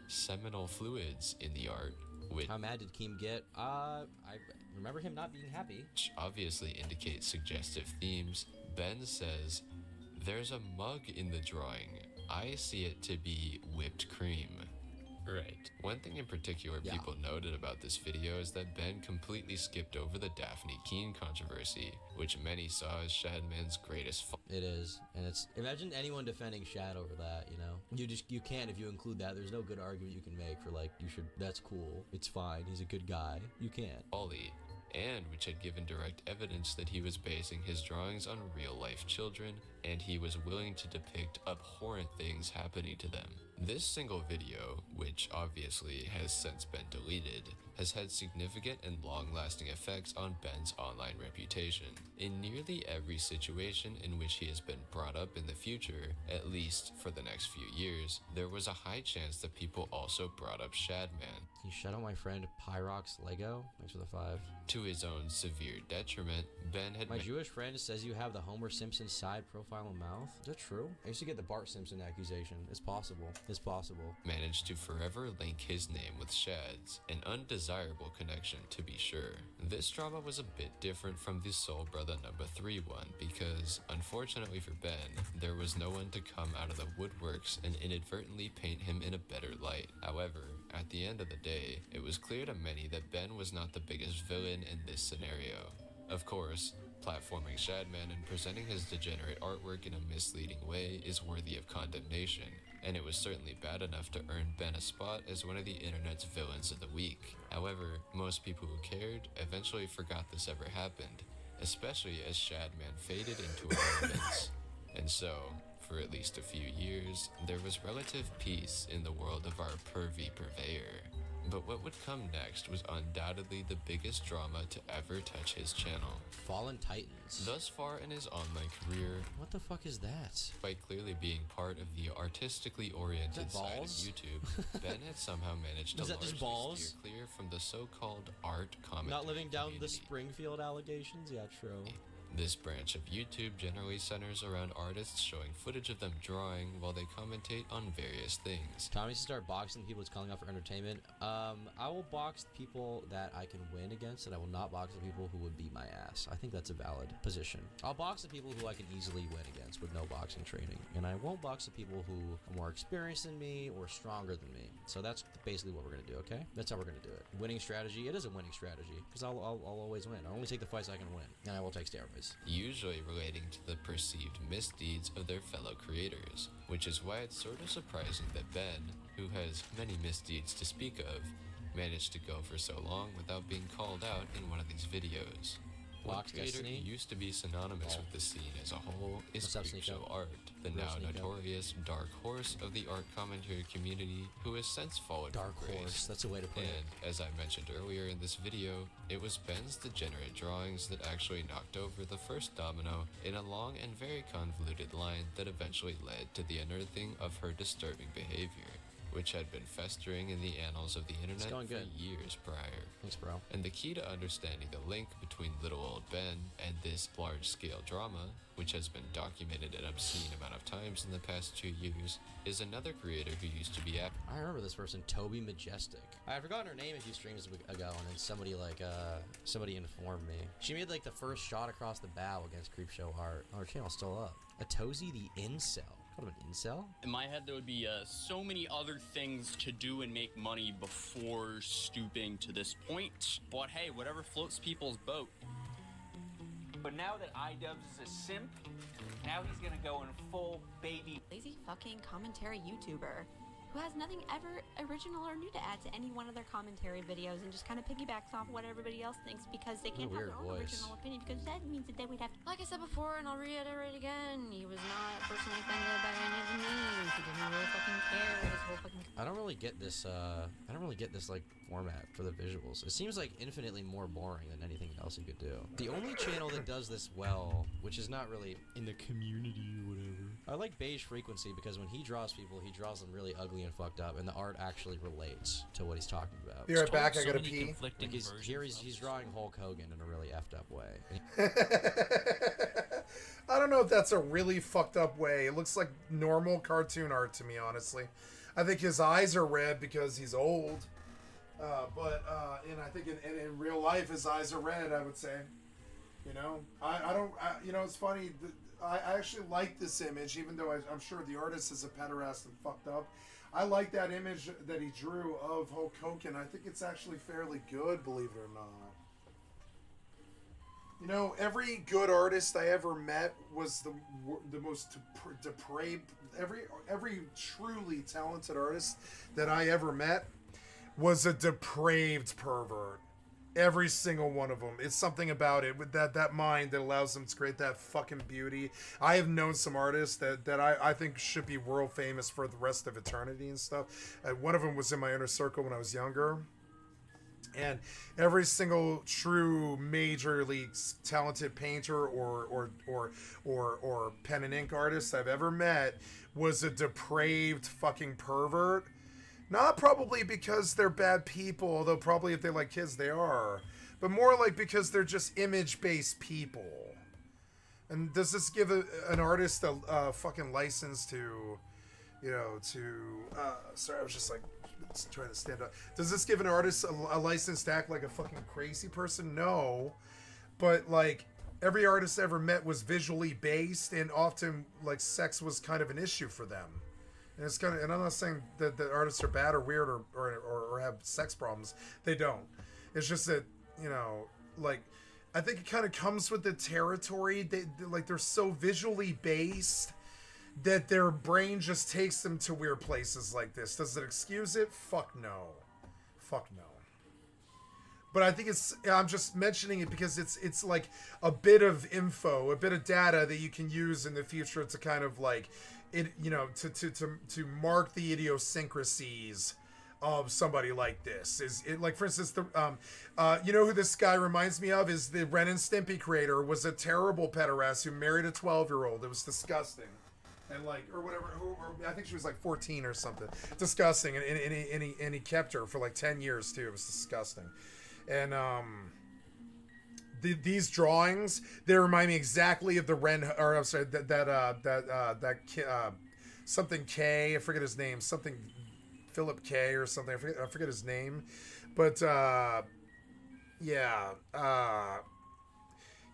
seminal fluids in the art, which How mad did Keem get? I remember him not being happy. obviously indicates suggestive themes, Ben says, "There's a mug in the drawing. I see it to be whipped cream." Right. One thing in particular people noted about this video is that Ben completely skipped over the Daphne Keane controversy, which many saw as Shadman's greatest fault. It is, and it's, imagine anyone defending Shad over that, you know? You can't if you include that. There's no good argument you can make for like, that's cool, it's fine, he's a good guy. You can't. Ollie, and which had given direct evidence that he was basing his drawings on real-life children, and he was willing to depict abhorrent things happening to them. This single video, which obviously has since been deleted, has had significant and long-lasting effects on Ben's online reputation. In nearly every situation in which he has been brought up in the future, at least for the next few years, there was a high chance that people also brought up Shadman. You shut out my friend Pyrox Lego? Thanks for the 5. To his own severe detriment, Ben had My Jewish friend says you have the Homer Simpson side profile and mouth. Is that true? I used to get the Bart Simpson accusation. It's possible. It's possible. managed to forever link his name with Shad's, an undesirable connection to be sure. This drama was a bit different from the Soul Brother number 3 one, because, unfortunately for Ben, there was no one to come out of the woodworks and inadvertently paint him in a better light. However, at the end of the day, it was clear to many that Ben was not the biggest villain in this scenario. Of course, platforming Shadman and presenting his degenerate artwork in a misleading way is worthy of condemnation, and it was certainly bad enough to earn Ben a spot as one of the internet's villains of the week. However, most people who cared eventually forgot this ever happened, especially as Shadman faded into irrelevance. And so, for at least a few years, there was relative peace in the world of our pervy purveyor. But what would come next was undoubtedly the biggest drama to ever touch his channel. Fallen Titans. Thus far in his online career, What the fuck is that? by clearly being part of the artistically oriented side of balls? YouTube, Ben had somehow managed to Is that just largely balls? steer clear from the so-called art comment. Not living down the Springfield allegations? Yeah, true. This branch of YouTube generally centers around artists showing footage of them drawing while they commentate on various things. Tommy needs to start boxing people who's calling out for entertainment. I will box the people that I can win against, and I will not box the people who would beat my ass. I think that's a valid position. I'll box the people who I can easily win against with no boxing training, and I won't box the people who are more experienced than me or stronger than me. So that's basically what we're gonna do. Okay, that's how we're gonna do it. Winning strategy. It is a winning strategy because I'll always win. I only take the fights I can win, and I will take steroids. Usually relating to the perceived misdeeds of their fellow creators, which is why it's sort of surprising that Ben, who has many misdeeds to speak of, managed to go for so long without being called out in one of these videos. One Box creator Destiny? who used to be synonymous with the scene as a whole is What's up, Creepshow Sneeko? Art, the Real now Sneeko. notorious dark horse of the art commentary community who has since fallen Dark from grace. horse. That's a way to put it. And as I mentioned earlier in this video, it was Ben's degenerate drawings that actually knocked over the first domino in a long and very convoluted line that eventually led to the unearthing of her disturbing behavior, which had been festering in the annals of the internet going for good. years prior. Thanks, bro. And the key to understanding the link between little old Ben and this large-scale drama, which has been documented an obscene amount of times in the past 2 years, is another creator who used to be I remember this person, Toby Majestic. I had forgotten her name a few streams ago, and then somebody informed me. She made like the first shot across the bow against Creepshow Art. Oh, her channel's still up. Atozy the Incel. Called him an incel? In my head, there would be so many other things to do and make money before stooping to this point. But hey, whatever floats people's boat. But now that iDubbbz is a simp, now he's gonna go in full baby. Lazy fucking commentary YouTuber who has nothing ever original or new to add to any one of their commentary videos and just kind of piggybacks off what everybody else thinks because they can't have their own original opinion, because that means that they would have to. Like I said before, and I'll reiterate again, he was not personally offended by any of the memes. He didn't really fucking care. His whole fucking. I don't really get this. I don't really get this like format for the visuals. It seems like infinitely more boring than anything else you could do. The only channel that does this well, which is not really in the community or whatever. I like Beige Frequency because when he draws people, he draws them really ugly and fucked up, and the art actually relates to what he's talking about. Be right back. I gotta pee. Like he's drawing Hulk Hogan in a really effed up way. I don't know if that's a really fucked up way. It looks like normal cartoon art to me, honestly. I think his eyes are red because he's old. And I think in real life, his eyes are red, I would say. You know, you know, it's funny. I actually like this image, even though I'm sure the artist is a pederast and fucked up. I like that image that he drew of Hulk Hogan. I think it's actually fairly good, believe it or not. You know, every good artist I ever met was the most depraved. Every truly talented artist that I ever met was a depraved pervert. Every single one of them. It's something about it with that mind that allows them to create that fucking beauty. I have known some artists that I think should be world famous for the rest of eternity and stuff. One of them was in my inner circle when I was younger. And every single true major league talented painter or pen and ink artist I've ever met was a depraved fucking pervert. Not probably because they're bad people, although probably if they like kids they are, but more like because they're just image-based people. And does this give an artist a fucking license to, you know, sorry, I was just like trying to stand up. Does this give an artist a license to act like a fucking crazy person? No, but like every artist I ever met was visually based, and often like sex was kind of an issue for them. And it's kind of, and I'm not saying that the artists are bad or weird or have sex problems. They don't. It's just that, you know, like, I think it kind of comes with the territory. They're so visually based that their brain just takes them to weird places like this. Does it excuse it? Fuck no. Fuck no. But I think I'm just mentioning it because it's like a bit of info, a bit of data that you can use in the future to kind of like, it, you know, to mark the idiosyncrasies of somebody like this. Is it like, for instance, you know who this guy reminds me of is the Ren and Stimpy creator was a terrible pederast who married a 12-year-old. It was disgusting. And like, or whatever, or I think she was like 14 or something. Disgusting. And he kept her for like 10 years too. It was disgusting. And these drawings, they remind me exactly of the Ren, or I'm sorry, something K, I forget his name, something Philip K or something, I forget his name, but yeah,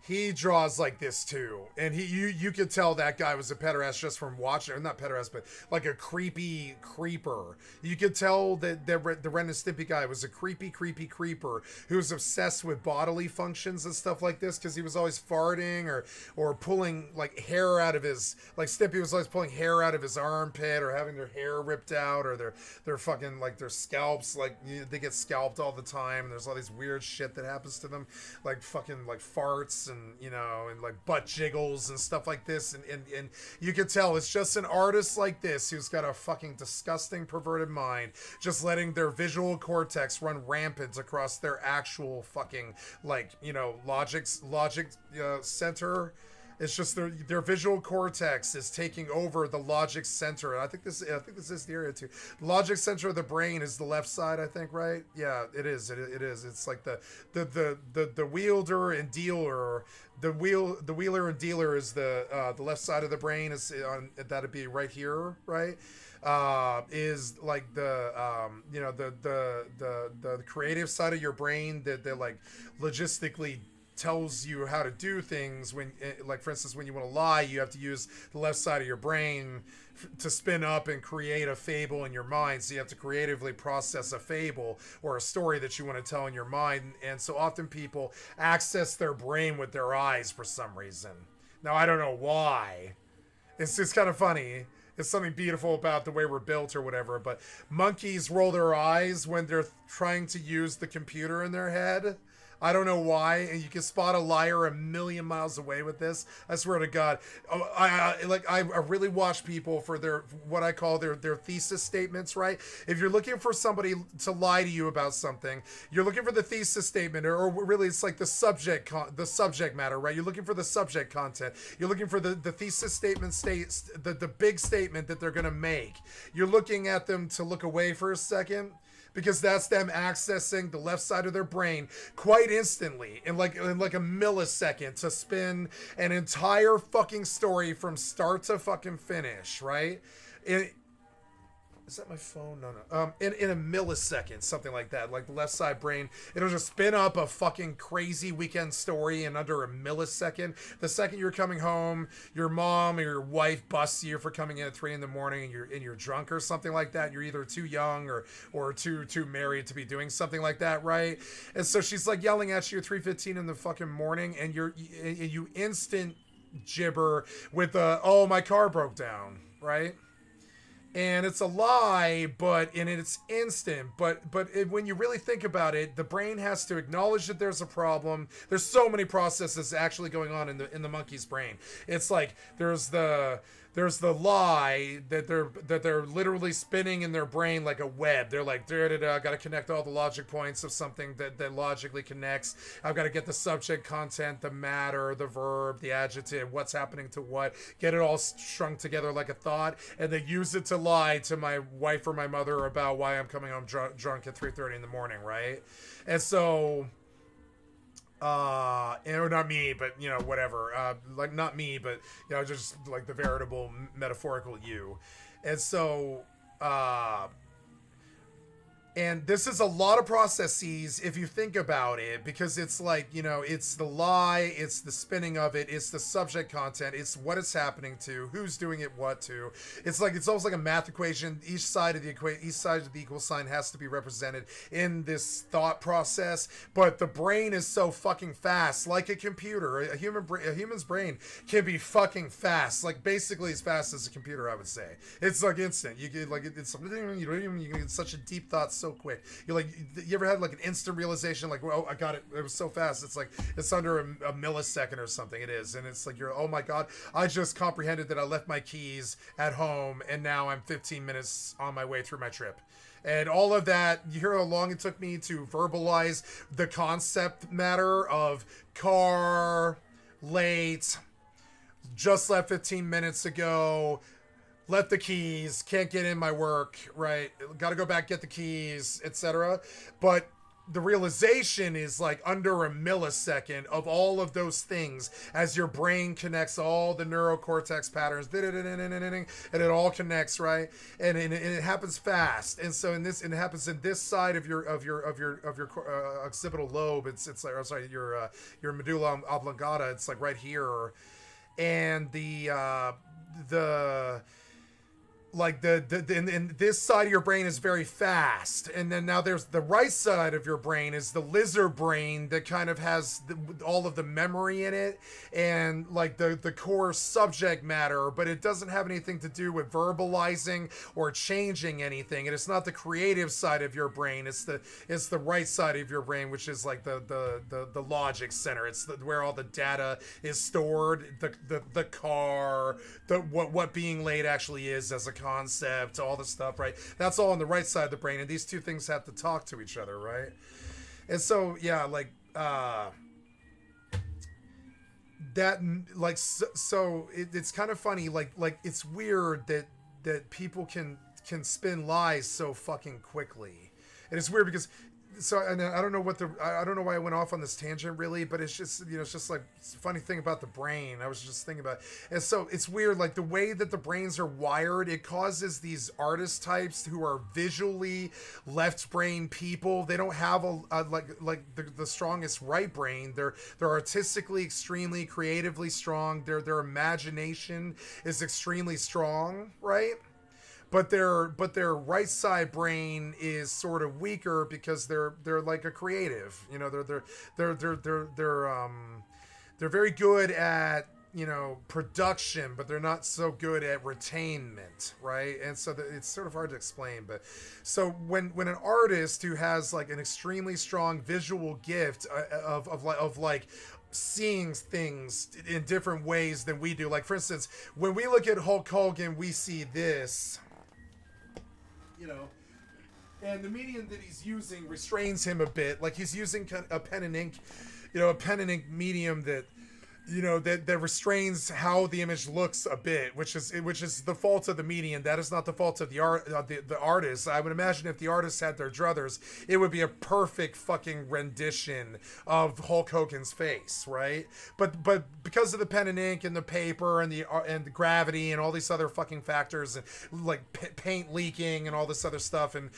he draws like this too, and you could tell that guy was a pederast just from watching, or not pederast, but like a creepy creeper. You could tell that the Ren and Stimpy guy was a creepy creeper who was obsessed with bodily functions and stuff like this, because he was always farting or pulling like hair out of his, like Stimpy was always pulling hair out of his armpit or having their hair ripped out, or their fucking like their scalps, like they get scalped all the time, and there's all these weird shit that happens to them, like fucking like farts and, you know, and like butt jiggles and stuff like this, and you can tell it's just an artist like this who's got a fucking disgusting perverted mind, just letting their visual cortex run rampant across their actual fucking, like, you know, logic center. It's just their visual cortex is taking over the logic center. And I think this is the area too. The logic center of the brain is the left side, I think, right? Yeah, it is. It is. It's like the wielder and dealer. The wheeler and dealer is the left side of the brain, is on, that'd be right here, right? Is like the you know, the creative side of your brain that like logistically tells you how to do things. When, like, for instance, when you want to lie, you have to use the left side of your brain to spin up and create a fable in your mind. So you have to creatively process a fable or a story that you want to tell in your mind. And so often people access their brain with their eyes for some reason. Now, I don't know why. It's just kind of funny. It's something beautiful about the way we're built or whatever. But monkeys roll their eyes when they're trying to use the computer in their head. I don't know why, and you can spot a liar a million miles away with this. I swear to God. I really watch people for their, what I call their thesis statements, right? If you're looking for somebody to lie to you about something, you're looking for the thesis statement, or really it's like the subject matter, right? You're looking for the subject content. You're looking for the thesis statement, the big statement that they're going to make. You're looking at them to look away for a second, because that's them accessing the left side of their brain quite instantly in like a millisecond to spin an entire fucking story from start to fucking finish, right? Is that my phone? No. In a millisecond, something like that. Like the left side brain, it'll just spin up a fucking crazy weekend story in under a millisecond. The second you're coming home, your mom or your wife busts you for coming in at 3 a.m. and you're drunk or something like that. You're either too young or too married to be doing something like that, right? And so she's like yelling at you at 3:15 in the fucking morning, and you instant gibber with oh, my car broke down, right? And it's a lie, and it's instant. But when you really think about it, the brain has to acknowledge that there's a problem. There's so many processes actually going on in the monkey's brain. It's like there's the lie that they're literally spinning in their brain like a web. They're like, got to connect all the logic points of something that logically connects. I've got to get the subject content, the matter, the verb, the adjective, what's happening to what, get it all strung together like a thought, and they use it to lie to my wife or my mother about why I'm coming home drunk at 3:30 in the morning, right? And so... or not me, but whatever, like not me, but just like the veritable metaphorical you. And so and this is a lot of processes if you think about it, because it's like, it's the lie, it's the spinning of it, it's the subject content, it's what it's happening to, who's doing it what to. It's almost like a math equation. Each side of the equal sign has to be represented in this thought process. But the brain is so fucking fast, like a computer. A human's brain can be fucking fast, like basically as fast as a computer, I would say. It's like instant. You get you get such a deep thought so quick. You ever had like an instant realization, like, well, I got it. It was so fast. It's like it's under a millisecond or something. It is, and it's like oh my God, I just comprehended that I left my keys at home, and now I'm 15 minutes on my way through my trip. And all of that, you hear how long it took me to verbalize the concept matter of car, late, just left 15 minutes ago, left the keys, can't get in my work, right? Got to go back, get the keys, etc. But the realization is like under a millisecond of all of those things as your brain connects all the neurocortex patterns, and it all connects, right? And it happens fast. And so it happens in this side of your occipital lobe. It's like, your medulla oblongata. It's like right here, and and this side of your brain is very fast, and then now there's the right side of your brain is the lizard brain that kind of has all of the memory in it and like the core subject matter, but it doesn't have anything to do with verbalizing or changing anything. And it's not the creative side of your brain. It's the right side of your brain, which is like the logic center. It's where all the data is stored, the car, what being late actually is as a concept, all the stuff, right? That's all on the right side of the brain, and these two things have to talk to each other, right? And so it's kind of funny, like it's weird that people can spin lies so fucking quickly. And it's weird because so and I don't know I don't know why I went off on this tangent really, but it's just, it's just like, it's a funny thing about the brain. I was just thinking about it. And so it's weird, like the way that the brains are wired, it causes these artist types who are visually left brain people. They don't have the strongest right brain. They're artistically extremely creatively strong. Their imagination is extremely strong, right? But their right side brain is sort of weaker because they're like a creative. They're very good at production, but they're not so good at retainment, right? And so it's sort of hard to explain. But so when an artist who has like an extremely strong visual gift of like seeing things in different ways than we do, like for instance, when we look at Hulk Hogan, we see this. And the medium that he's using restrains him a bit. Like he's using a pen and ink, a pen and ink medium that, that restrains how the image looks a bit, which is the fault of the medium. That is not the fault of the artist. I would imagine if the artists had their druthers, it would be a perfect fucking rendition of Hulk Hogan's face, right? But because of the pen and ink and the paper and the gravity and all these other fucking factors, and like paint leaking and all this other stuff, and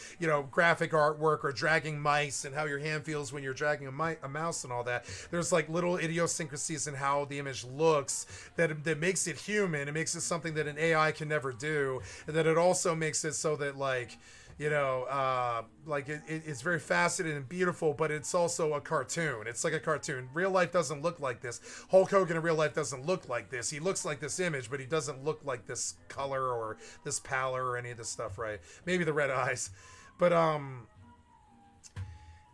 graphic artwork or dragging mice and how your hand feels when you're dragging a mouse and all that, there's like little idiosyncrasies in how the image looks that makes it human. It makes it something that an AI can never do, and that it also makes it so that it's very faceted and beautiful, but it's also a cartoon. It's like a cartoon. Real life doesn't look like this. Hulk Hogan in real life doesn't look like this. He looks like this image, but he doesn't look like this color or this pallor or any of this stuff, right? Maybe the red eyes, but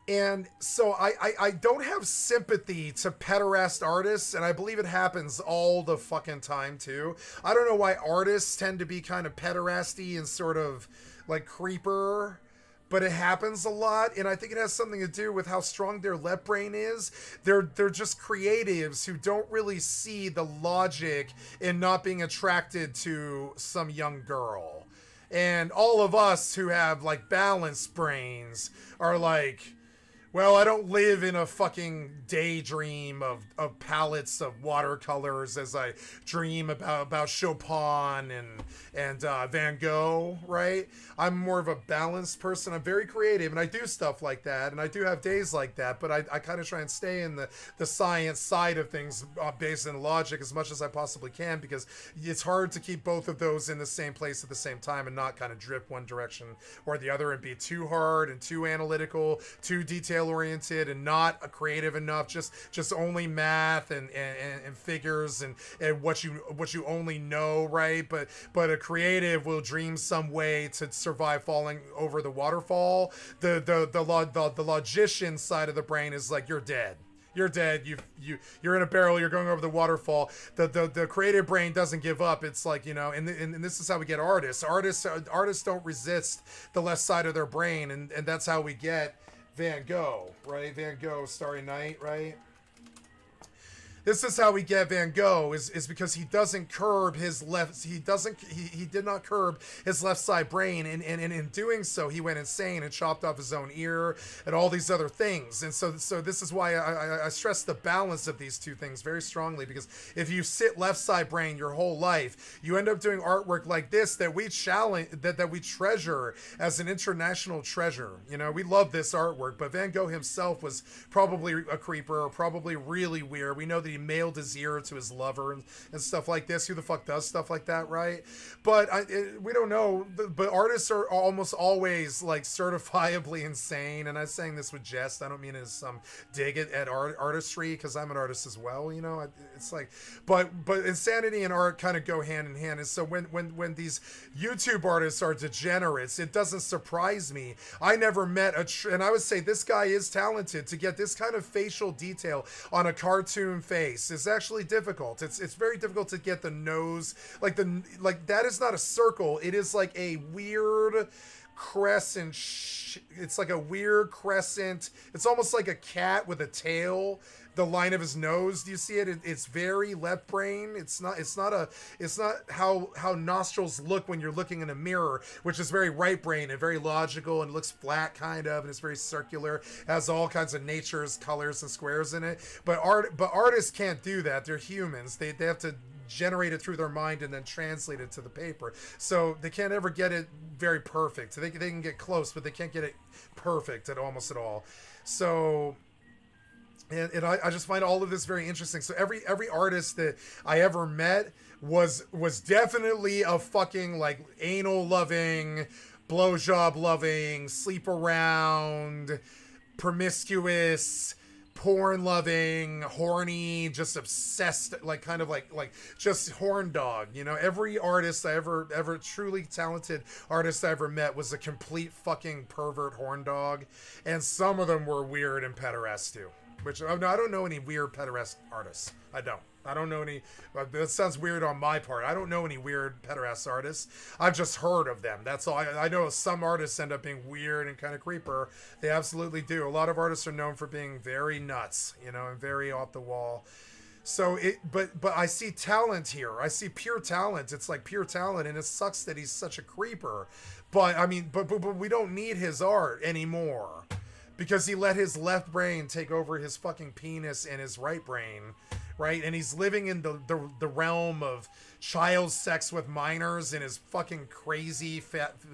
and so I don't have sympathy to pederast artists, and I believe it happens all the fucking time too. I don't know why artists tend to be kind of pederasty and sort of like creeper, but it happens a lot, and I think it has something to do with how strong their left brain is. They're just creatives who don't really see the logic in not being attracted to some young girl. And all of us who have like balanced brains are like, well, I don't live in a fucking daydream of palettes of watercolors as I dream about Chopin and Van Gogh, right? I'm more of a balanced person. I'm very creative, and I do stuff like that, and I do have days like that, but I kind of try and stay in the science side of things based in logic as much as I possibly can, because it's hard to keep both of those in the same place at the same time and not kind of drift one direction or the other and be too hard and too analytical, too detail oriented, and not creative enough, just only math and figures and what you only know, right? But a creative will dream some way to survive falling over the waterfall. The logician side of the brain is like, you're dead. You're dead. You're in a barrel. You're going over the waterfall. The creative brain doesn't give up. It's like, and this is how we get artists. Artists don't resist the left side of their brain, and that's how we get Van Gogh, right? Van Gogh, Starry Night, right? This is how we get Van Gogh is because he doesn't curb his left. He did not curb his left side brain, and in doing so, he went insane and chopped off his own ear and all these other things. And so this is why I stress the balance of these two things very strongly, because if you sit left side brain your whole life, you end up doing artwork like this that we challenge, that we treasure as an international treasure. We love this artwork, but Van Gogh himself was probably a creeper, or probably really weird. We know that he mailed his ear to his lover and stuff like this. Who the fuck does stuff like that, right? But we don't know. But artists are almost always like certifiably insane, and I'm saying this with jest. I don't mean it as some dig at artistry, because I'm an artist as well. It's like, but insanity and art kind of go hand in hand. And so when these YouTube artists are degenerates, it doesn't surprise me. I never met and I would say this guy is talented. To get this kind of facial detail on a cartoon face is actually difficult. It's very difficult to get the nose, like that is not a circle. It is like a weird crescent. It's like a weird crescent. It's almost like a cat with a tail the line of his nose. Do you see it? It's very left brain. It's not how nostrils look when you're looking in a mirror, which is very right brain and very logical and looks flat kind of, and it's very circular, has all kinds of nature's colors and squares in it. But artists can't do that. They're humans. They have to generate it through their mind and then translate it to the paper. So they can't ever get it very perfect. They can get close, but they can't get it perfect at almost at all. So, and I just find all of this very interesting. So every artist that I ever met was definitely a fucking like anal loving, blowjob loving, sleep around, promiscuous, porn loving, horny, just obsessed, like kind of like just horn dog. You know, every artist I ever truly talented artist I ever met was a complete fucking pervert horn dog, and some of them were weird and pederast too. Which I don't know any weird pederast artists. I don't know any. That sounds weird on my part. I don't know any weird pederast artists. I've just heard of them. That's all. I know some artists end up being weird and kind of creeper. They absolutely do. A lot of artists are known for being very nuts, you know, and very off the wall. So but I see talent here. I see pure talent. It's like pure talent, and it sucks that he's such a creeper. But I mean, but we don't need his art anymore, because he let his left brain take over his fucking penis and his right brain, right? And he's living in the realm of child sex with minors in his fucking crazy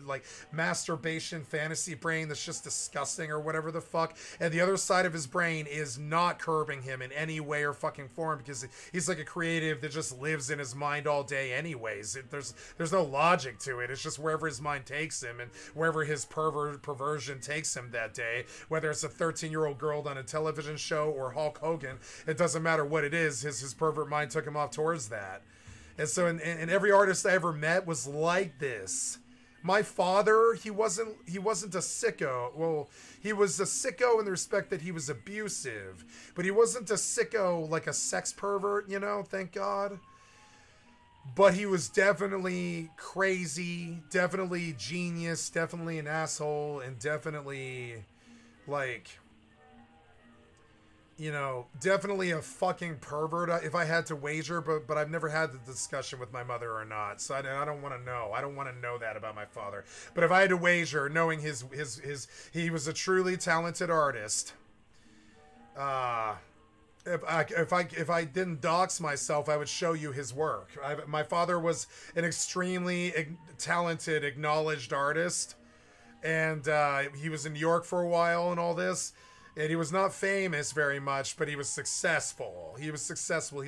like masturbation fantasy brain that's just disgusting or whatever the fuck. And the other side of his brain is not curbing him in any way or fucking form, because he's like a creative that just lives in his mind all day anyways. There's no logic to it. It's just wherever his mind takes him and wherever his perversion takes him that day, whether it's a 13-year-old girl on a television show or Hulk Hogan, it doesn't matter what it is. His pervert mind took him off towards that. And so, and every artist I ever met was like this. My father, he wasn't a sicko. Well, he was a sicko in the respect that he was abusive, but he wasn't a sicko like a sex pervert, you know, thank God. But he was definitely crazy, definitely genius, definitely an asshole, and definitely like, you know, definitely a fucking pervert if I had to wager, but I've never had the discussion with my mother or not, so I don't want to know. I don't want to know that about my father. But if I had to wager, knowing he was a truly talented artist, if I didn't dox myself, I would show you his work. My father was an extremely talented, acknowledged artist, and he was in New York for a while and all this. And he was not famous very much, but he was successful. He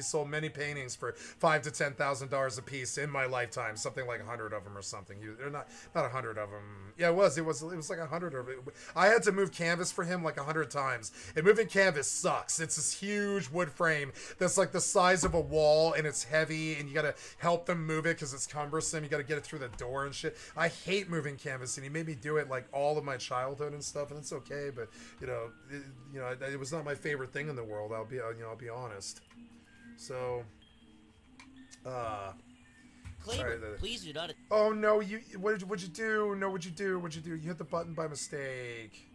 sold many paintings for $5,000 to $10,000 a piece in my lifetime, something like 100 of them or something. They're not 100 of them. Yeah, it was like 100 of it. I had to move canvas for him like 100 times. And moving canvas sucks. It's this huge wood frame that's like the size of a wall, and it's heavy, and you gotta help them move it because it's cumbersome. You gotta get it through the door and shit. I hate moving canvas, and he made me do it like all of my childhood and stuff, and it's okay, but you know. It was not my favorite thing in the world. I'll be honest. So, Claimer, please do not. Oh no! What'd you do? No, what'd you do? You hit the button by mistake.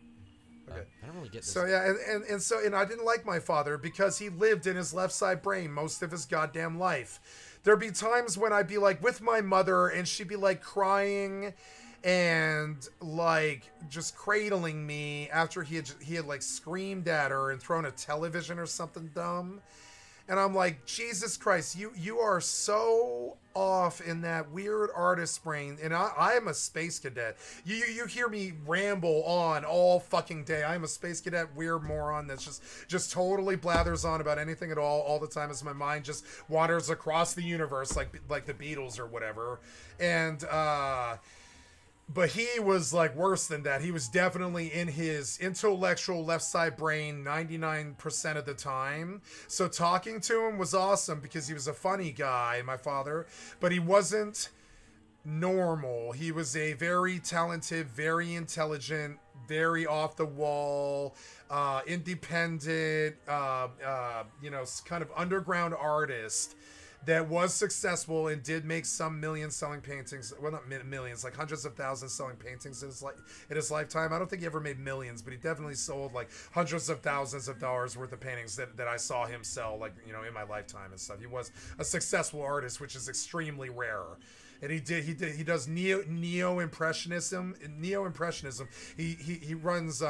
Okay. I don't really get this. So yeah, and I didn't like my father because he lived in his left side brain most of his goddamn life. There'd be times when I'd be like with my mother, and she'd be like crying and like just cradling me after he had like screamed at her and thrown a television or something dumb, and I'm like, Jesus Christ, you are so off in that weird artist brain. And I am a space cadet. You hear me ramble on all fucking day. I am a space cadet weird moron that's just totally blathers on about anything at all the time as my mind just wanders across the universe like the Beatles or whatever. And but he was like worse than that. He was definitely in his intellectual left side brain 99% of the time. So talking to him was awesome because he was a funny guy, my father, but he wasn't normal. He was a very talented, very intelligent, very off the wall, independent, kind of underground artist that was successful and did make some millions selling paintings. Well, not millions, like hundreds of thousands selling paintings in his lifetime. I don't think he ever made millions, but he definitely sold like hundreds of thousands of dollars worth of paintings that I saw him sell, like, you know, in my lifetime and stuff. He was a successful artist, which is extremely rare. And he does neo impressionism. He runs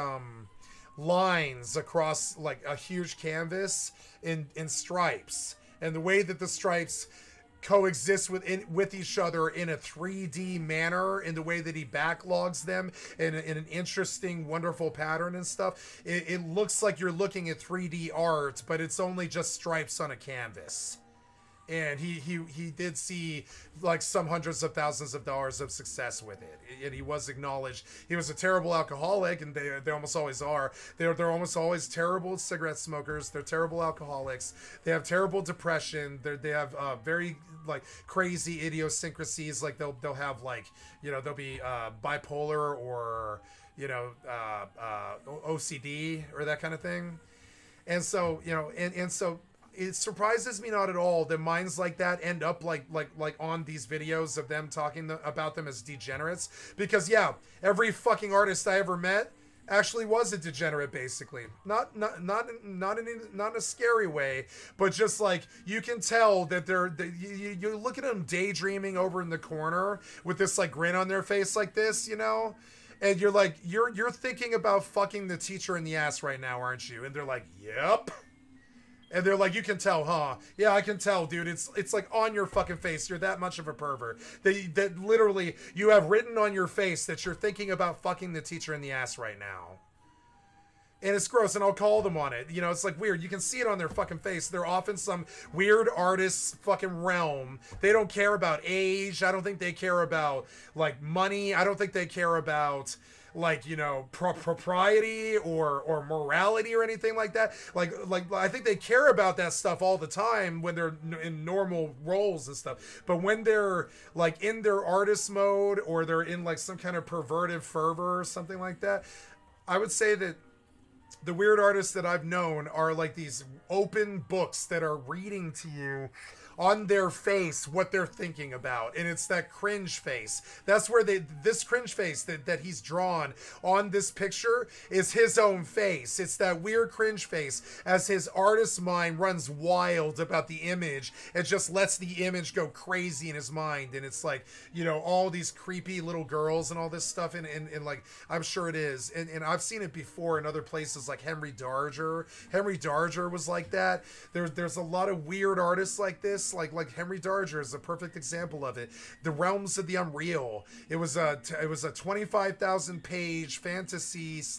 lines across like a huge canvas in stripes, and the way that the stripes coexist with each other in a 3D manner, in the way that he backlogs them in an interesting, wonderful pattern and stuff, it looks like you're looking at 3D art, but it's only just stripes on a canvas. And he did see like some hundreds of thousands of dollars of success with it, and he was acknowledged. He was a terrible alcoholic, and they almost always are. They're almost always terrible cigarette smokers. They're terrible alcoholics. They have terrible depression. They have very like crazy idiosyncrasies. Like they'll have like, you know, they'll be bipolar or, you know, OCD or that kind of thing. And so, you know, and so it surprises me not at all that minds like that end up like on these videos of them talking about them as degenerates, because yeah, every fucking artist I ever met actually was a degenerate, basically. Not in a scary way, but just like you can tell that you look at them daydreaming over in the corner with this like grin on their face like this, you know. And you're like, you're thinking about fucking the teacher in the ass right now, aren't you? And they're like, yep. And they're like, you can tell, huh? Yeah, I can tell, dude. It's like on your fucking face. You're that much of a pervert. That literally, you have written on your face that you're thinking about fucking the teacher in the ass right now. And it's gross, and I'll call them on it. You know, it's like weird. You can see it on their fucking face. They're off in some weird artist's fucking realm. They don't care about age. I don't think they care about, like, money. I don't think they care about, like, you know, propriety or morality or anything like that. Like I think they care about that stuff all the time when they're in normal roles and stuff. But when they're like in their artist mode, or they're in like some kind of perverted fervor or something like that, I would say that the weird artists that I've known are like these open books that are reading to you on their face what they're thinking about. And it's that cringe face. That's where this cringe face that he's drawn on this picture is his own face. It's that weird cringe face as his artist's mind runs wild about the image. It just lets the image go crazy in his mind. And it's like, you know, all these creepy little girls and all this stuff. And like, I'm sure it is. And I've seen it before in other places, like Henry Darger. Henry Darger was like that. There's a lot of weird artists like this. Like Henry Darger is a perfect example of it. The Realms of the Unreal. It was a 25,000 page fantasy /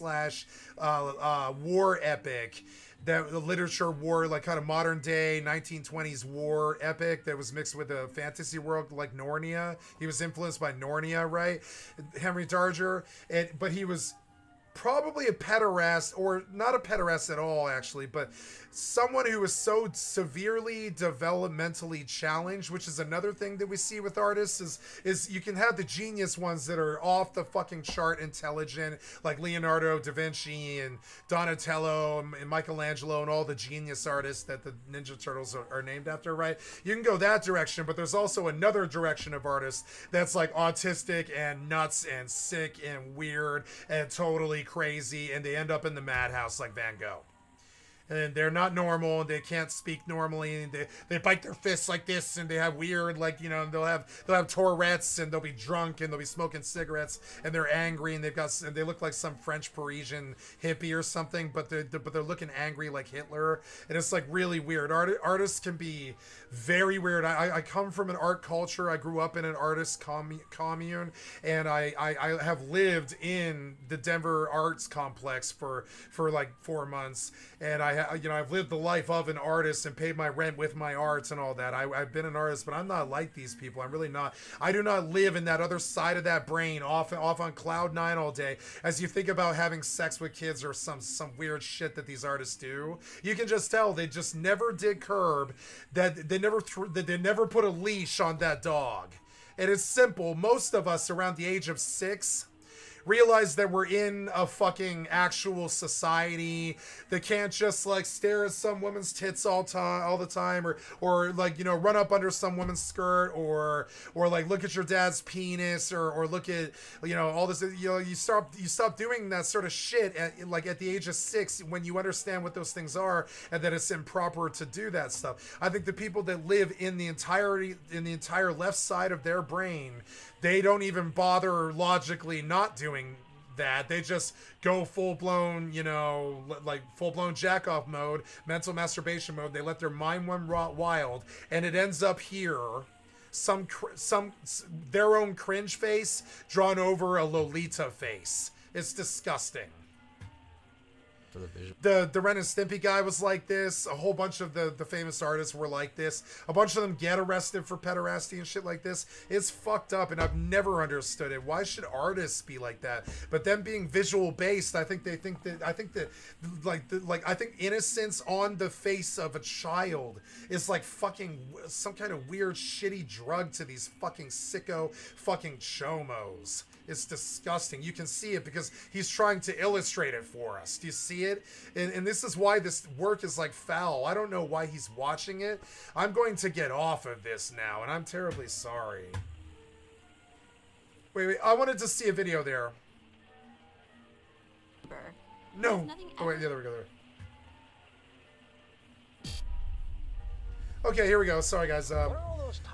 war epic. That the literature war, like kind of modern day 1920s war epic that was mixed with a fantasy world like Narnia. He was influenced by Narnia, right? Henry Darger, but he was probably a pederast, or not a pederast at all, actually, but someone who is so severely developmentally challenged, which is another thing that we see with artists, is you can have the genius ones that are off the fucking chart intelligent, like Leonardo da Vinci and Donatello and Michelangelo and all the genius artists that the Ninja Turtles are named after, right? You can go that direction, but there's also another direction of artists that's like autistic and nuts and sick and weird and totally crazy, and they end up in the madhouse like Van Gogh. And they're not normal, and they can't speak normally, and they bite their fists like this, and they have weird, like, you know, they'll have Tourette's, and they'll be drunk, and they'll be smoking cigarettes, and they're angry, and they look like some French Parisian hippie or something, but they're looking angry like Hitler, and it's like really weird. Artists can be very weird. I come from an art culture. I grew up in an artist commune, and I have lived in the Denver Arts Complex for like 4 months, and I've lived the life of an artist and paid my rent with my arts and all that. I've been an artist, but I'm not like these people. I'm really not. I do not live in that other side of that brain, off on cloud 9 all day. As you think about having sex with kids or some weird shit that these artists do, you can just tell they just never did curb, that they never put a leash on that dog. And it's simple. Most of us around the age of 6, Realize that we're in a fucking actual society that can't just like stare at some woman's tits all the time, or like, you know, run up under some woman's skirt, or like look at your dad's penis, or look at, you know, all this. You know, you stop doing that sort of shit at the age of 6 when you understand what those things are and that it's improper to do that stuff. I think the people that live in the entire left side of their brain, they don't even bother logically not doing that. They just go full-blown, you know, like full-blown jack-off mode, mental masturbation mode. They let their mind run wild, and it ends up here, their own cringe face drawn over a Lolita face. It's disgusting. For the vision. The Ren and Stimpy guy was like this. A whole bunch of the famous artists were like this. A bunch of them get arrested for pederasty and shit like this. It's fucked up, and I've never understood it. Why should artists be like that? But them being visual based, I think innocence on the face of a child is like fucking some kind of weird shitty drug to these fucking sicko fucking chomos. It's disgusting. You can see it because he's trying to illustrate it for us. Do you see it? And this is why this work is like foul. I don't know why he's watching it. I'm going to get off of this now, and I'm terribly sorry. Wait. I wanted to see a video there. No. Oh, wait, yeah, there we go. Okay, here we go. Sorry, guys.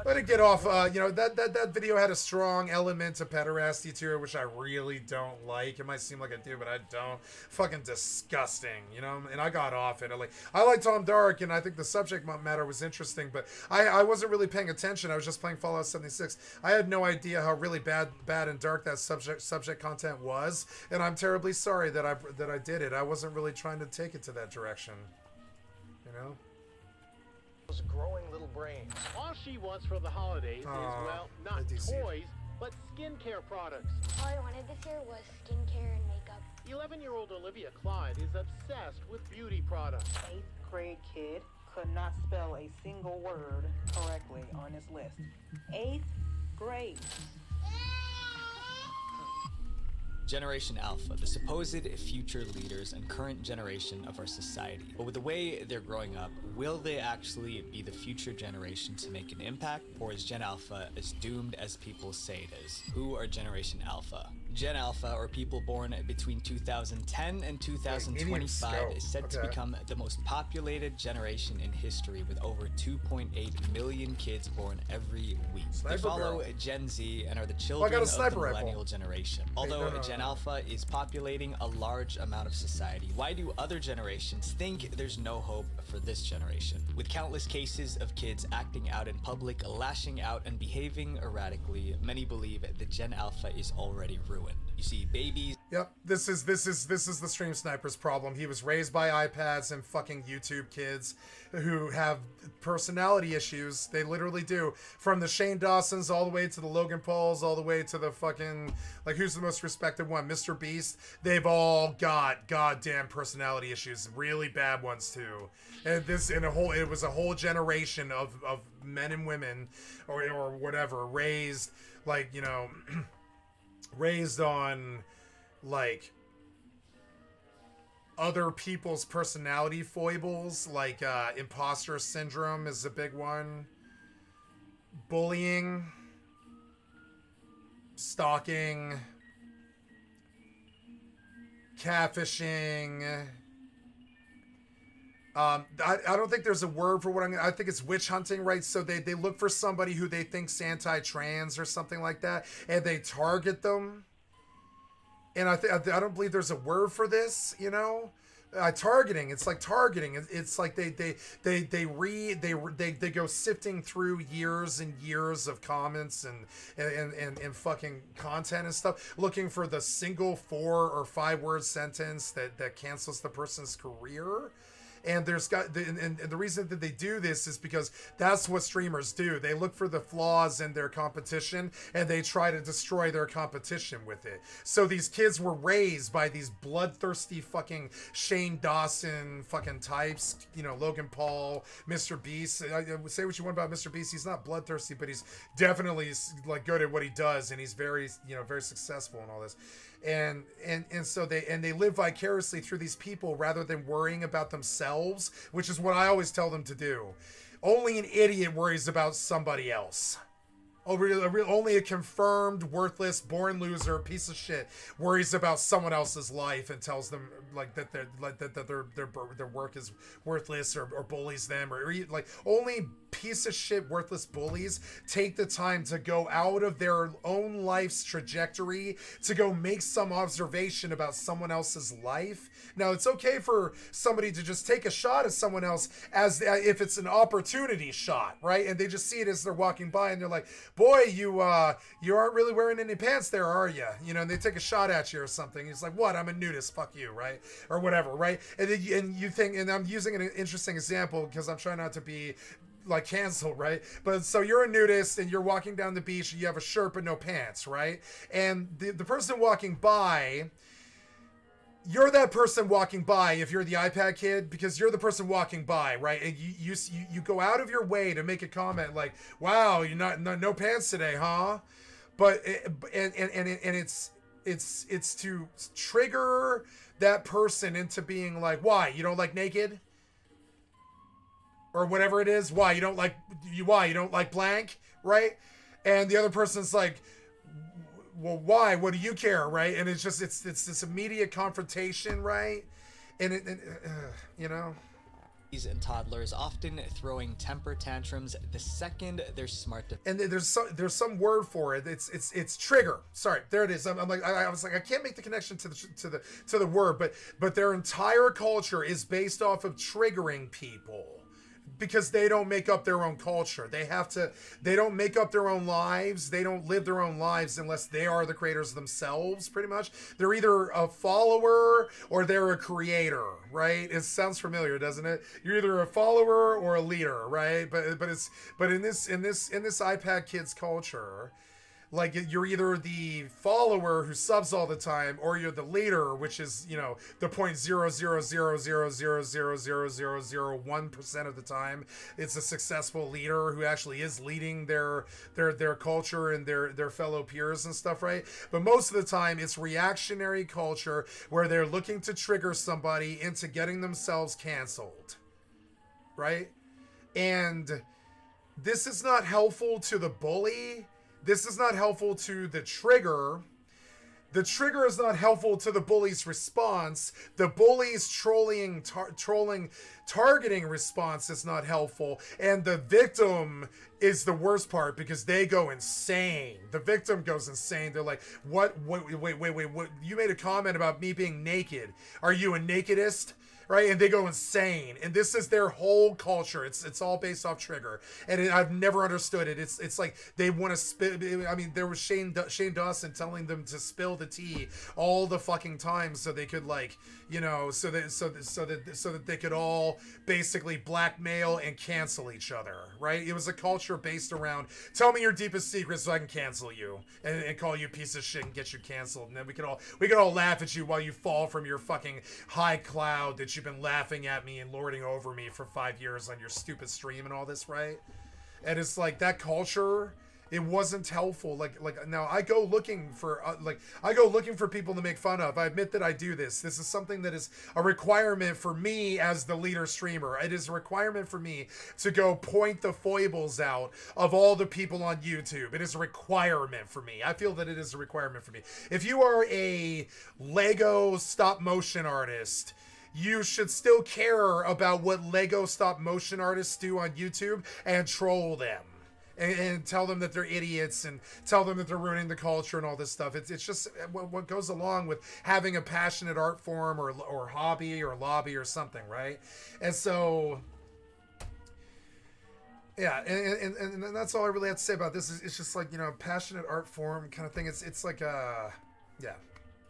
Let it get off. You know, that video had a strong element of pederasty to it, which I really don't like. It might seem like I do, but I don't. Fucking disgusting, you know? And I got off it. I like Tom Dark, and I think the subject matter was interesting, but I wasn't really paying attention. I was just playing Fallout 76. I had no idea how really bad and dark that subject content was, and I'm terribly sorry that I did it. I wasn't really trying to take it to that direction, you know? Growing little brains. All she wants for the holidays is, well, not toys, but skincare products. All I wanted this year was skincare and makeup. 11-year-old Olivia Clyde is obsessed with beauty products. 8th grade kid could not spell a single word correctly on his list. 8th grade. Generation Alpha, the supposed future leaders and current generation of our society. But with the way they're growing up, will they actually be the future generation to make an impact? Or is Gen Alpha as doomed as people say it is? Who are Generation Alpha? Gen Alpha, or people born between 2010 and 2025, is said to become the most populated generation in history, with over 2.8 million kids born every week. They follow Gen Z and are the children of the millennial generation. Although Gen Alpha is populating a large amount of society, why do other generations think there's no hope for this generation? With countless cases of kids acting out in public, lashing out, and behaving erratically, many believe that Gen Alpha is already ruined. You see babies. Yep, this is the Stream Sniper's problem. He was raised by iPads and fucking YouTube kids who have personality issues. They literally do. From the Shane Dawsons all the way to the Logan Pauls, all the way to the fucking, like, who's the most respected one? Mr. Beast. They've all got goddamn personality issues. Really bad ones too. And it was a whole generation of men and women or whatever raised, like, you know, raised on like other people's personality foibles, like imposter syndrome is a big one, bullying, stalking, catfishing. I don't think there's a word for what I think it's witch hunting, right? So they look for somebody who they think's anti-trans or something like that, and they target them. And I don't believe there's a word for this, you know? Targeting. It's like targeting. It's like they go sifting through years and years of comments and fucking content and stuff, looking for the single 4 or 5 word sentence that cancels the person's career. And the reason that they do this is because that's what streamers do. They look for the flaws in their competition and they try to destroy their competition with it. So these kids were raised by these bloodthirsty fucking Shane Dawson fucking types, you know, Logan Paul, Mr. Beast. Say what you want about Mr. Beast. He's not bloodthirsty, but he's definitely like good at what he does, and he's very, you know, very successful and all this. and so they live vicariously through these people rather than worrying about themselves, which is what I always tell them to do. Only an idiot worries about somebody else. Only a confirmed, worthless, born loser, piece of shit worries about someone else's life and tells them like that their work is worthless or bullies them or like only piece of shit, worthless bullies take the time to go out of their own life's trajectory to go make some observation about someone else's life. Now, it's okay for somebody to just take a shot at someone else as if it's an opportunity shot, right? And they just see it as they're walking by and they're like, boy, you aren't really wearing any pants there, are you? You know, and they take a shot at you or something. He's like, what? I'm a nudist. Fuck you, right? Or whatever, right? And then you think, and I'm using an interesting example because I'm trying not to be like canceled, right? But so you're a nudist and you're walking down the beach and you have a shirt but no pants, right? And the person walking by, you're that person walking by if you're the iPad kid, because you're the person walking by, right? And you go out of your way to make a comment like, wow, you're no pants today, huh? But it's to trigger that person into being like, why, you don't like naked? Or whatever it is, why you don't like blank, right? And the other person's like, well, why? What do you care, right? And it's this immediate confrontation, right? And you know, and toddlers often throwing temper tantrums the second they're smart. And there's some word for it. It's trigger. Sorry, there it is. I was like I can't make the connection to the word, but their entire culture is based off of triggering people. Because they don't make up their own culture. They don't make up their own lives. They don't live their own lives unless they are the creators themselves, pretty much. They're either a follower or they're a creator, right? It sounds familiar, doesn't it? You're either a follower or a leader, right? But in this iPad kids culture, like you're either the follower who subs all the time, or you're the leader, which is, you know, the 0.000000001% of the time. It's a successful leader who actually is leading their culture and their fellow peers and stuff, right? But most of the time, it's reactionary culture where they're looking to trigger somebody into getting themselves canceled, right? And this is not helpful to the bully. This is not helpful to the trigger. The trigger is not helpful to the bully's response. The bully's targeting response is not helpful. And the victim is the worst part because they go insane. The victim goes insane. They're like, what? Wait. You made a comment about me being naked. Are you a nakedist? Right, and they go insane, and this is their whole culture. It's all based off trigger, and I've never understood it. It's like they want to spill. I mean, there was Shane Dawson telling them to spill the tea all the fucking time, so they could, like, you know, so that they could all basically blackmail and cancel each other. Right? It was a culture based around tell me your deepest secrets so I can cancel you and call you a piece of shit and get you canceled, and then we could all laugh at you while you fall from your fucking high cloud that you've been laughing at me and lording over me for 5 years on your stupid stream and all this, right? And it's like that culture, it wasn't helpful. Like now I go looking for people to make fun of. I admit that I do this. This is something that is a requirement for me as the leader streamer. It is a requirement for me to go point the foibles out of all the people on YouTube. It is a requirement for me. I feel that it is a requirement for me. If you are a Lego stop motion artist, you should still care about what Lego stop motion artists do on YouTube and troll them and tell them that they're idiots and tell them that they're ruining the culture and all this stuff. It's just what goes along with having a passionate art form or hobby or lobby or something, right? And so, yeah, and that's all I really have to say about this. It's just like, you know, passionate art form kind of thing. It's like yeah.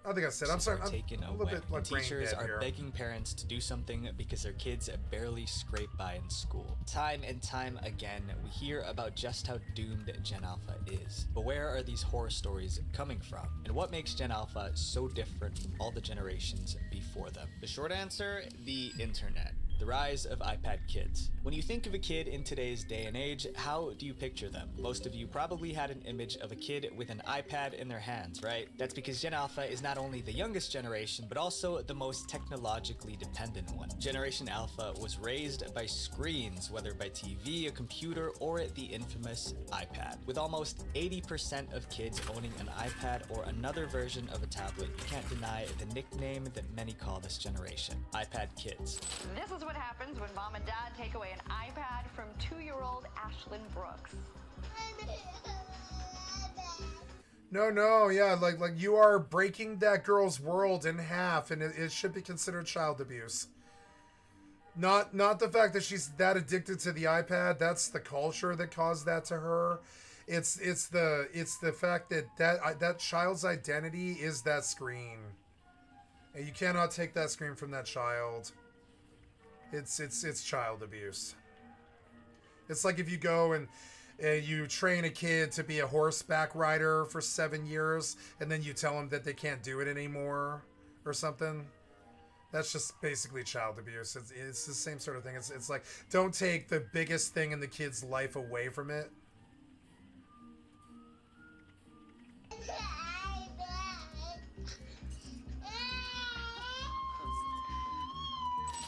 I think I said. I'm sorry. I'm a little bit like teachers are here. begging parents to do something because their kids barely scrape by in school. Time and time again, we hear about just how doomed Gen Alpha is. But where are these horror stories coming from? And what makes Gen Alpha so different from all the generations before them? The short answer, the internet. The rise of iPad kids. When you think of a kid in today's day and age, how do you picture them? Most of you probably had an image of a kid with an iPad in their hands, right? That's because Gen Alpha is not only the youngest generation, but also the most technologically dependent one. Generation Alpha was raised by screens, whether by TV, a computer, or the infamous iPad. With almost 80% of kids owning an iPad or another version of a tablet, you can't deny the nickname that many call this generation, iPad kids. This is what happens when mom and dad take away an iPad from 2-year-old Ashlyn Brooks. No, yeah, like you are breaking that girl's world in half, and it should be considered child abuse. Not the fact that she's that addicted to the iPad. That's the culture that caused that to her. It's the fact that child's identity is that screen, and you cannot take that screen from that child. It's child abuse. It's like if you go and you train a kid to be a horseback rider for 7 years, and then you tell them that they can't do it anymore or something. That's just basically child abuse. It's the same sort of thing. It's like, don't take the biggest thing in the kid's life away from it.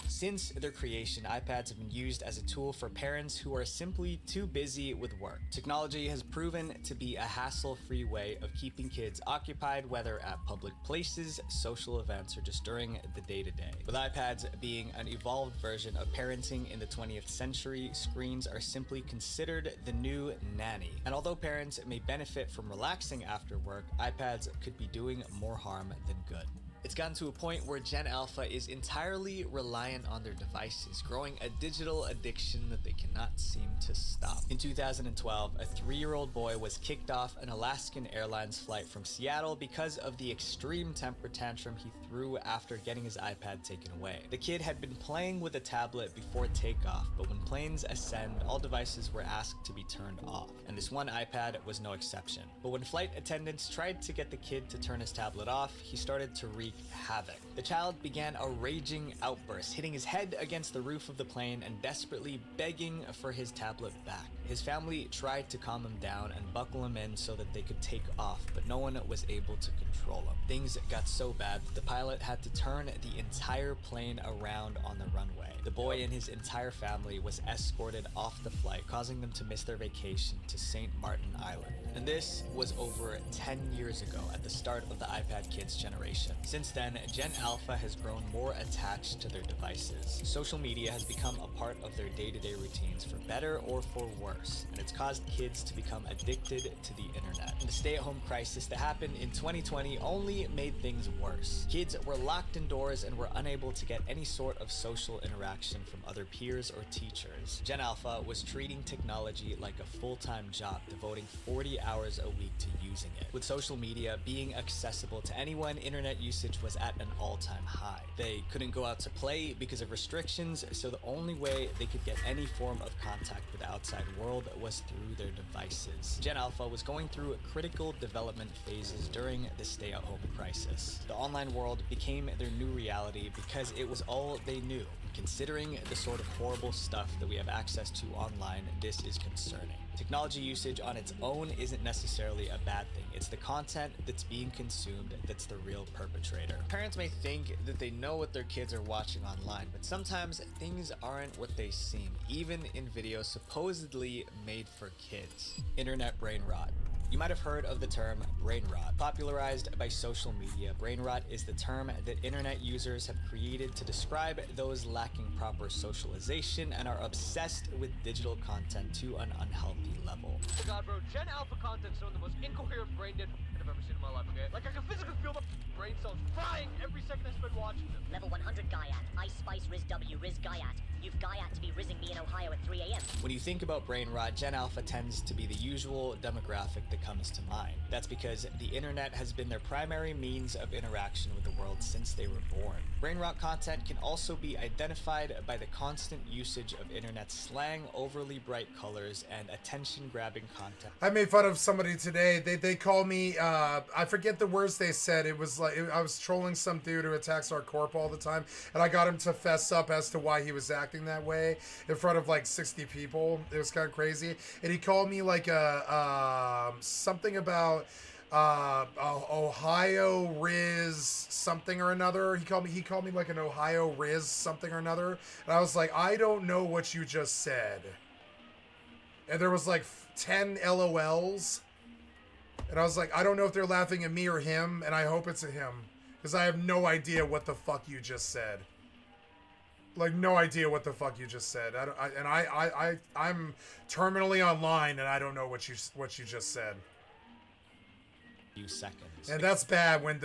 Since their creation, iPads have been used as a tool for parents who are simply too busy with work. Technology has proven to be a hassle-free way of keeping kids occupied, whether at public places, social events, or just during the day-to-day. With iPads being an evolved version of parenting in the 20th century, screens are simply considered the new nanny. And although parents may benefit from relaxing after work, iPads could be doing more harm than good. It's gotten to a point where Gen Alpha is entirely reliant on their devices, growing a digital addiction that they cannot seem to stop. In 2012, a 3-year-old boy was kicked off an Alaskan Airlines flight from Seattle because of the extreme temper tantrum he threw after getting his iPad taken away. The kid had been playing with a tablet before takeoff, but when planes ascend, all devices were asked to be turned off, and this one iPad was no exception. But when flight attendants tried to get the kid to turn his tablet off, he started to wreak havoc. The child began a raging outburst, hitting his head against the roof of the plane and desperately begging for his tablet back. His family tried to calm him down and buckle him in so that they could take off, but no one was able to control him. Things got so bad that the pilot had to turn the entire plane around on the runway. The boy and his entire family was escorted off the flight, causing them to miss their vacation to St. Martin Island. And this was over 10 years ago, at the start of the iPad kids generation. Since then, Gen Alpha has grown more attached to their devices. Social media has become a part of their day-to-day routines, for better or for worse, and it's caused kids to become addicted to the internet. And the stay-at-home crisis that happened in 2020 only made things worse. Kids were locked indoors and were unable to get any sort of social interaction from other peers or teachers. Gen Alpha was treating technology like a full-time job, devoting 40 hours a week to using it. With social media being accessible to anyone, internet usage was at an all-time high. They couldn't go out to play because of restrictions, so the only way they could get any form of contact with the outside world was through their devices. Gen Alpha was going through critical development phases during the stay-at-home crisis. The online world became their new reality because it was all they knew. Considering the sort of horrible stuff that we have access to online, this is concerning. Technology usage on its own isn't necessarily a bad thing. It's the content that's being consumed that's the real perpetrator. Parents may think that they know what their kids are watching online, but sometimes things aren't what they seem, even in videos supposedly made for kids. Internet brain rot. You might have heard of the term brain rot. Popularized by social media, brain rot is the term that internet users have created to describe those lacking proper socialization and are obsessed with digital content to an unhealthy level. Oh God, bro, Gen Alpha content's some of the most incoherent brain dead I've ever seen in my life, okay? Like, I can physically feel my brain cells frying every second I spend watching them. Level 100 Gaiat. Ice Spice Riz W Riz Gaiat. You've Gaiat to be rizzing me in Ohio at 3 a.m. When you think about brain rot, Gen Alpha tends to be the usual demographic that comes to mind. That's because the internet has been their primary means of interaction with the world since they were born. Brain rot content can also be identified by the constant usage of internet slang, overly bright colors, and attention-grabbing content. I made fun of somebody today. They called me. I forget the words they said. It was like I was trolling some dude who attacks our corp all the time, and I got him to fess up as to why he was acting that way in front of like 60 people. It was kind of crazy, and he called me like a something about Ohio Riz something or another. He called me like an Ohio Riz something or another, and I was like, I don't know what you just said. And there was like 10 LOLs. And I was like, I don't know if they're laughing at me or him, and I hope it's at him. Because I have no idea what the fuck you just said. Like, no idea what the fuck you just said. I'm terminally online, and I don't know what you just said. Few seconds. And that's bad when I'm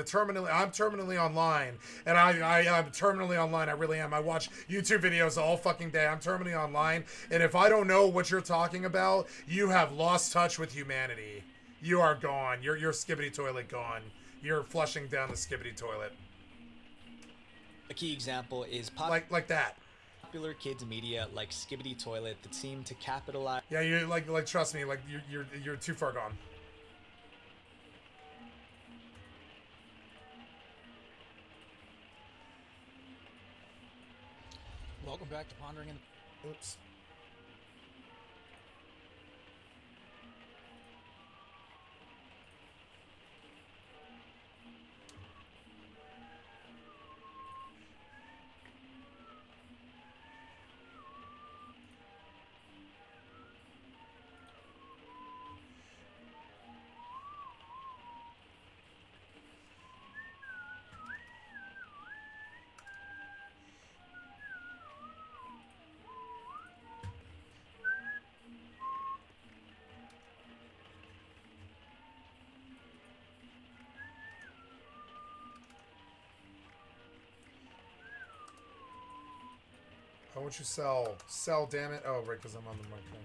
terminally online, and I'm terminally online. I really am. I watch YouTube videos all fucking day. I'm terminally online, and if I don't know what you're talking about, you have lost touch with humanity. You are gone. Your skibbity toilet gone. You're flushing down the skibbity toilet. A key example is like that. Popular kids media like Skibbity Toilet that seem to capitalize. Yeah, you're like trust me, like you're too far gone. Welcome back to Pondering in the... Oops. How would you sell? Sell, damn it. Oh, right, because I'm on the microphone.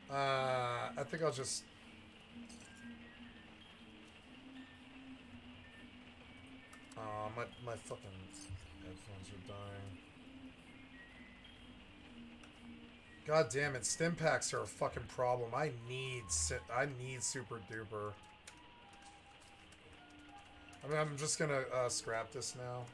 I think I'll just... my fucking headphones are dying. God damn it, stim packs are a fucking problem. I need super duper. I mean, I'm just gonna scrap this now.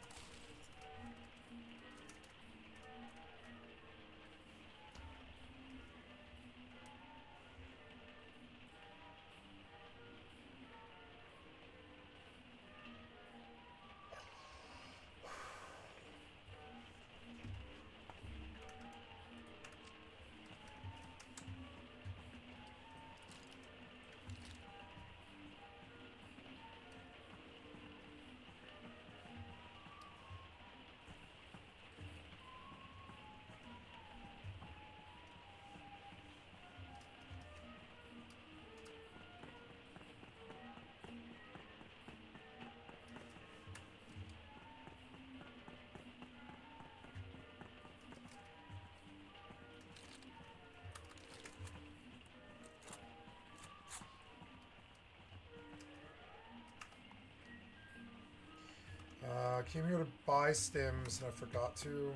I came here to buy stims and I forgot to.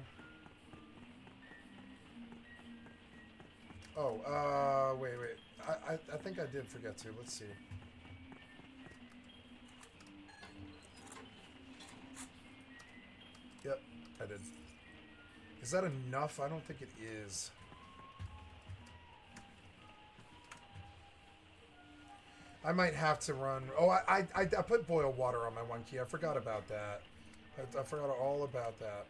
Oh, wait. I think I did forget to. Let's see. Yep, I did. Is that enough? I don't think it is. I might have to run. Oh, I put boiled water on my one key. I forgot about that. I forgot all about that.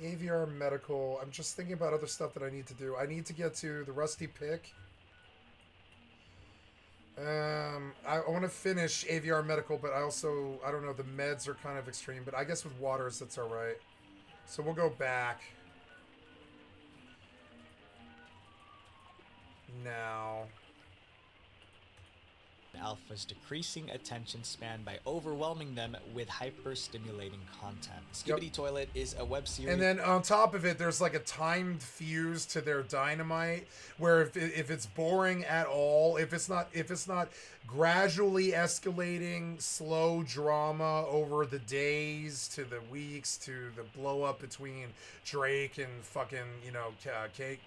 AVR medical. I'm just thinking about other stuff that I need to do. I need to get to the rusty pick. I want to finish AVR medical, but I don't know, the meds are kind of extreme, but I guess with waters, that's all right. So we'll go back. Now. Alpha's decreasing attention span by overwhelming them with hyper-stimulating content. Skibidi Toilet is a web series. And then on top of it, there's like a timed fuse to their dynamite, where if it's boring at all, if it's not gradually escalating, slow drama over the days to the weeks to the blow up between Drake and fucking, you know, K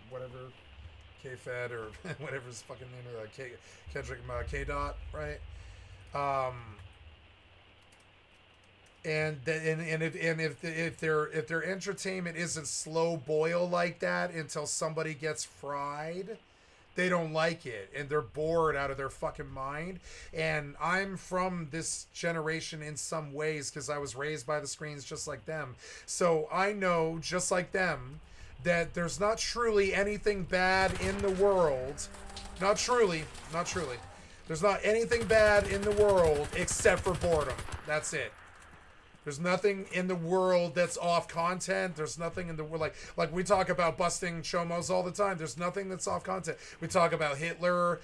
whatever. K-Fed or whatever his fucking name is, Kendrick K-Dot, right? And if their entertainment isn't slow boil like that until somebody gets fried, they don't like it and they're bored out of their fucking mind. And I'm from this generation in some ways because I was raised by the screens just like them, so I know just like them that there's not truly anything bad in the world. Not truly. There's not anything bad in the world except for boredom. That's it. There's nothing in the world that's off content. There's nothing in the world like we talk about busting chomos all the time. There's nothing that's off content. We talk about Hitler.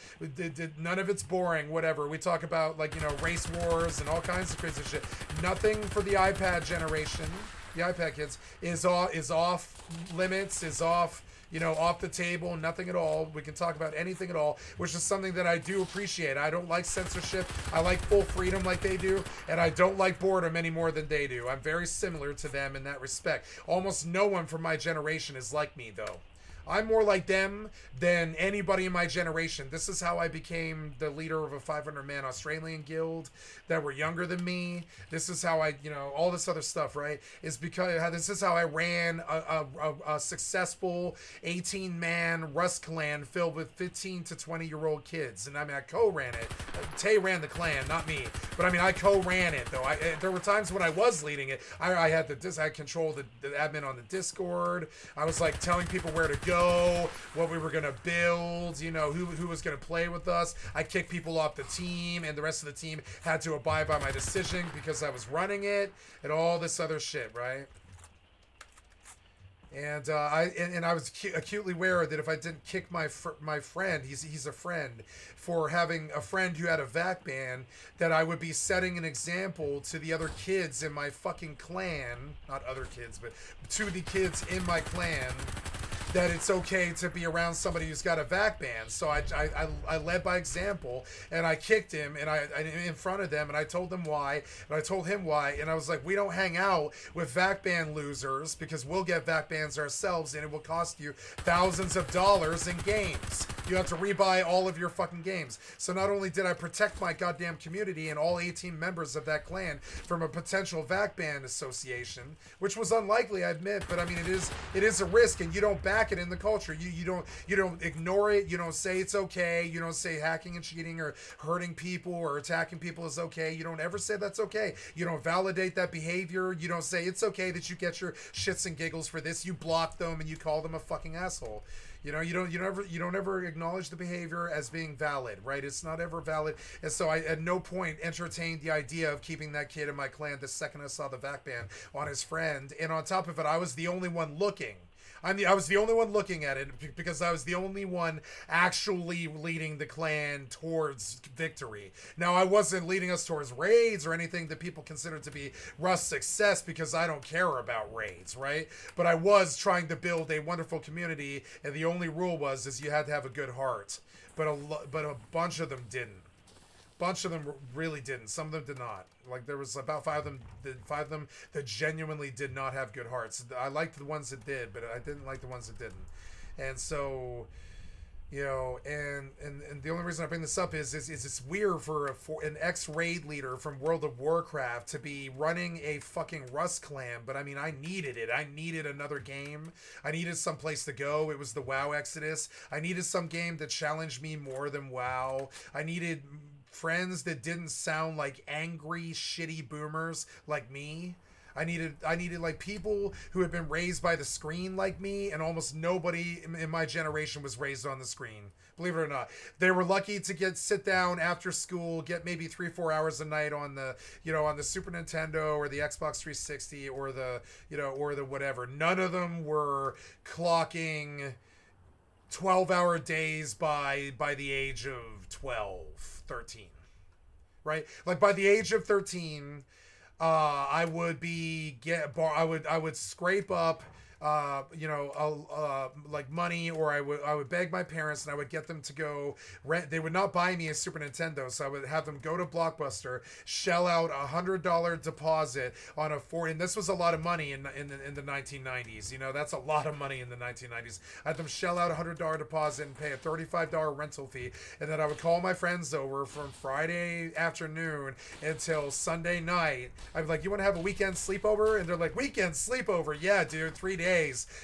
None of it's boring. Whatever. We talk about, like, you know, race wars and all kinds of crazy shit. Nothing for the iPad generation. The iPad kids is off limits, is off, you know, off the table, nothing at all. We can talk about anything at all, which is something that I do appreciate. I don't like censorship. I like full freedom like they do, and I don't like boredom any more than they do. I'm very similar to them in that respect. Almost no one from my generation is like me, though. I'm more like them than anybody in my generation. This is how I became the leader of a 500-man Australian guild that were younger than me. This is how I, you know, all this other stuff, right? Is because this is how I ran a successful 18-man Rust clan filled with 15 to 20-year-old kids. And I mean, I co-ran it. Tay ran the clan, not me. But I mean, I co-ran it, though. There were times when I was leading it. I had I controlled the admin on the Discord. I was like telling people where to go, what we were gonna build, you know, who was gonna play with us. I kicked people off the team, and the rest of the team had to abide by my decision because I was running it, and all this other shit, right? And I was acutely aware that if I didn't kick my friend, he's a friend, for having a friend who had a vac ban, that I would be setting an example to the other kids in my fucking clan, not other kids, but to the kids in my clan, that it's okay to be around somebody who's got a vac ban. So I led by example, and I kicked him, and I in front of them, and I told them why, and I told him why, and I was like, we don't hang out with vac ban losers because we'll get vac bans ourselves, and it will cost you thousands of dollars in games. You have to rebuy all of your fucking games. So not only did I protect my goddamn community and all 18 members of that clan from a potential vac ban association, which was unlikely, I admit, but I mean, it is a risk, and you don't back it in the culture. You don't ignore it. You don't say it's okay. You don't say hacking and cheating or hurting people or attacking people is okay. You don't ever say that's okay. You don't validate that behavior. You don't say it's okay that you get your shits and giggles for this. You block them and you call them a fucking asshole. You know, you don't ever acknowledge the behavior as being valid, right? It's not ever valid. And so I at no point entertained the idea of keeping that kid in my clan the second I saw the vac ban on his friend. And on top of it, I was the only one looking. I was the only one looking at it because I was the only one actually leading the clan towards victory. Now, I wasn't leading us towards raids or anything that people consider to be Rust's success because I don't care about raids, right? But I was trying to build a wonderful community, and the only rule was you had to have a good heart. But a bunch of them didn't. Bunch of them really didn't. Some of them did not. Like, there was about five of them that genuinely did not have good hearts. I liked the ones that did, but I didn't like the ones that didn't. And so, you know, and the only reason I bring this up is it's weird for an ex-raid leader from World of Warcraft to be running a fucking Rust clan, but I mean, I needed it. I needed another game. I needed some place to go. It was the WoW Exodus. I needed some game that challenged me more than WoW. I needed friends that didn't sound like angry, shitty boomers like me. I needed like people who had been raised by the screen like me, and almost nobody in my generation was raised on the screen. Believe it or not, they were lucky to sit down after school, get maybe 3-4 hours a night on the Super Nintendo or the Xbox 360 or the whatever. None of them were clocking 12-hour days by the age of 12, 13. Right? Like by the age of 13, I would scrape up like money, or I would beg my parents, and I would get them to go rent. They would not buy me a Super Nintendo, so I would have them go to Blockbuster, shell out $100 deposit on a and this was a lot of money in the 1990s. That's a lot of money in the 1990s. I had them shell out $100 deposit and pay a $35 rental fee, and then I would call my friends over from Friday afternoon until Sunday night. I'd be like, "You want to have a weekend sleepover?" And they're like, "Weekend sleepover? Yeah, dude, 3 days.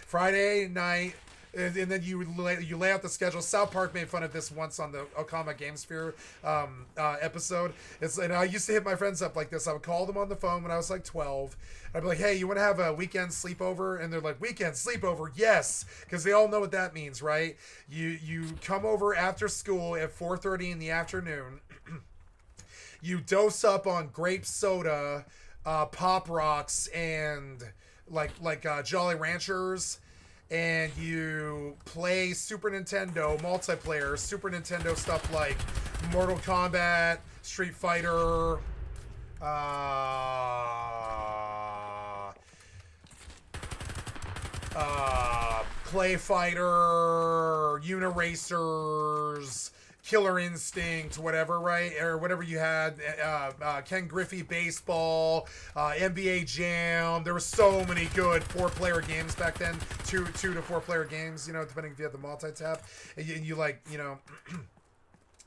Friday night," and then you lay out the schedule. South Park made fun of this once on the Okama GameSphere episode. And I used to hit my friends up like this. I would call them on the phone when I was like 12. I'd be like, "Hey, you want to have a weekend sleepover?" And they're like, "Weekend sleepover? Yes," because they all know what that means, right? You come over after school at 4:30 in the afternoon. You dose up on grape soda, Pop Rocks, and like Jolly Ranchers, and you play Super Nintendo multiplayer, Super Nintendo stuff like Mortal Kombat, Street Fighter, Clay Fighter, Uniracers, Killer Instinct, whatever, right? Or whatever you had. Ken Griffey Baseball, NBA Jam. There were so many good 4-player games back then. 2 to 4-player games, depending if you had the multi-tap. And you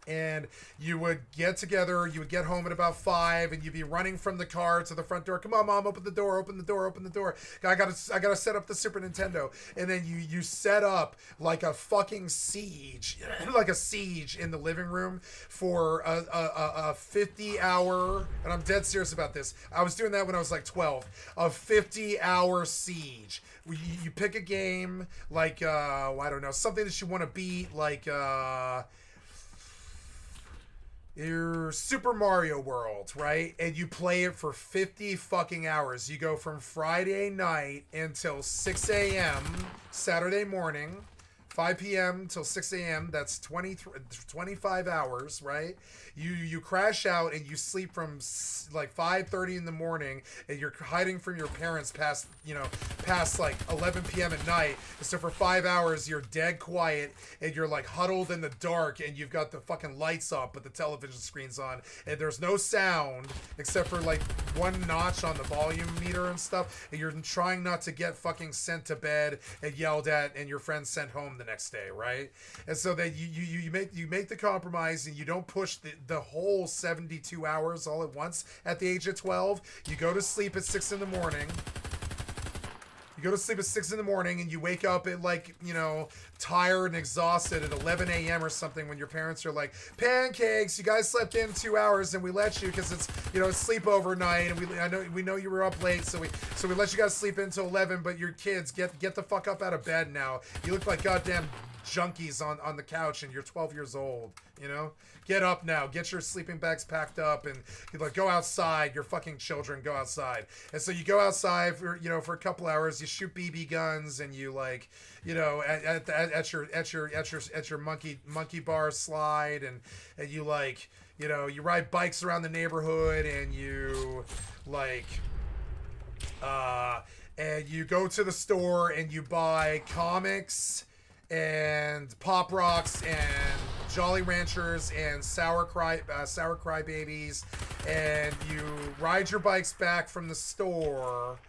and you would get together, you would get home at about 5, and you'd be running from the car to the front door. "Come on, Mom, open the door, open the door, open the door. I gotta set up the Super Nintendo." And then you set up like a fucking siege, like a siege in the living room for a 50-hour, and I'm dead serious about this. I was doing that when I was like 12. A 50-hour siege. You pick a game like, I don't know, something that you want to beat, like, your Super Mario World, right? And you play it for 50 fucking hours. You go from Friday night until 6 a.m. Saturday morning, 5 p.m. till 6 a.m. That's 25 hours, right? You crash out and you sleep from like 5:30 in the morning, and you're hiding from your parents past like 11 p.m. at night. And so for 5 hours you're dead quiet, and you're like huddled in the dark, and you've got the fucking lights off but the television screen's on, and there's no sound except for like one notch on the volume meter and stuff, and you're trying not to get fucking sent to bed and yelled at and your friends sent home the next day, right? And so that you make the compromise, and you don't push the whole 72 hours all at once at the age of 12. You go to sleep at 6 in the morning. You go to sleep at 6 in the morning, and you wake up at like, tired and exhausted at 11 a.m. or something, when your parents are like, "Pancakes, you guys slept in 2 hours, and we let you because it's it's sleepover night, and we know you were up late, so we let you guys sleep in till 11, but your kids get the fuck up out of bed now. You look like goddamn junkies on the couch, and you're 12 years old, Get up now, get your sleeping bags packed up, and go outside. Your fucking children, go outside." And so you go outside for a couple hours. You shoot BB guns, and you at your monkey bar slide, and you you ride bikes around the neighborhood, and you and you go to the store, and you buy comics and Pop Rocks and Jolly Ranchers and Sour Cry Babies, and you ride your bikes back from the store,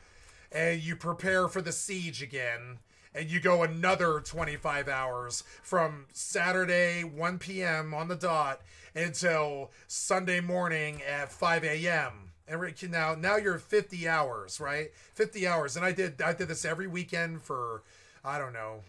and you prepare for the siege again, and you go another 25 hours from Saturday 1 p.m. on the dot until Sunday morning at 5 a.m. And now you're 50 hours, right? 50 hours. And I did this every weekend for, I don't know,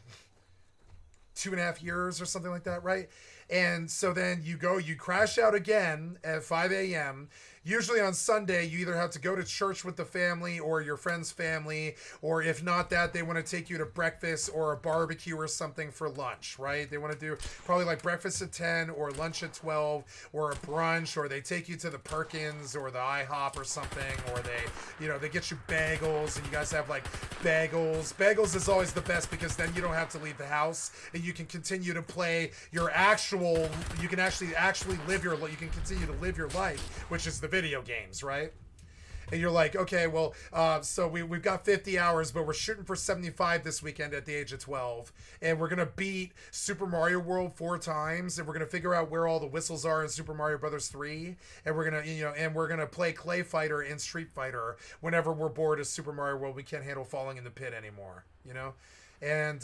2.5 years or something like that, right? And so then you crash out again at 5 a.m. usually on Sunday, you either have to go to church with the family or your friend's family, or if not that, they want to take you to breakfast or a barbecue or something for lunch, right? They want to do probably like breakfast at 10 or lunch at 12 or a brunch, or they take you to the Perkins or the IHOP or something, or they get you bagels and you guys have like bagels. Bagels is always the best because then you don't have to leave the house and you can continue to play you can continue to live your life, which is the video games, right? And you're like, okay, well, so we've got 50 hours, but we're shooting for 75 this weekend at the age of 12. And we're going to beat Super Mario World 4 times. And we're going to figure out where all the whistles are in Super Mario Brothers 3. And we're going to, play Clay Fighter and Street Fighter whenever we're bored of Super Mario World. We can't handle falling in the pit anymore, you know? And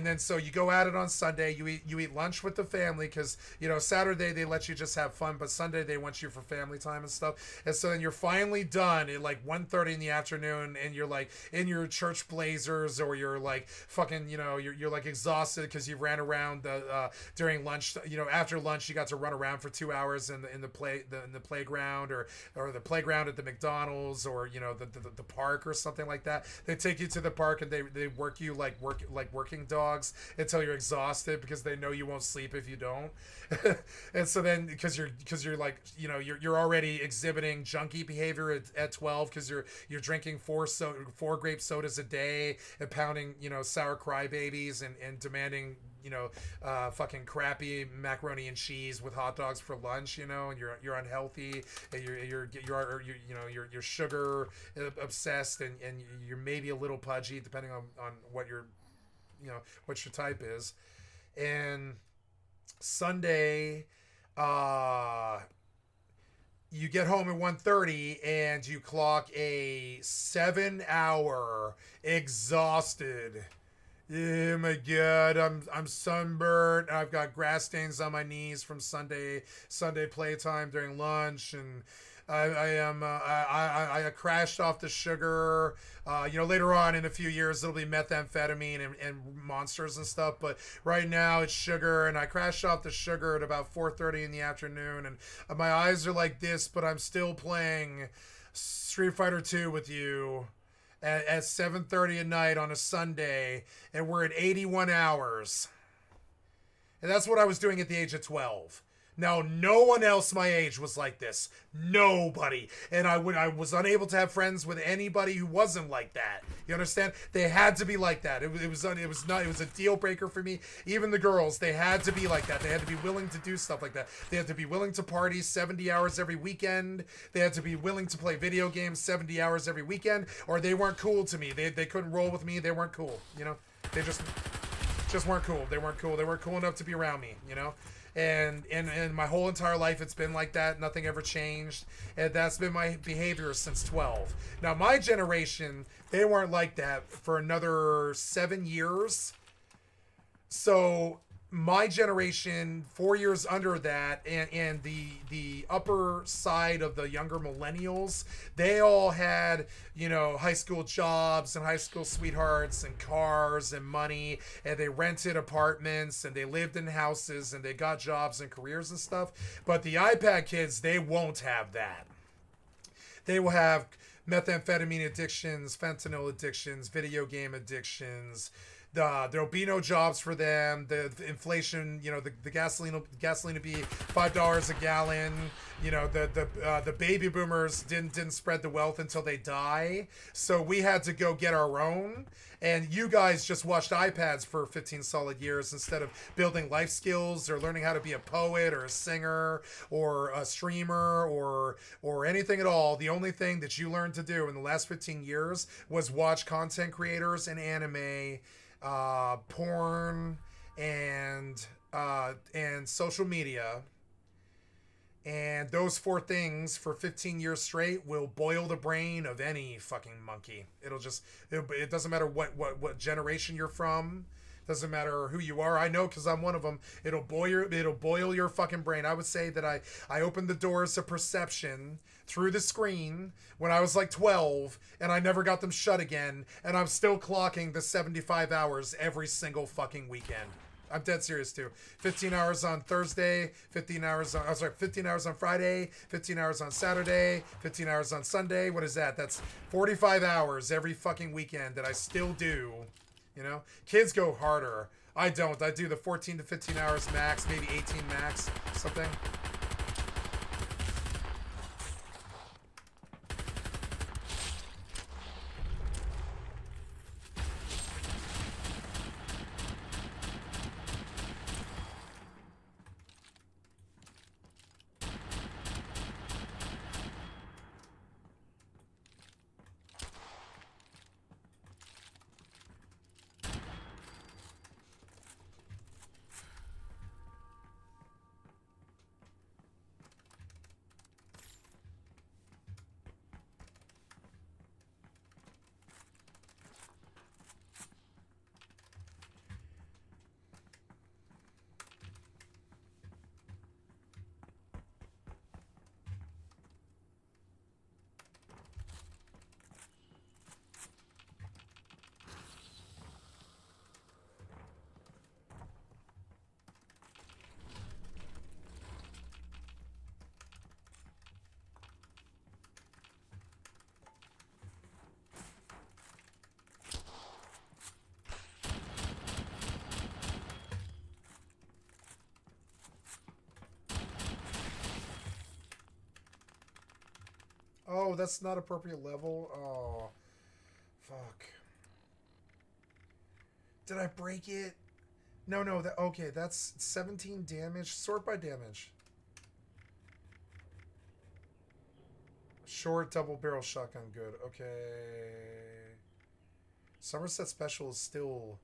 then so you go at it on Sunday. You eat lunch with the family because Saturday they let you just have fun, but Sunday they want you for family time and stuff. And so then you're finally done at like 1:30 in the afternoon, and you're like in your church blazers, or you're like fucking you're like exhausted because you ran around during lunch. After lunch you got to run around for 2 hours in the playground or the playground at the McDonald's, or the park or something like that. They take you to the park and they work you like working dogs until you're exhausted because they know you won't sleep if you don't. And so then because you're like you're already exhibiting junkie behavior at 12 because you're drinking 4 grape sodas a day and pounding sour crybabies and demanding fucking crappy macaroni and cheese with hot dogs for lunch, and you're unhealthy, and you're sugar obsessed, and you're maybe a little pudgy depending on what your type is. And Sunday, you get home at 1:30 and you clock a 7-hour exhausted. Oh my god, I'm sunburned. I've got grass stains on my knees from Sunday playtime during lunch, and I crashed off the sugar. Later on in a few years it'll be methamphetamine and monsters and stuff, but right now it's sugar, and I crashed off the sugar at about 4:30 in the afternoon, and my eyes are like this, but I'm still playing Street Fighter 2 with you at 7:30 at night on a Sunday, and we're at 81 hours. And that's what I was doing at the age of 12. Now, no one else my age was like this. Nobody. And I was unable to have friends with anybody who wasn't like that. You understand? They had to be like that. It was a deal breaker for me. Even the girls, they had to be like that. They had to be willing to do stuff like that. They had to be willing to party 70 hours every weekend. They had to be willing to play video games 70 hours every weekend, or they weren't cool to me. They couldn't roll with me. They weren't cool. They just weren't cool. They weren't cool. They weren't cool enough to be around me, And my whole entire life it's been like that. Nothing ever changed, and that's been my behavior since 12. Now my generation, they weren't like that for another 7 years. So my generation, 4 years under that, and the upper side of the younger millennials, they all had high school jobs and high school sweethearts and cars and money, and they rented apartments and they lived in houses and they got jobs and careers and stuff. But the iPad kids, they won't have that. They will have methamphetamine addictions, fentanyl addictions, video game addictions. There'll be no jobs for them. The inflation, the gasoline will be $5 a gallon. The baby boomers didn't spread the wealth until they die. So we had to go get our own. And you guys just watched iPads for 15 solid years instead of building life skills or learning how to be a poet or a singer or a streamer or anything at all. The only thing that you learned to do in the last 15 years was watch content creators and anime, porn, and social media. And those 4 things for 15 years straight will boil the brain of any fucking monkey. It doesn't matter what generation you're from. Doesn't matter who you are. I know because I'm one of them. It'll boil your fucking brain. I would say that I opened the doors of perception through the screen when I was like 12, and I never got them shut again, and I'm still clocking the 75 hours every single fucking weekend. I'm dead serious too. 15 hours on Thursday, 15 hours on 15 hours on Friday, 15 hours on Saturday, 15 hours on Sunday. What is that? That's 45 hours every fucking weekend that I still do. You know? Kids go harder. I don't. I do the 14 to 15 hours max, maybe 18 max, something. Oh, that's not appropriate level. Oh, fuck. Did I break it? No, that okay, that's 17 damage. Sort by damage. Short double barrel shotgun, good. Okay. Somerset special is still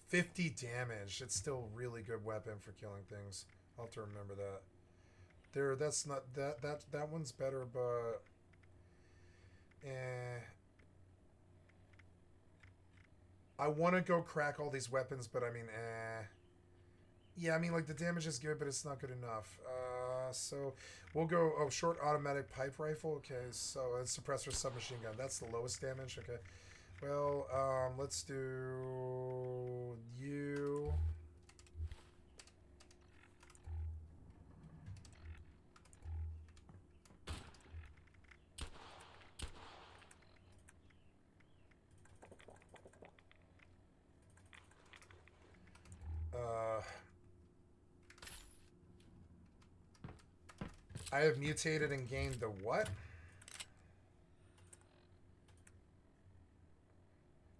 50 damage. It's still a really good weapon for killing things. I'll have to remember that. That's not that one's better, but I want to go crack all these weapons, but I mean, yeah, I mean, like, the damage is good, but it's not good enough. So we'll go, short automatic pipe rifle. Okay, so it's suppressor submachine gun. That's the lowest damage. Okay. Well, let's do you. I have mutated and gained the what?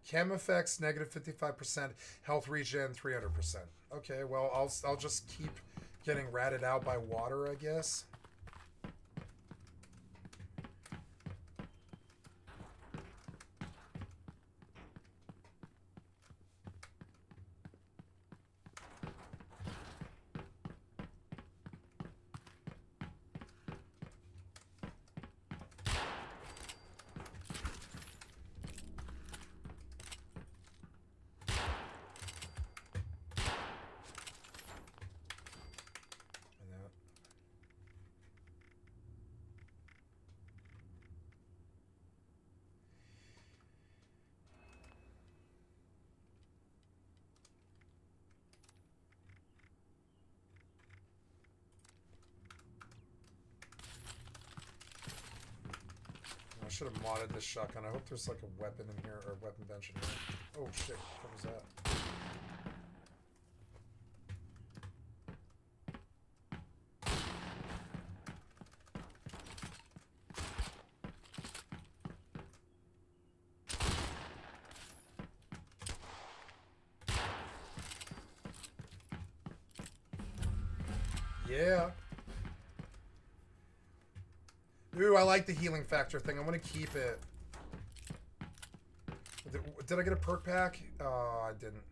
Chem effects, negative 55%. Health regen, 300%. Okay, well, I'll just keep getting ratted out by water, I guess. I should have modded this shotgun. I hope there's like a weapon in here, or a weapon bench in here. Oh shit, what was that? Yeah. Ooh, I like the healing factor thing. I'm gonna keep it. Did I get a perk pack? Oh, I didn't.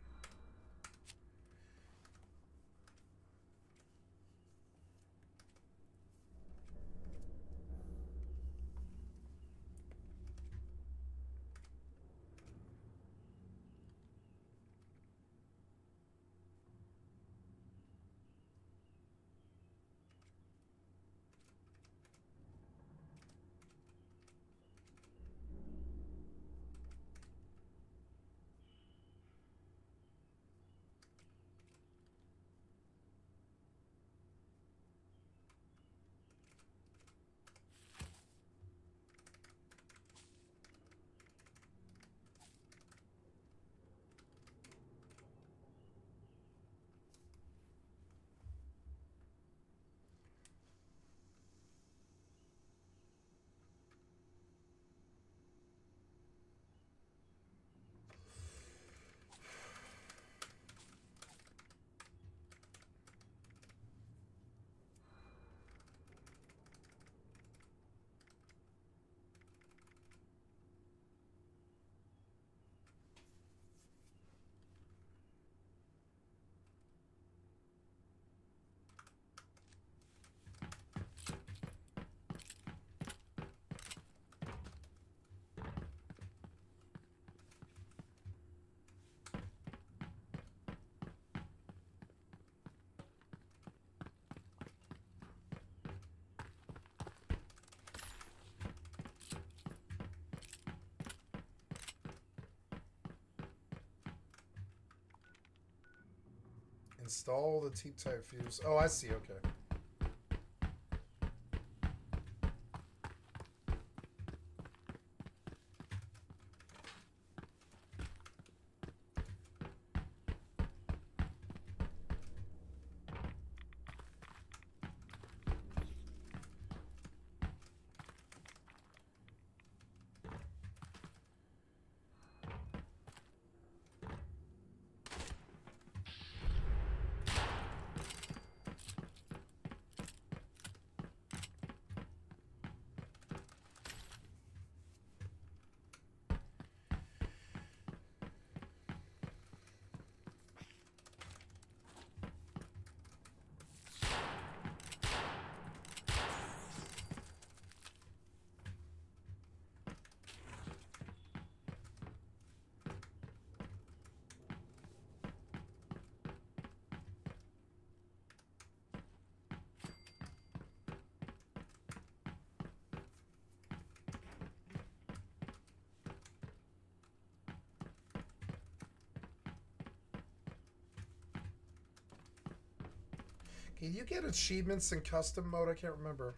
Install the T-type fuse. Oh, I see. Okay. Can you get achievements in custom mode? I can't remember.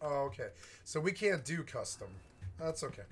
Oh, okay. So we can't do custom. That's okay.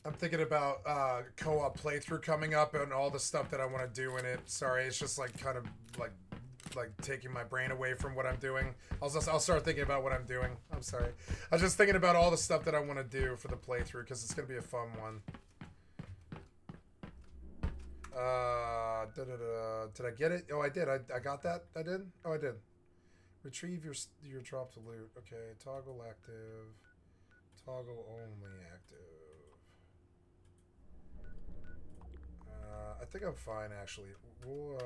I'm thinking about co-op playthrough coming up and all the stuff that I want to do in it. Sorry, it's just like kind of like taking my brain away from what I'm doing. I'll start thinking about what I'm doing. I'm sorry. I was just thinking about all the stuff that I want to do for the playthrough because it's gonna be a fun one. Did I get it? Oh, I did. I got that. I did. Oh, I did. Retrieve your drop to loot. Okay, toggle active. Toggle only active. I think I'm fine actually. We'll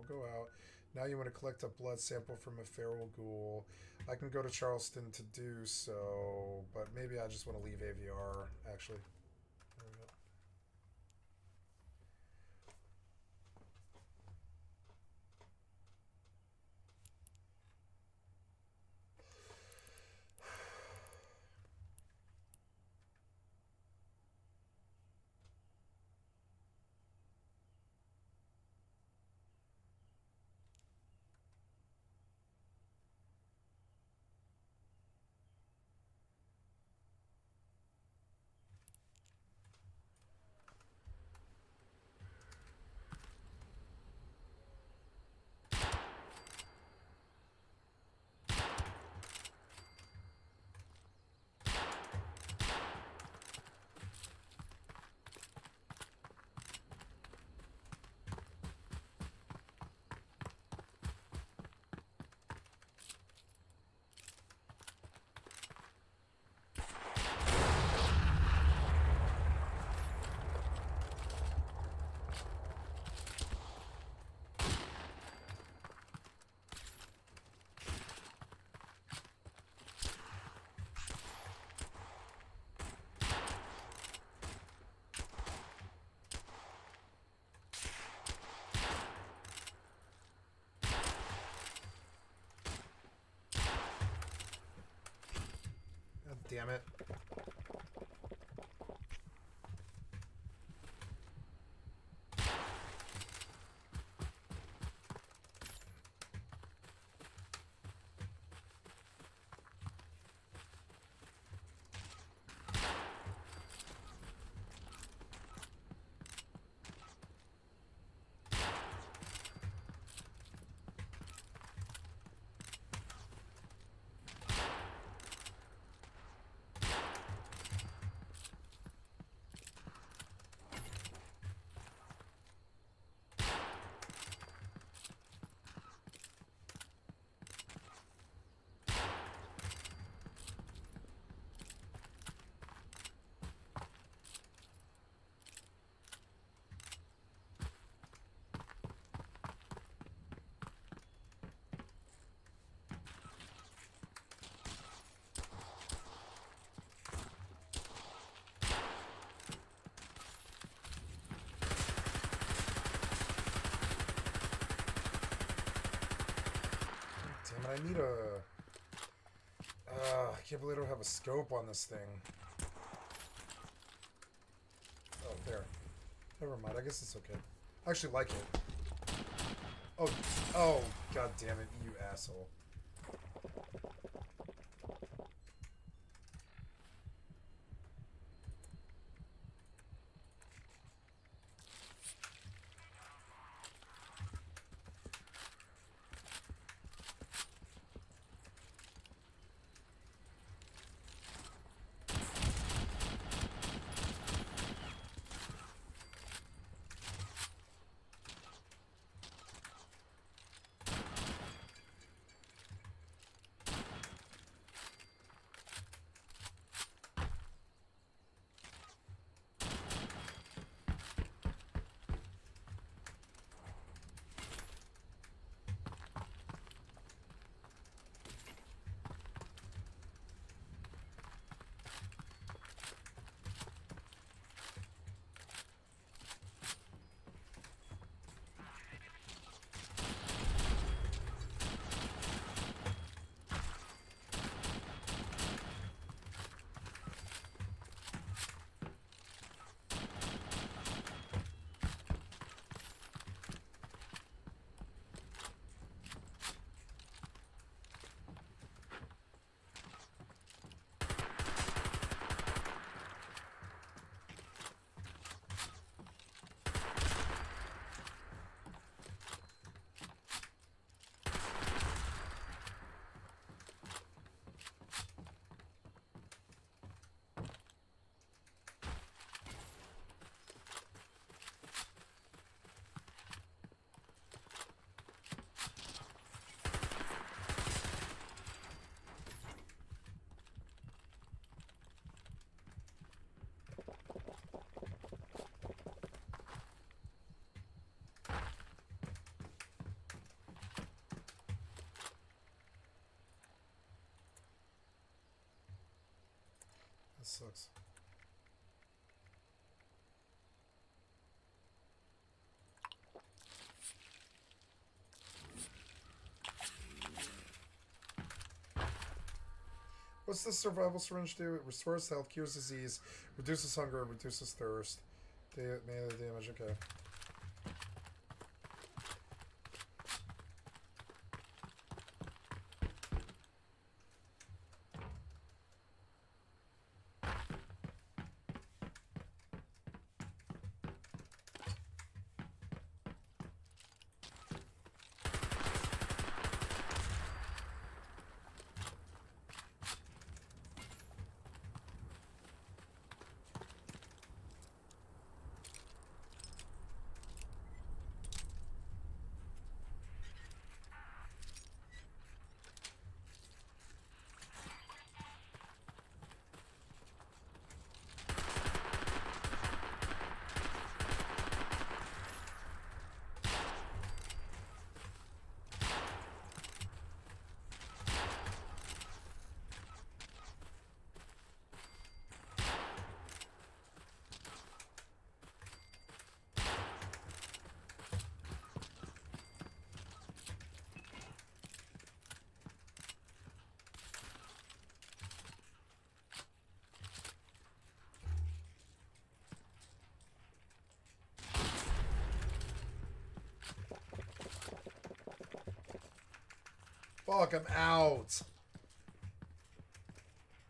go out. Now you want to collect a blood sample from a feral ghoul. I can go to Charleston to do so, but maybe I just want to leave AVR actually. There we go. damn it. Damn it, I need a... I can't believe I don't have a scope on this thing. Oh, there. Never mind, I guess it's okay. I actually like it. Oh, god damn it, you asshole. That sucks. What's the survival syringe do? It restores health, cures disease, reduces hunger, reduces thirst. Melee damage, okay. Fuck, I'm out.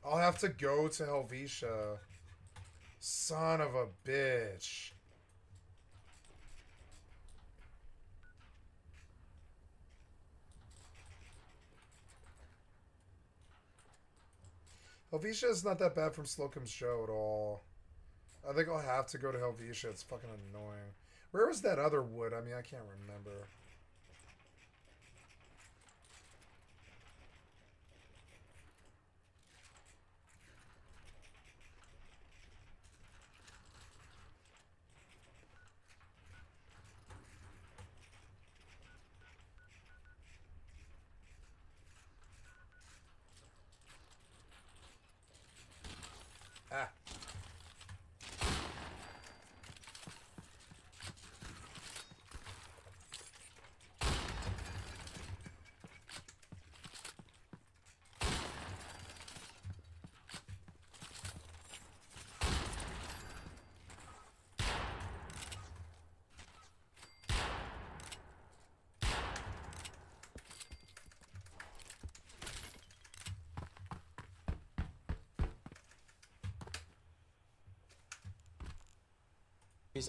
I'll have to go to Helvetia. Son of a bitch. Helvetia is not that bad from Slocum's show at all. I think I'll have to go to Helvetia. It's fucking annoying. Where was that other wood? I mean, I can't remember. Ah.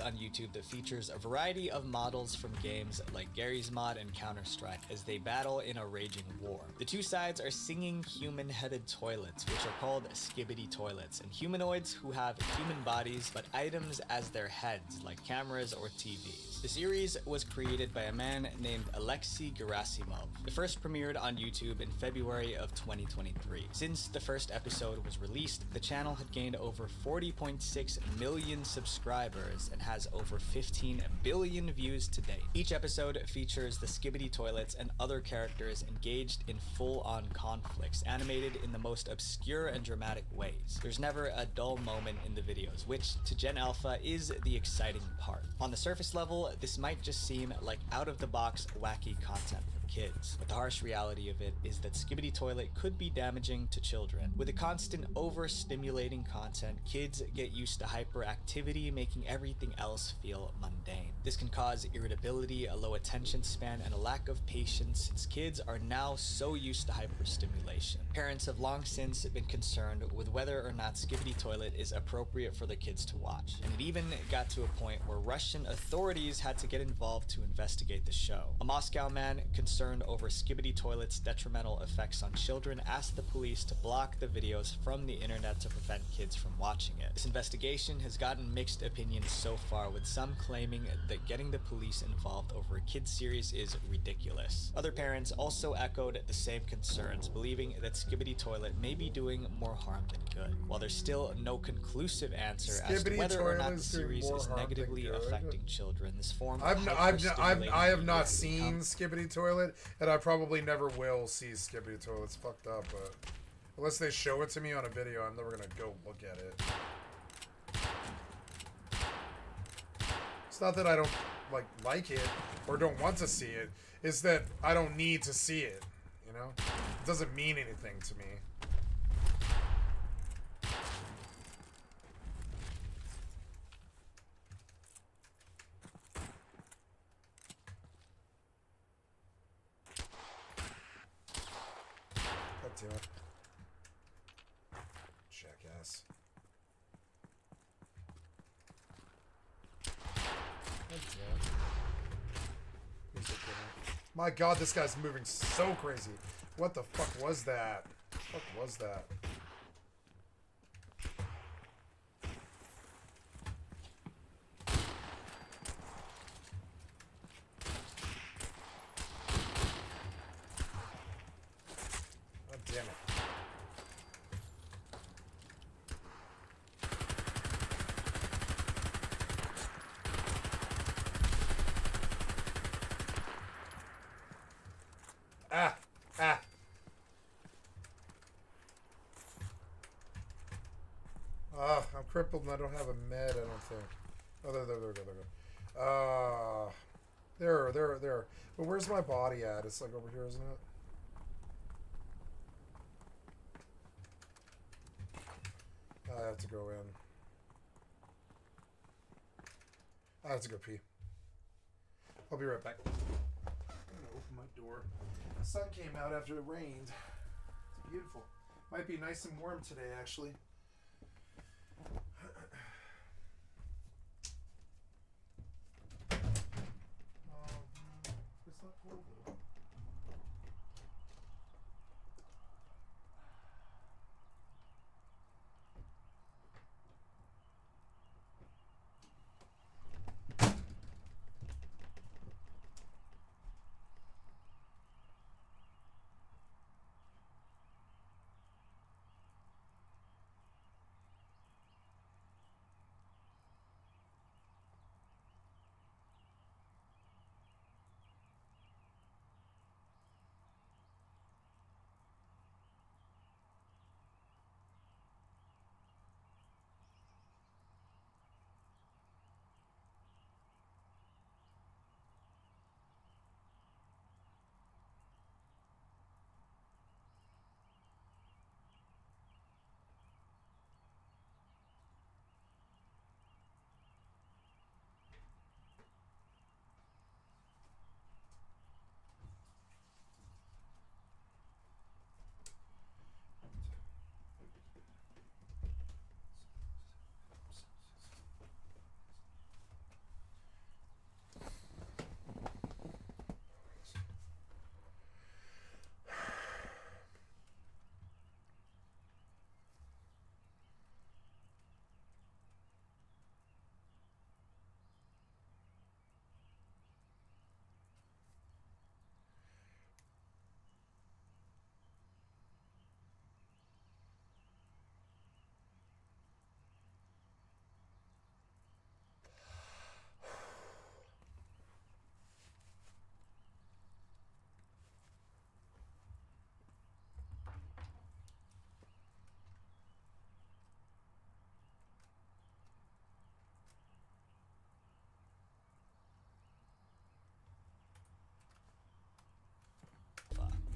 On YouTube that features a variety of models from games like Gary's Mod and Counter-Strike as they battle in a raging war. The two sides are singing human-headed toilets, which are called skibbity toilets, and humanoids who have human bodies but items as their heads, like cameras or TVs. The series was created by a man named Alexei Gerasimov. It first premiered on YouTube in February of 2023. Since the first episode was released, the channel had gained over 40.6 million subscribers and has over 15 billion views to date. Each episode features the skibbity toilets and other characters engaged in full-on conflicts, animated in the most obscure and dramatic ways. There's never a dull moment in the videos, which to Gen Alpha is the exciting part. On the surface level, this might just seem like out-of-the-box wacky content for kids, but the harsh reality of it is that skibbity toilet could be damaging to children. With the constant overstimulating content, kids get used to hyperactivity, making everything else feel mundane. This can cause irritability, a low attention span, and a lack of patience since kids are now so used to hyperstimulation. Parents have long since been concerned with whether or not skibbity toilet is appropriate for their kids to watch, and it even got to a point where Russian authorities had to get involved to investigate the show. A Moscow man concerned over skibbity toilet's detrimental effects on children asked the police to block the videos from the internet to prevent kids from watching it. This investigation has gotten mixed opinions so far, with some claiming that getting the police involved over a kids series is ridiculous. Other parents also echoed the same concerns, believing that skibbity toilet may be doing more harm than good. While there's still no conclusive answer as to whether or not the series is negatively affecting children, this form of I have not seen skibbity toilet, and I probably never will see skibbity toilet. It's fucked up, but unless they show it to me on a video, I'm never gonna go look at it. It's not that I don't like it or don't want to see it. It's that I don't need to see it, you know? It doesn't mean anything to me. God damn it. Jackass. My god, this guy's moving so crazy. What the fuck was that? What was that? God damn it. Ah! Ah! Ah, I'm crippled and I don't have a med, I don't think. Oh, there we go. There. But where's my body at? It's like over here, isn't it? I have to go in. I have to go pee. I'll be right back. Open my door. The sun came out after it rained. It's beautiful. Might be nice and warm today, actually. It's not cold though.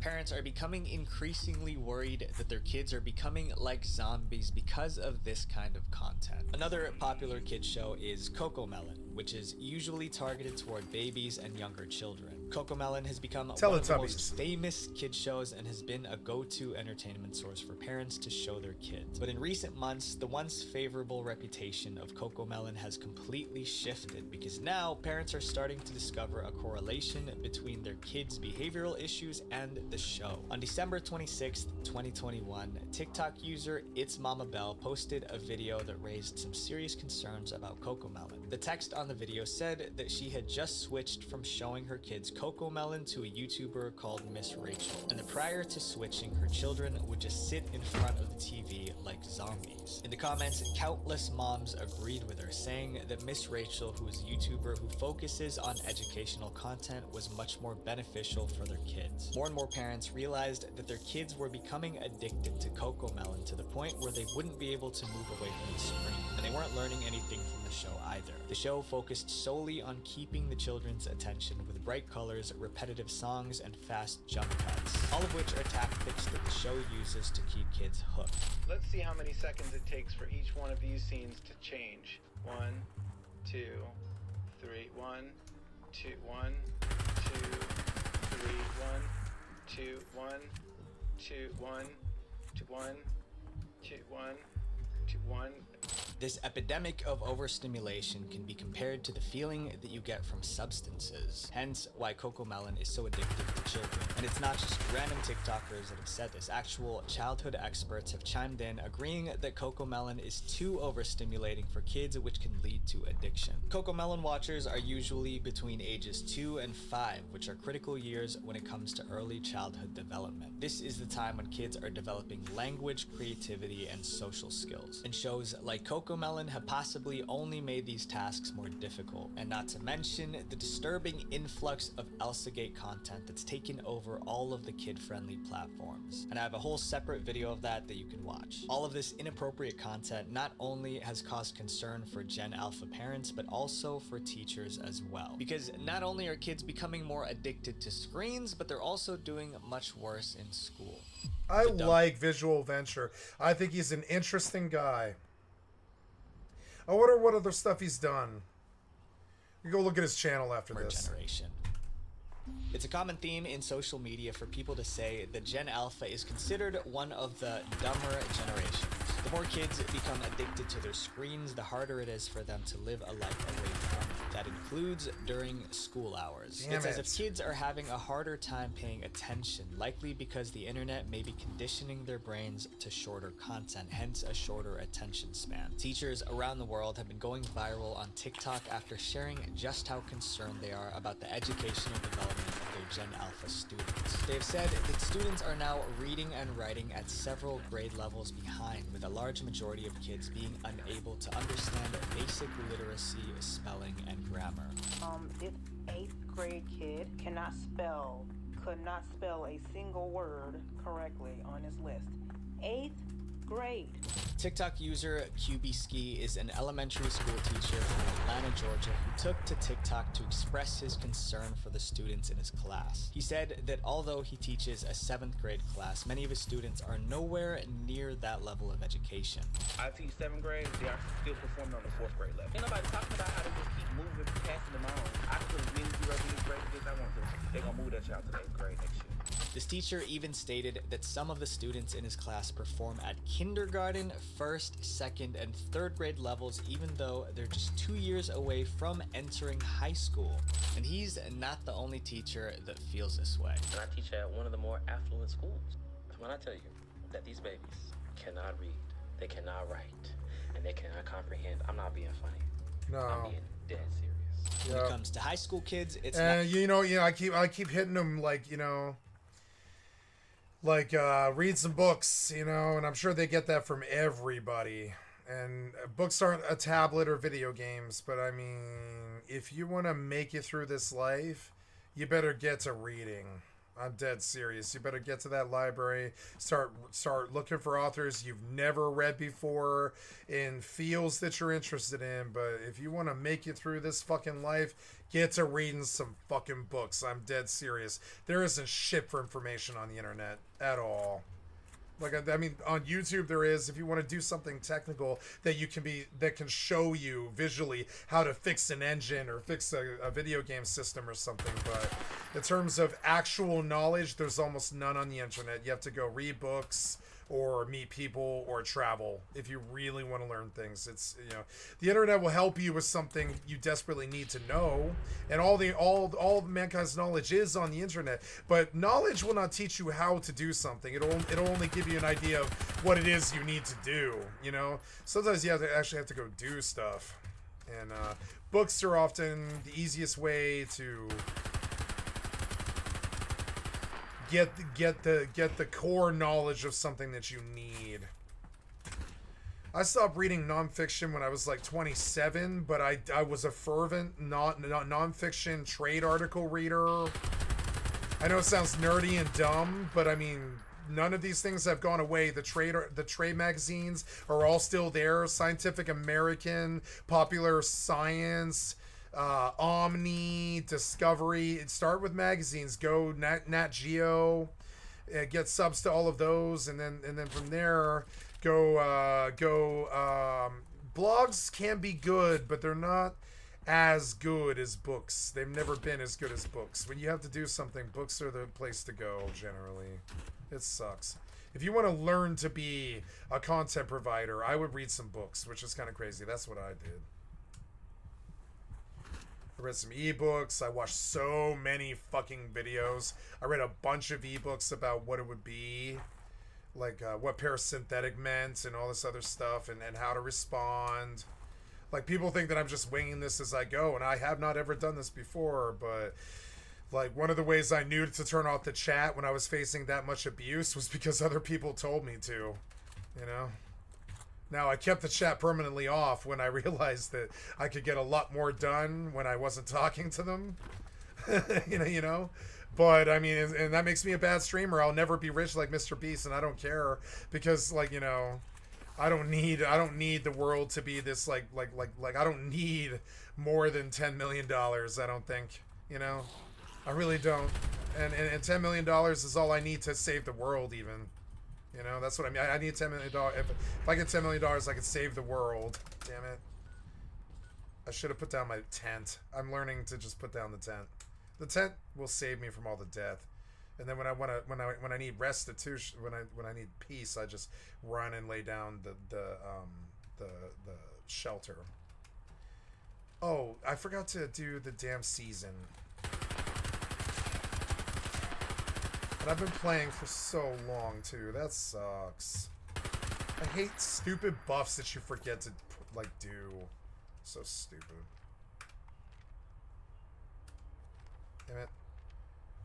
Parents are becoming increasingly worried that their kids are becoming like zombies because of this kind of content. Another popular kids show is Cocomelon, which is usually targeted toward babies and younger children. Cocomelon has become one of the most famous kids shows and has been a go-to entertainment source for parents to show their kids. But in recent months, the once favorable reputation of Cocomelon has completely shifted because now parents are starting to discover a correlation between their kids' behavioral issues and the show. On December 26th, 2021, TikTok user It's Mama Bell posted a video that raised some serious concerns about Cocomelon. The text on the video said that she had just switched from showing her kids Cocomelon to a YouTuber called Miss Rachel, and that prior to switching, her children would just sit in front of the TV like zombies. In the comments, countless moms agreed with her, saying that Miss Rachel, who is a YouTuber who focuses on educational content, was much more beneficial for their kids. More and more parents realized that their kids were becoming addicted to Cocomelon to the point where they wouldn't be able to move away from the screen, and they weren't learning anything from the show either. The show focused solely on keeping the children's attention with bright colors, repetitive songs, and fast jump cuts, all of which are tactics that the show uses to keep kids hooked. Let's see how many seconds it takes for each one of these scenes to change. 1, 2, 3, 1, 2, 1, 2, 3, 1, 2, 1, 2, 1, 2, 1, 2, 1, 2, 1. This epidemic of overstimulation can be compared to the feeling that you get from substances, hence why Cocomelon is so addictive to children. And it's not just random TikTokers that have said this. Actual childhood experts have chimed in, agreeing that Cocomelon is too overstimulating for kids, which can lead to addiction. Cocomelon watchers are usually between ages 2 and 5, which are critical years when it comes to early childhood development. This is the time when kids are developing language, creativity, and social skills. And shows like Cocomelon have possibly only made these tasks more difficult, and not to mention the disturbing influx of ElsaGate content that's taken over all of the kid-friendly platforms. And I have a whole separate video of that you can watch. All of this inappropriate content not only has caused concern for Gen Alpha parents, but also for teachers as well. Because not only are kids becoming more addicted to screens, but they're also doing much worse in school. I like Visual Venture. I think he's an interesting guy. I wonder what other stuff he's done. You go look at his channel after this. Generation. It's a common theme in social media for people to say that Gen Alpha is considered one of the dumber generations. The more kids become addicted to their screens, the harder it is for them to live a life away from it. That includes during school hours. It's as if kids are having a harder time paying attention, likely because the internet may be conditioning their brains to shorter content, hence a shorter attention span. Teachers around the world have been going viral on TikTok after sharing just how concerned they are about the educational development of their Gen Alpha students. They've said that students are now reading and writing at several grade levels behind, with a large majority of kids being unable to understand basic literacy, spelling, and grammar. This 8th grade kid could not spell a single word correctly on his list. 8th grade. TikTok user QBski is an elementary school teacher from Atlanta, Georgia, who took to TikTok to express his concern for the students in his class. He said that although he teaches a 7th grade class, many of his students are nowhere near that level of education. I teach 7th grade, they are still performing on the 4th grade level. Ain't nobody talking about how to just keep moving, passing them on. I can put as many zeros in this grade as I want to. They're gonna move that child to the 8th grade next year. This teacher even stated that some of the students in his class perform at kindergarten, 1st, 2nd, and 3rd grade levels, even though they're just 2 years away from entering high school. And he's not the only teacher that feels this way. And I teach at one of the more affluent schools. When I tell you that these babies cannot read, they cannot write, and they cannot comprehend, I'm not being funny. No. I'm being dead serious. When it comes to high school kids, it's I keep hitting them read some books, and I'm sure they get that from everybody. And books aren't a tablet or video games, but I mean, if you want to make it through this life, you better get to reading. I'm dead serious. You better get to that library, start looking for authors you've never read before in fields that you're interested in. But if you want to make it through this fucking life, get to reading some fucking books. I'm dead serious. There isn't shit for information on the internet at all. I mean, on YouTube there is, if you want to do something technical that can show you visually how to fix an engine or fix a video game system or something. But in terms of actual knowledge, there's almost none on the internet. You have to go read books or meet people or travel if you really want to learn things. It's, the internet will help you with something you desperately need to know, and all of mankind's knowledge is on the internet, but knowledge will not teach you how to do something. It'll only give you an idea of what it is you need to do. Sometimes you actually have to go do stuff, and books are often the easiest way to get the core knowledge of something that you need. I stopped reading nonfiction when I was like 27, but I was a fervent nonfiction trade article reader. I know it sounds nerdy and dumb, but I mean, none of these things have gone away. The trade magazines are all still there. Scientific American, Popular Science, Omni, Discovery. Start with magazines. Go Nat Geo, get subs to all of those, and then from there go. Blogs can be good, but they're not as good as books. They've never been as good as books. When you have to do something, books are the place to go generally. It sucks. If you want to learn to be a content provider, I would read some books, which is kind of crazy. That's what I did. I read some ebooks. I watched so many fucking videos. I read a bunch of ebooks about what it would be, like what parasynthetic meant and all this other stuff, and how to respond. Like, people think that I'm just winging this as I go, and I have not ever done this before, but like, one of the ways I knew to turn off the chat when I was facing that much abuse was because other people told me to, Now, I kept the chat permanently off when I realized that I could get a lot more done when I wasn't talking to them, But, I mean, and that makes me a bad streamer. I'll never be rich like Mr. Beast, and I don't care, because, I don't need the world to be this, like, I don't need more than $10 million, I don't think, I really don't. And $10 million is all I need to save the world, even. That's what I mean. I need $10 million. If I get $10 million, I could save the world. Damn it. I should have put down my tent. I'm learning to just put down the tent. The tent will save me from all the death. And then when I need restitution, when I need peace, I just run and lay down the shelter. Oh, I forgot to do the damn season. And I've been playing for so long too. That sucks. I hate stupid buffs that you forget to like do. So stupid. Damn it.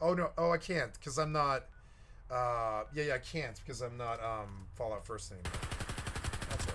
Oh no, oh I can't because I'm not yeah, I can't because I'm not Fallout First anymore. That's right.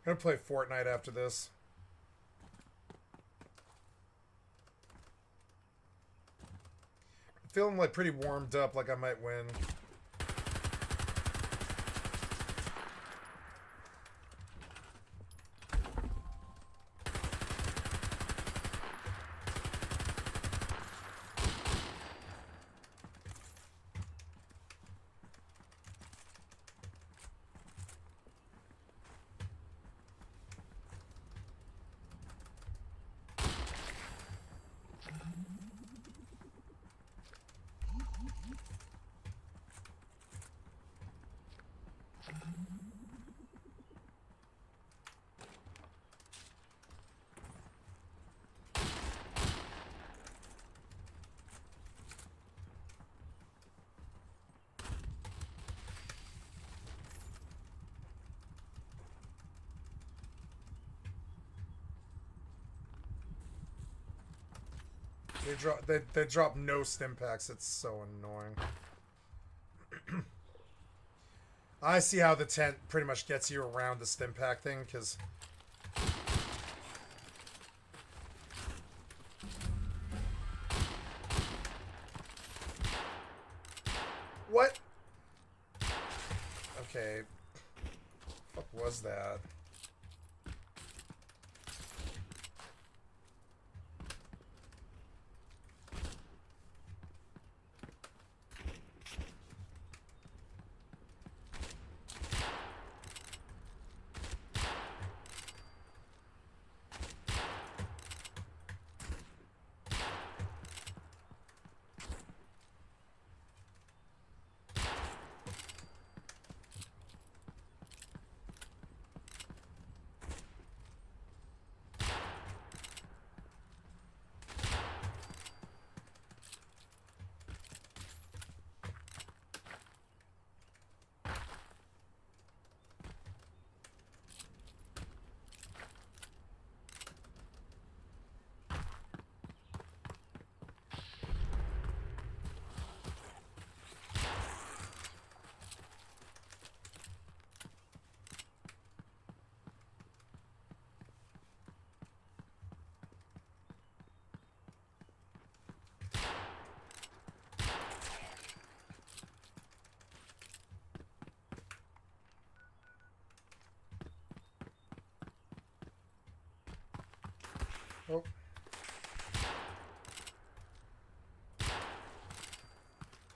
I'm gonna play Fortnite after this. I'm feeling like pretty warmed up, like I might win. They drop no stim packs. It's so annoying. I see how the tent pretty much gets you around the stim pack thing, because what? Okay. What was that?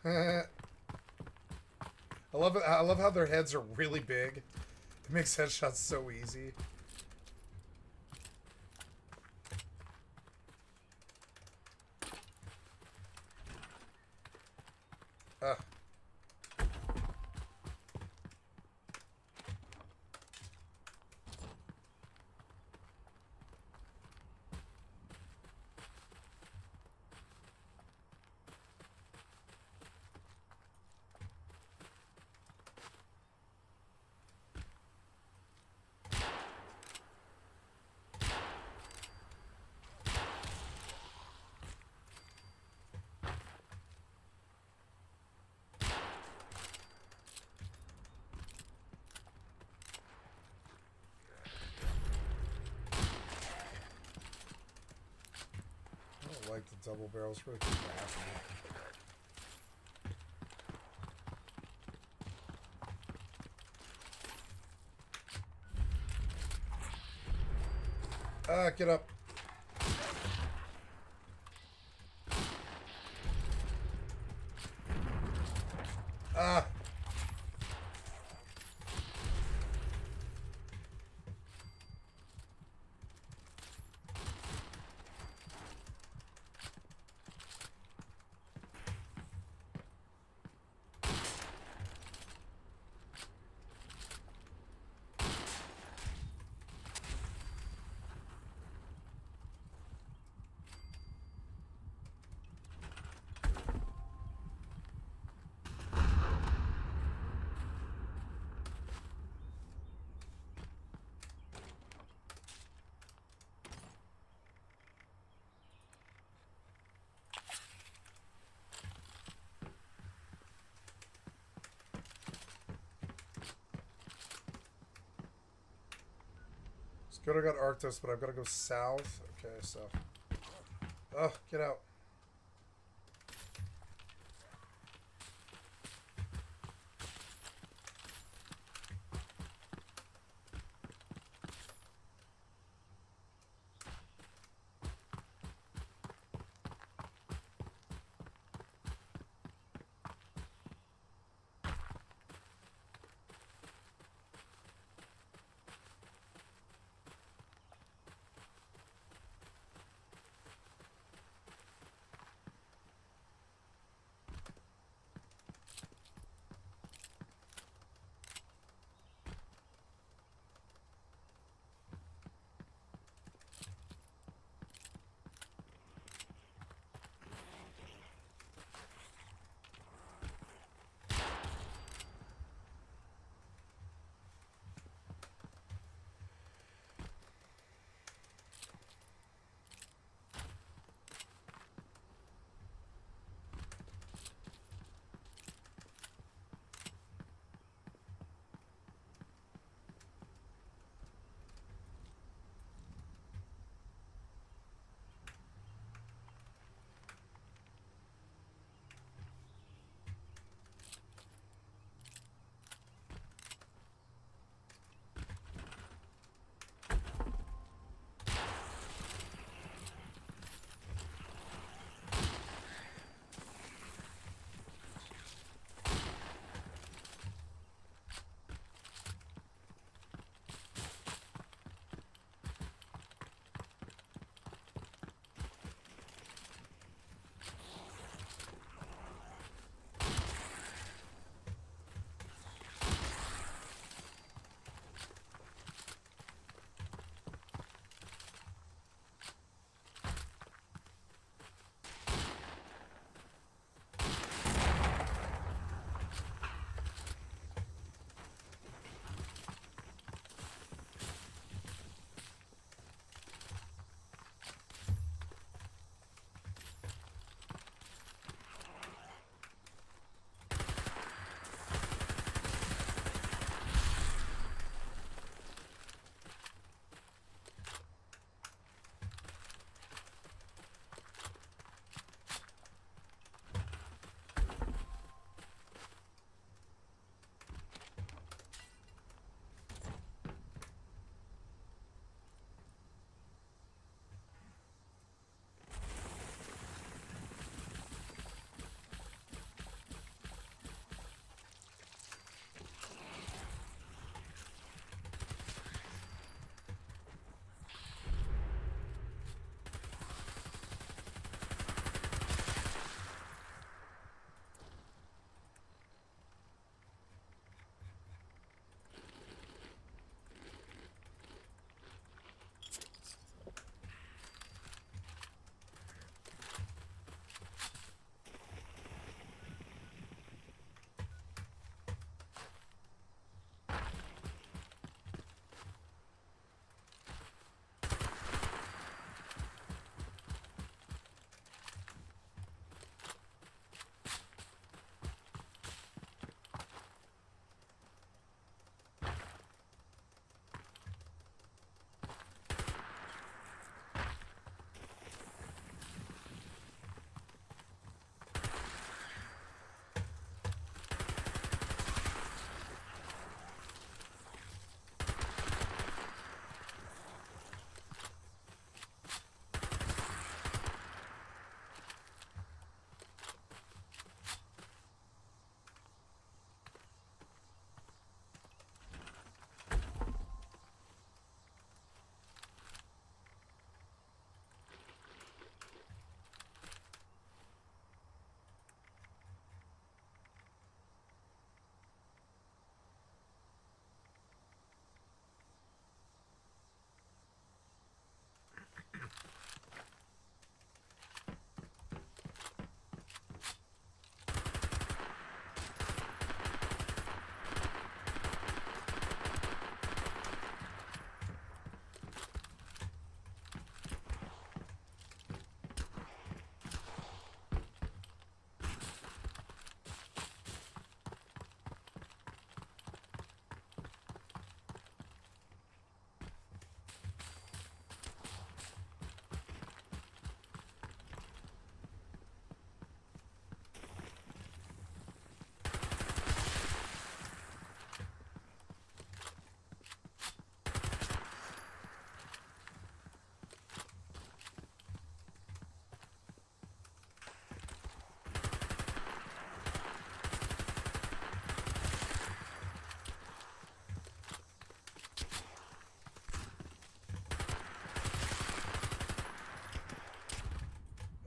I love it. I love how their heads are really big. It makes headshots so easy. I don't like the double barrels. Really too fast. Get up. Ah. It's good I got Arctos, but I've got to go south. Okay, so. Oh, get out.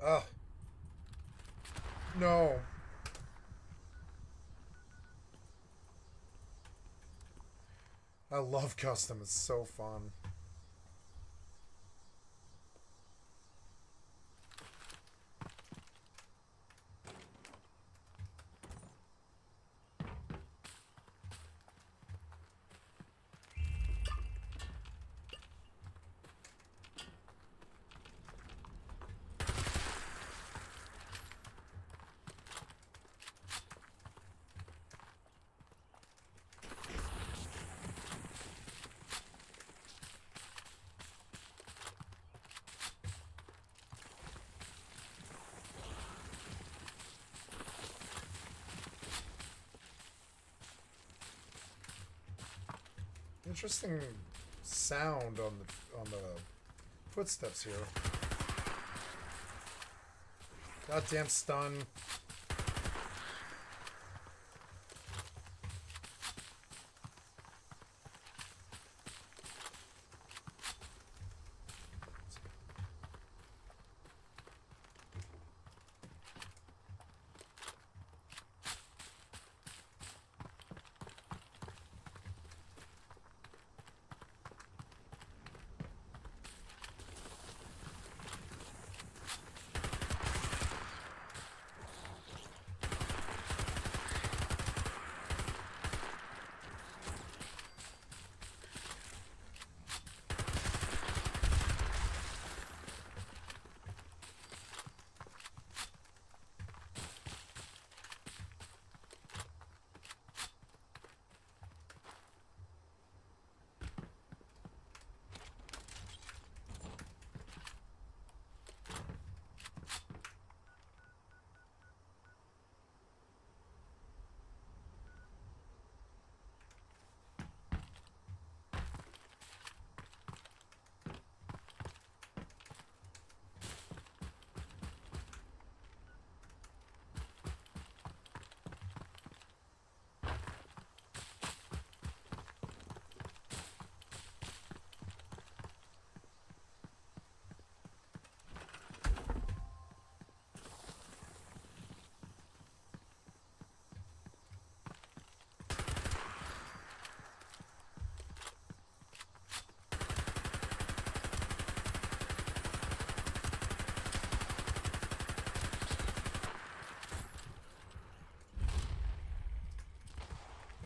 Ugh. No. I love custom. It's so fun. Interesting sound on the footsteps here. Goddamn stun.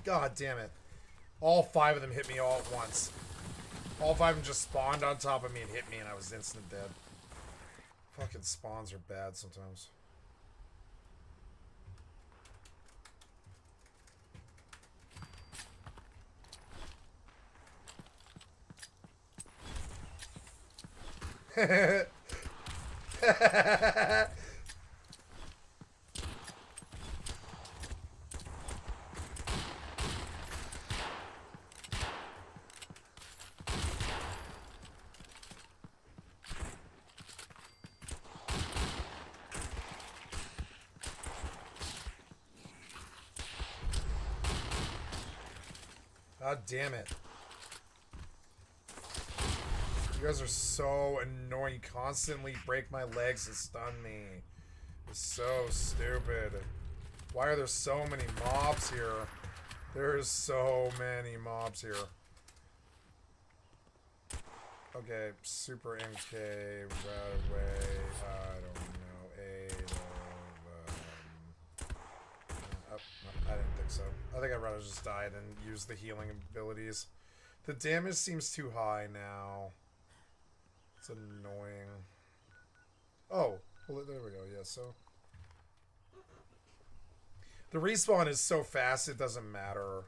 God damn it. All 5 of them hit me all at once. All 5 of them just spawned on top of me and hit me and I was instant dead. Fucking spawns are bad sometimes. God damn it. You guys are so annoying. You constantly break my legs and stun me. It's so stupid. Why are there so many mobs here? There's so many mobs here. Okay, Super NK, right away. I don't know. I didn't think so. I think I'd rather just die than use the healing abilities. The damage seems too high now. It's annoying. Oh, well, there we go. Yeah, so the respawn is so fast it doesn't matter.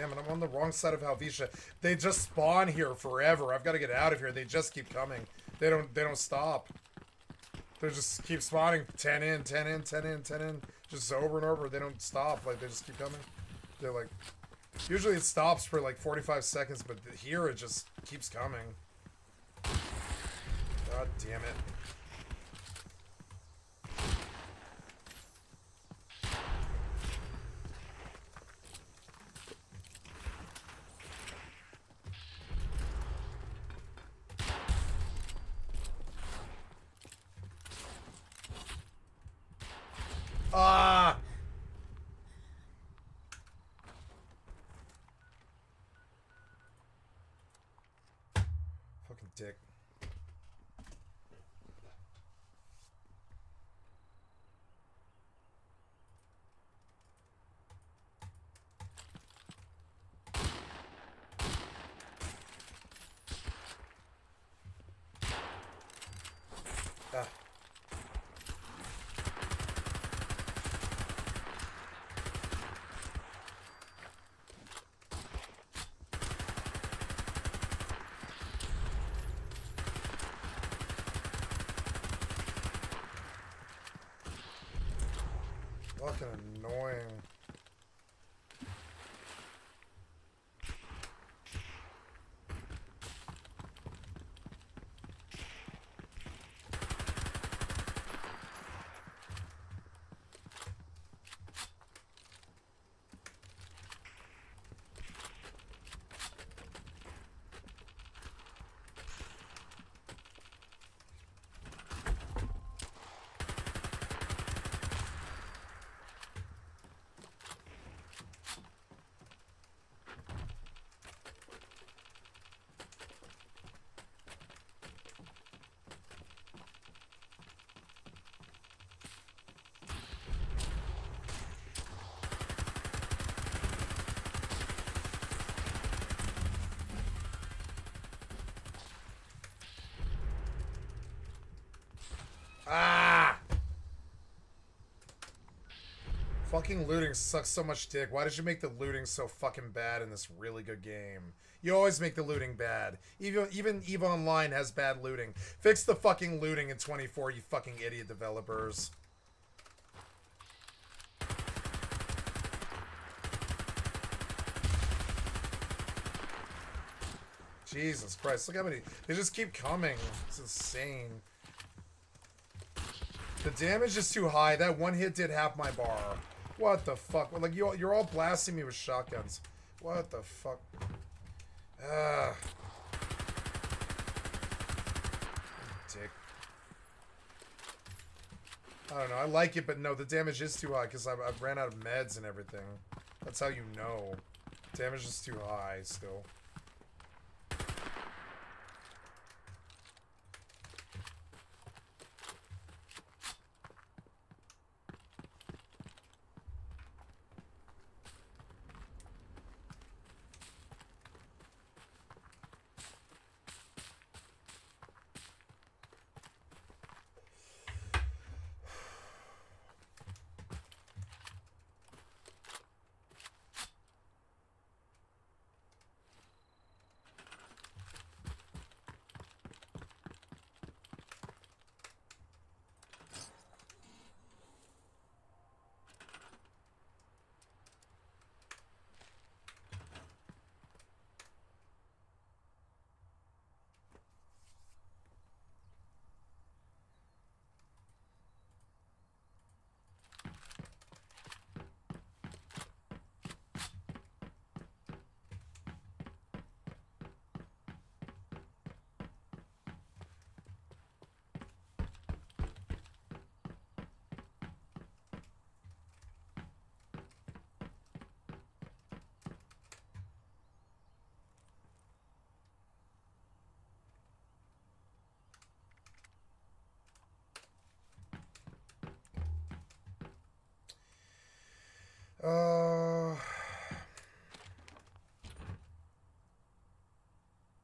Damn it, I'm on the wrong side of Helvetia. They just spawn here forever. I've got to get out of here. They just keep coming. They don't stop. They just keep spawning. 10 in, 10 in, 10 in, 10 in. Just over and over. They don't stop. Like, they just keep coming. They're like... Usually it stops for like 45 seconds, but here it just keeps coming. God damn it. Ah! Fucking dick. Ah. Fucking annoying. Ah! Fucking looting sucks so much dick. Why did you make the looting so fucking bad in this really good game? You always make the looting bad. Even EVE Online has bad looting. Fix the fucking looting in 24, you fucking idiot developers. Jesus Christ, look how many... They just keep coming. It's insane. The damage is too high. That one hit did half my bar. What the fuck? Like, you're all blasting me with shotguns. What the fuck? Dick. I don't know. I like it, but no, the damage is too high because I've ran out of meds and everything. That's how you know. Damage is too high still.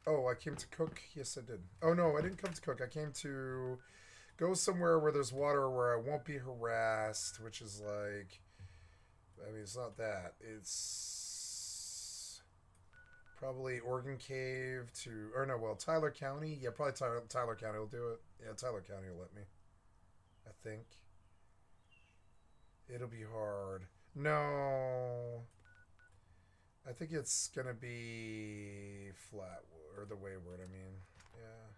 Oh, I came to cook? Yes, I did. Oh, no, I didn't come to cook. I came to go somewhere where there's water where I won't be harassed, which is like... I mean, it's not that. It's... Probably Oregon Cave to, or no, well, Tyler County. Yeah, probably Tyler County will do it. Yeah, Tyler County will let me. I think. It'll be hard. No. I think it's gonna be Flatwood, or the Wayward, I mean. Yeah.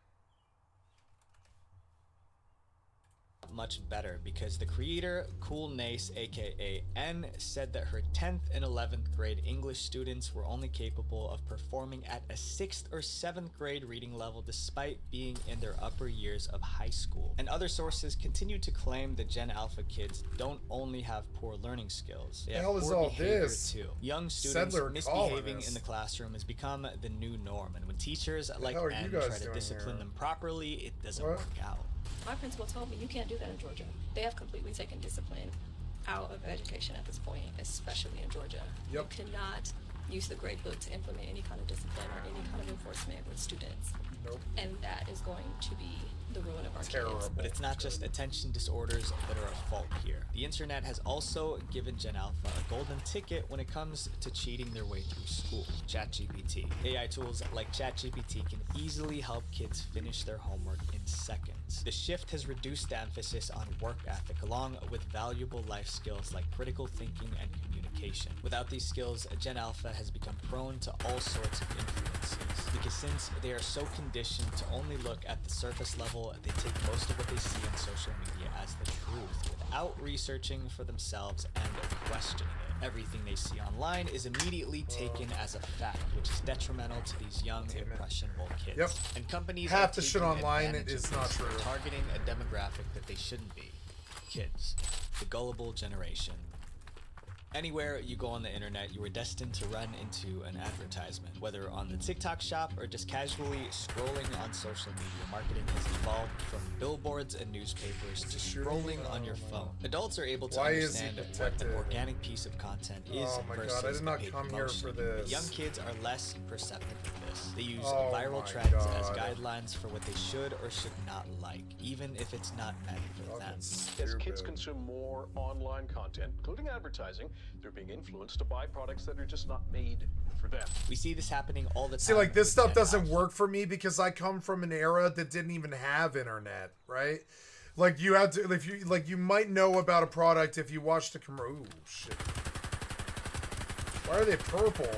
Much better because the creator, Cool Nace, aka N, said that her 10th and 11th grade English students were only capable of performing at a 6th or 7th grade reading level despite being in their upper years of high school. And other sources continue to claim that Gen Alpha kids don't only have poor learning skills, they have poor behavior too. Young students misbehaving in the classroom has become the new norm, and when teachers like N try to discipline them properly, it doesn't work out. My principal told me you can't do that in Georgia. They have completely taken discipline out of education at this point, especially in Georgia. You cannot use the grade book to implement any kind of discipline or any kind of enforcement with students. And that is going to be the ruin of our kids. But it's not just attention disorders that are at fault here. The internet has also given Gen Alpha a golden ticket when it comes to cheating their way through school. ChatGPT. AI tools like ChatGPT can easily help kids finish their homework in seconds. The shift has reduced the emphasis on work ethic along with valuable life skills like critical thinking and communication. Without these skills, Gen Alpha has become prone to all sorts of influences, because since they are so conditioned to only look at the surface level, they take most of what they see on social media as the truth without researching for themselves and questioning it. Everything they see online is immediately taken as a fact, which is detrimental to these young, impressionable kids. And companies half the shit online is not true. Targeting a demographic that they shouldn't be. Kids. The gullible generation. Anywhere you go on the internet, you are destined to run into an advertisement. Whether on the TikTok shop or just casually scrolling on social media, marketing has evolved from billboards and newspapers to scrolling on your phone. Adults are able to understand what an organic piece of content is versus I did not paid come here promotion. for this. But young kids are less perceptive of this. They use viral trends as guidelines for what they should or should not like, even if it's not meant for them. As kids consume more online content, including advertising, they're being influenced to buy products that are just not made for them. We see this happening all the time. See, like, this stuff doesn't work for me because I come from an era that didn't even have internet, right? Like, you have to, if you, like, you might know about a product if you watch the commercial. Ooh, shit. Why are they purple?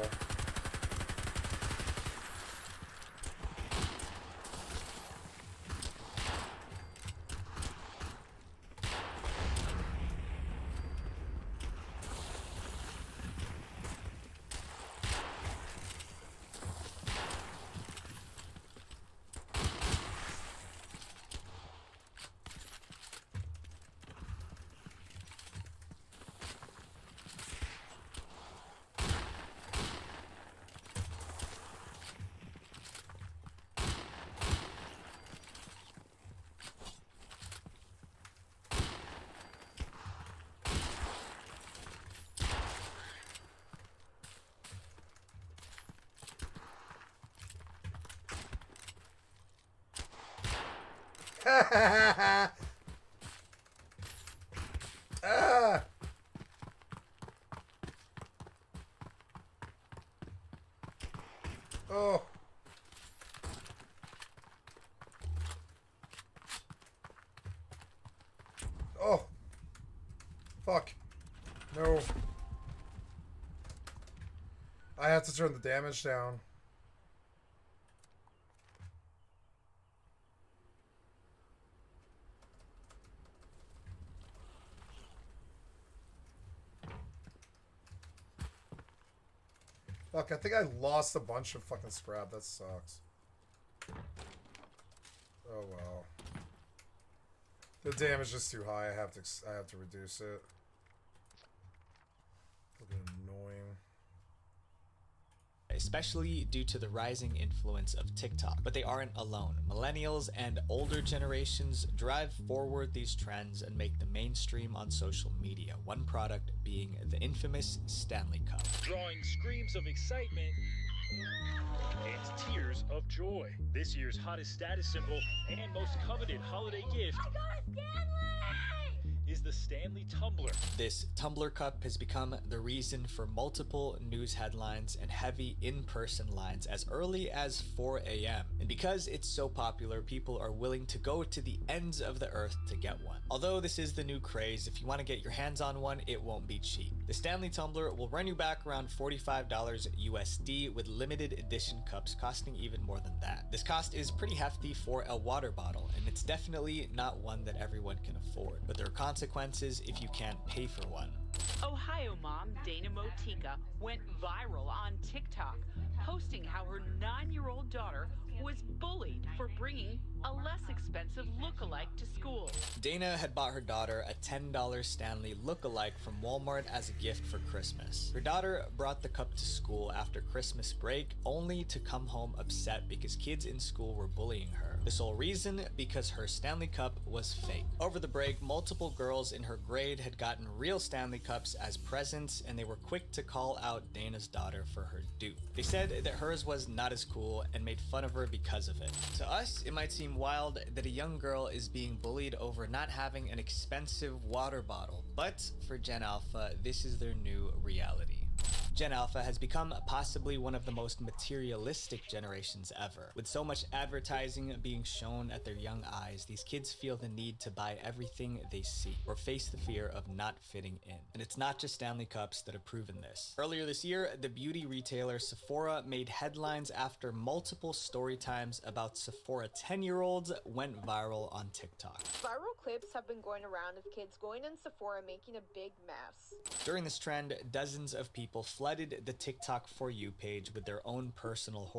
Ah! Oh. Oh. Fuck. No. I have to turn the damage down. Fuck, I think I lost a bunch of fucking scrap. That sucks. Oh well. The damage is too high. I have to reduce it. Fucking annoying. Especially due to the rising influence of TikTok. But they aren't alone. Millennials and older generations drive forward these trends and make them mainstream on social media, one product being the infamous Stanley Cup. Drawing screams of excitement and tears of joy. This year's hottest status symbol and most coveted holiday gift is the Stanley Tumbler. This tumbler cup has become the reason for multiple news headlines and heavy in-person lines as early as 4 a.m. And because it's so popular, people are willing to go to the ends of the earth to get one. Although this is the new craze, if you want to get your hands on one, it won't be cheap. The Stanley Tumbler will run you back around $45 USD, with limited edition cups costing even more than that. This cost is pretty hefty for a water bottle, and it's definitely not one that everyone can afford, but there are consequences if you can't pay for one. Ohio mom Dana Motika went viral on TikTok, posting how her 9-year-old daughter was bullied for bringing a less expensive look-alike to school. Dana had bought her daughter a $10 Stanley look-alike from Walmart as a gift for Christmas. Her daughter brought the cup to school after Christmas break, only to come home upset because kids in school were bullying her. The sole reason, because her Stanley Cup was fake. Over the break, multiple girls in her grade had gotten real Stanley Cups as presents, and they were quick to call out Dana's daughter for her dupe. They said that hers was not as cool and made fun of her because of it. To us, it might seem wild that a young girl is being bullied over not having an expensive water bottle, but for Gen Alpha, this is their new reality. Gen Alpha has become possibly one of the most materialistic generations ever. With so much advertising being shown at their young eyes, these kids feel the need to buy everything they see, or face the fear of not fitting in. And it's not just Stanley Cups that have proven this. Earlier this year, the beauty retailer Sephora made headlines after multiple story times about Sephora 10-year-olds went viral on TikTok. Viral clips have been going around of kids going in Sephora making a big mess. During this trend, dozens of people flooded the TikTok For You page with their own personal